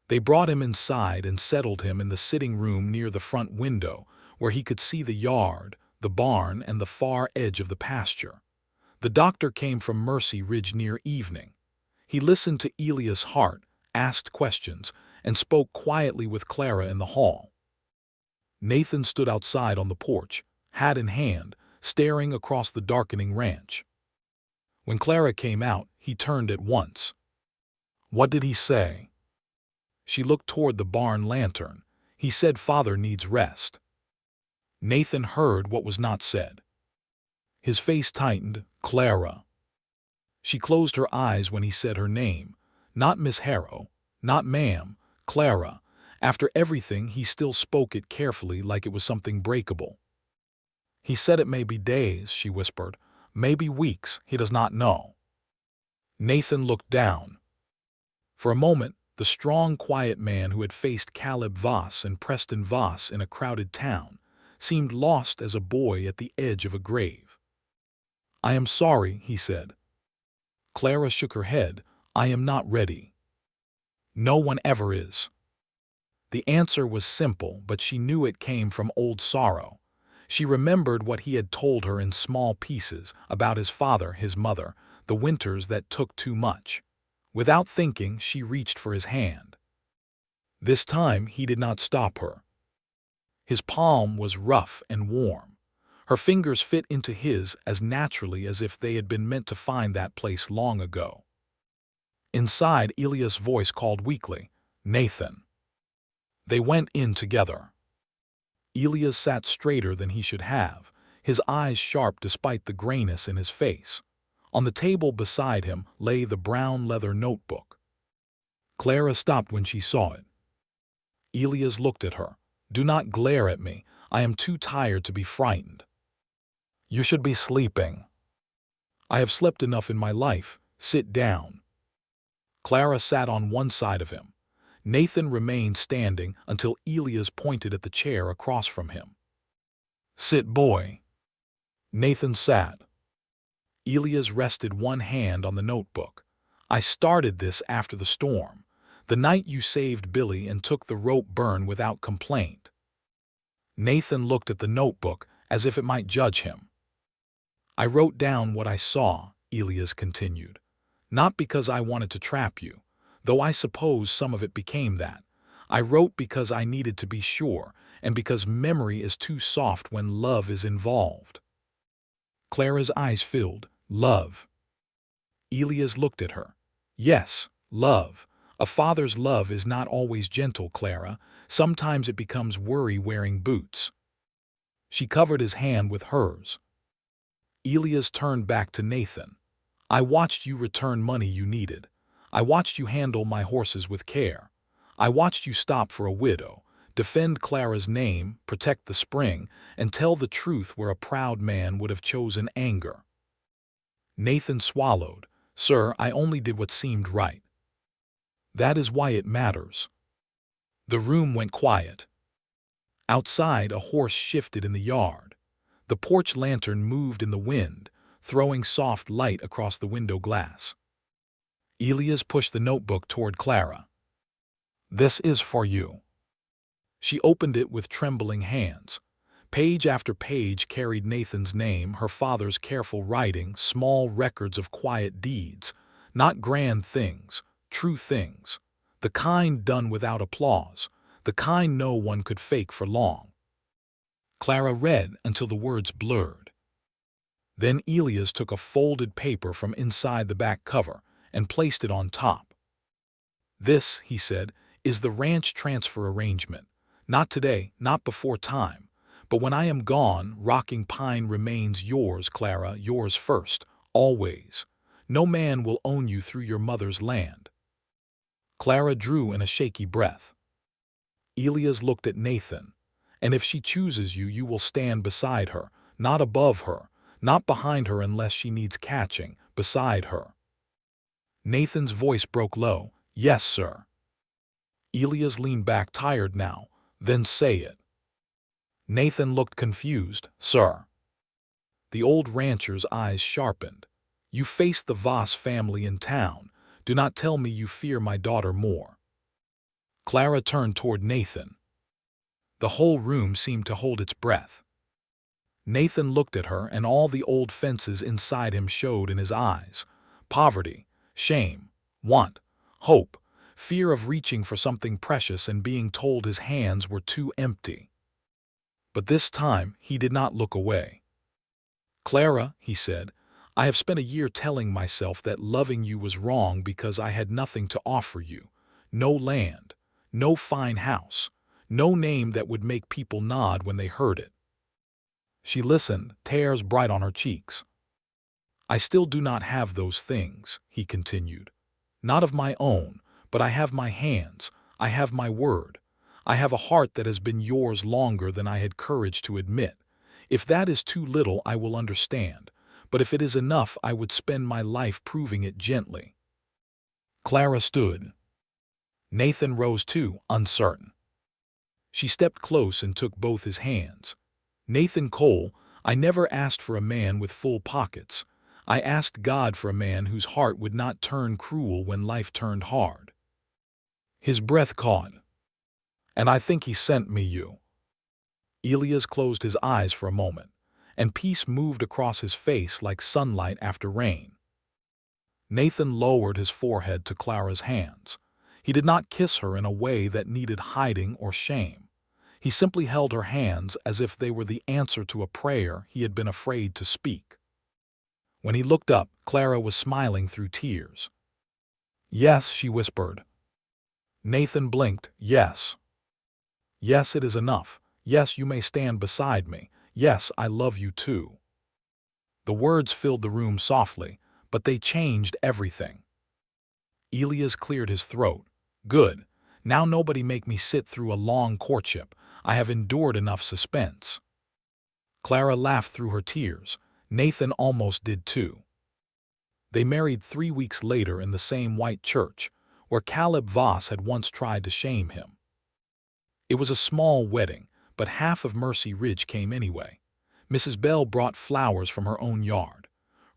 They brought him inside and settled him in the sitting room near the front window, where he could see the yard, the barn, and the far edge of the pasture. The doctor came from Mercy Ridge near evening. He listened to Elias' heart, asked questions, and spoke quietly with Clara in the hall. Nathan stood outside on the porch, hat in hand, staring across the darkening ranch. When Clara came out, he turned at once. What did he say? She looked toward the barn lantern. He said Father needs rest. Nathan heard what was not said. His face tightened. Clara. She closed her eyes when he said her name. Not Miss Harrow, not ma'am, Clara. After everything, he still spoke it carefully like it was something breakable. He said it may be days, she whispered. Maybe weeks, he does not know. Nathan looked down. For a moment, the strong, quiet man who had faced Caleb Voss and Preston Voss in a crowded town seemed lost as a boy at the edge of a grave. I am sorry, he said. Clara shook her head. I am not ready. No one ever is. The answer was simple, but she knew it came from old sorrow. She remembered what he had told her in small pieces about his father, his mother, the winters that took too much. Without thinking, she reached for his hand. This time he did not stop her. His palm was rough and warm. Her fingers fit into his as naturally as if they had been meant to find that place long ago. Inside, Elias' voice called weakly, Nathan. They went in together. Elias sat straighter than he should have, his eyes sharp despite the grayness in his face. On the table beside him lay the brown leather notebook. Clara stopped when she saw it. Elias looked at her. Do not glare at me. I am too tired to be frightened. You should be sleeping. I have slept enough in my life. Sit down. Clara sat on one side of him. Nathan remained standing until Elias pointed at the chair across from him. Sit, boy. Nathan sat. Elias rested one hand on the notebook. I started this after the storm, the night you saved Billy and took the rope burn without complaint. Nathan looked at the notebook as if it might judge him. I wrote down what I saw, Elias continued, not because I wanted to trap you, though I suppose some of it became that. I wrote because I needed to be sure, and because memory is too soft when love is involved." Clara's eyes filled. "Love." Elias looked at her. "Yes, love. A father's love is not always gentle, Clara. Sometimes it becomes worry-wearing boots." She covered his hand with hers. Elias turned back to Nathan. "I watched you return money you needed. I watched you handle my horses with care. I watched you stop for a widow, defend Clara's name, protect the spring, and tell the truth where a proud man would have chosen anger." Nathan swallowed. "Sir, I only did what seemed right." "That is why it matters." The room went quiet. Outside, a horse shifted in the yard. The porch lantern moved in the wind, throwing soft light across the window glass. Elias pushed the notebook toward Clara. "This is for you." She opened it with trembling hands. Page after page carried Nathan's name, her father's careful writing, small records of quiet deeds, not grand things, true things, the kind done without applause, the kind no one could fake for long. Clara read until the words blurred. Then Elias took a folded paper from inside the back cover and placed it on top. "This," he said, "is the ranch transfer arrangement. Not today, not before time. But when I am gone, Rocking Pine remains yours, Clara, yours first, always. No man will own you through your mother's land." Clara drew in a shaky breath. Elias looked at Nathan. "And if she chooses you, you will stand beside her, not above her, not behind her unless she needs catching, beside her." Nathan's voice broke low. "Yes, sir." Elias leaned back, tired now. "Then say it." Nathan looked confused. "Sir." The old rancher's eyes sharpened. "You faced the Voss family in town. Do not tell me you fear my daughter more." Clara turned toward Nathan. The whole room seemed to hold its breath. Nathan looked at her, and all the old fences inside him showed in his eyes. Poverty, shame, want, hope, fear of reaching for something precious and being told his hands were too empty. But this time he did not look away. "Clara," he said, "I have spent a year telling myself that loving you was wrong because I had nothing to offer you. No land, no fine house, no name that would make people nod when they heard it." She listened, tears bright on her cheeks. "I still do not have those things," he continued. "Not of my own, but I have my hands, I have my word. I have a heart that has been yours longer than I had courage to admit. If that is too little, I will understand, but if it is enough, I would spend my life proving it gently." Clara stood. Nathan rose too, uncertain. She stepped close and took both his hands. "Nathan Cole, I never asked for a man with full pockets. I asked God for a man whose heart would not turn cruel when life turned hard." His breath caught. "And I think he sent me you." Elias closed his eyes for a moment, and peace moved across his face like sunlight after rain. Nathan lowered his forehead to Clara's hands. He did not kiss her in a way that needed hiding or shame. He simply held her hands as if they were the answer to a prayer he had been afraid to speak. When he looked up, Clara was smiling through tears. "Yes," she whispered. Nathan blinked. "Yes. Yes, it is enough. Yes, you may stand beside me. Yes, I love you too." The words filled the room softly, but they changed everything. Elias cleared his throat. "Good. Now nobody make me sit through a long courtship. I have endured enough suspense." Clara laughed through her tears. Nathan almost did too. They married 3 weeks later in the same white church, where Caleb Voss had once tried to shame him. It was a small wedding, but half of Mercy Ridge came anyway. Mrs. Bell brought flowers from her own yard.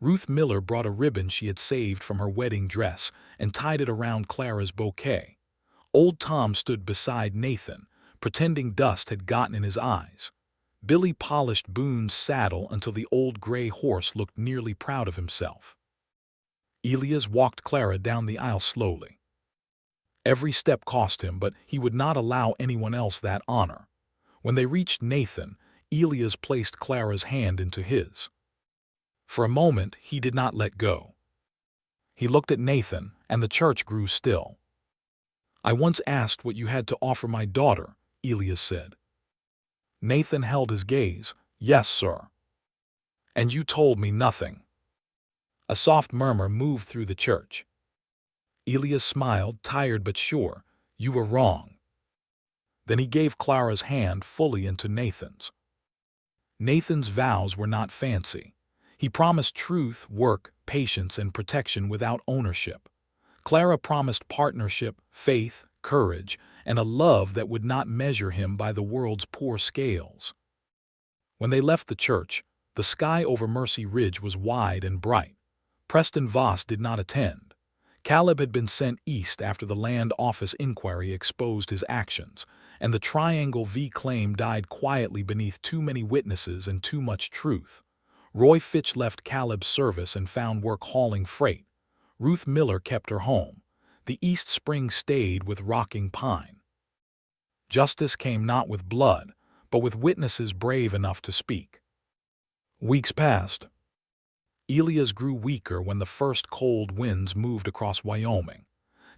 Ruth Miller brought a ribbon she had saved from her wedding dress and tied it around Clara's bouquet. Old Tom stood beside Nathan, pretending dust had gotten in his eyes. Billy polished Boone's saddle until the old gray horse looked nearly proud of himself. Elias walked Clara down the aisle slowly. Every step cost him, but he would not allow anyone else that honor. When they reached Nathan, Elias placed Clara's hand into his. For a moment, he did not let go. He looked at Nathan, and the church grew still. "I once asked what you had to offer my daughter," Elias said. Nathan held his gaze. "Yes, sir." "And you told me nothing." A soft murmur moved through the church. Elias smiled, tired but sure. "You were wrong." Then he gave Clara's hand fully into Nathan's. Nathan's vows were not fancy. He promised truth, work, patience, and protection without ownership. Clara promised partnership, faith, courage, and a love that would not measure him by the world's poor scales. When they left the church, the sky over Mercy Ridge was wide and bright. Preston Voss did not attend. Caleb had been sent east after the land office inquiry exposed his actions, and the Triangle V claim died quietly beneath too many witnesses and too much truth. Roy Fitch left Caleb's service and found work hauling freight. Ruth Miller kept her home. The East Spring stayed with Rocking Pine. Justice came not with blood, but with witnesses brave enough to speak. Weeks passed. Elias grew weaker when the first cold winds moved across Wyoming.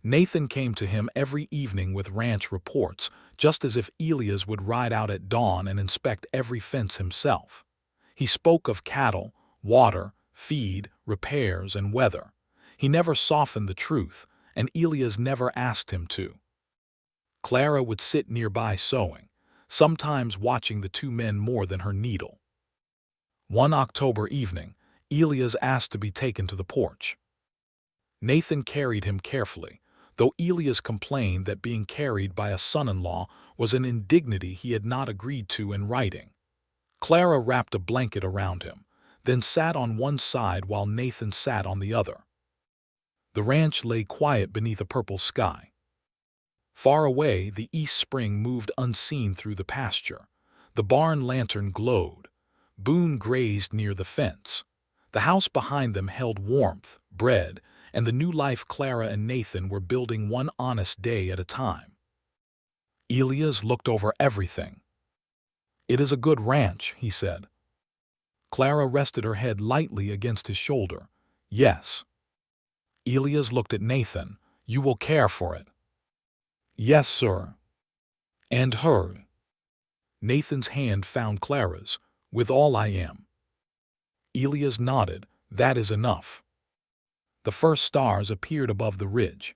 Nathan came to him every evening with ranch reports, just as if Elias would ride out at dawn and inspect every fence himself. He spoke of cattle, water, feed, repairs, and weather. He never softened the truth, and Elias never asked him to. Clara would sit nearby sewing, sometimes watching the two men more than her needle. One October evening, Elias asked to be taken to the porch. Nathan carried him carefully, though Elias complained that being carried by a son-in-law was an indignity he had not agreed to in writing. Clara wrapped a blanket around him, then sat on one side while Nathan sat on the other. The ranch lay quiet beneath a purple sky. Far away, the East Spring moved unseen through the pasture. The barn lantern glowed. Boone grazed near the fence. The house behind them held warmth, bread, and the new life Clara and Nathan were building one honest day at a time. Elias looked over everything. "It is a good ranch," he said. Clara rested her head lightly against his shoulder. "Yes." Elias looked at Nathan. "You will care for it." "Yes, sir." "And her?" Nathan's hand found Clara's. "With all I am." Elias nodded. "That is enough." The first stars appeared above the ridge.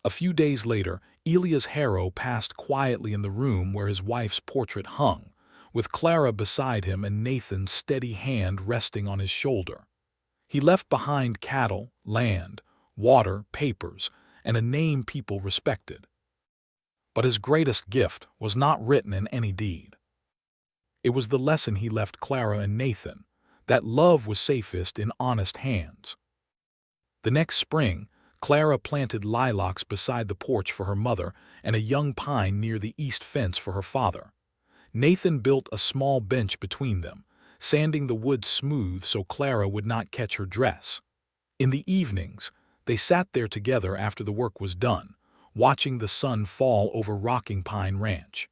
A few days later, Elias Harrow passed quietly in the room where his wife's portrait hung, with Clara beside him and Nathan's steady hand resting on his shoulder. He left behind cattle, land, water, papers, and a name people respected. But his greatest gift was not written in any deed. It was the lesson he left Clara and Nathan, that love was safest in honest hands. The next spring, Clara planted lilacs beside the porch for her mother and a young pine near the east fence for her father. Nathan built a small bench between them, sanding the wood smooth so Clara would not catch her dress. In the evenings, they sat there together after the work was done, watching the sun fall over Rocking Pine Ranch.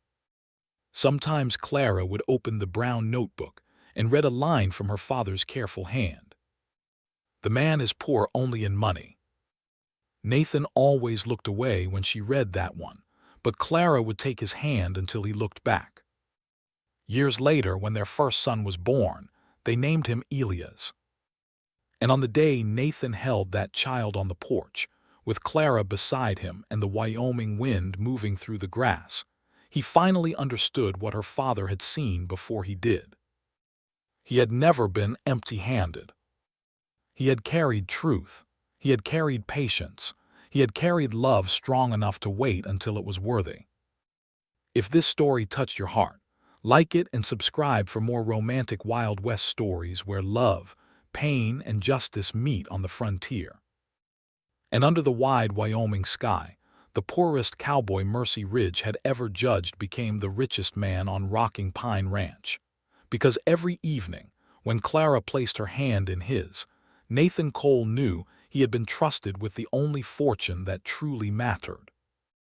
Sometimes Clara would open the brown notebook and read a line from her father's careful hand. "The man is poor only in money." Nathan always looked away when she read that one, but Clara would take his hand until he looked back. Years later, when their first son was born, they named him Elias. And on the day Nathan held that child on the porch, with Clara beside him and the Wyoming wind moving through the grass, he finally understood what her father had seen before he did. He had never been empty-handed. He had carried truth. He had carried patience. He had carried love strong enough to wait until it was worthy. If this story touched your heart, like it and subscribe for more romantic Wild West stories where love, pain, and justice meet on the frontier. And under the wide Wyoming sky, the poorest cowboy Mercy Ridge had ever judged became the richest man on Rocking Pine Ranch. Because every evening, when Clara placed her hand in his, Nathan Cole knew He had been trusted with the only fortune that truly mattered.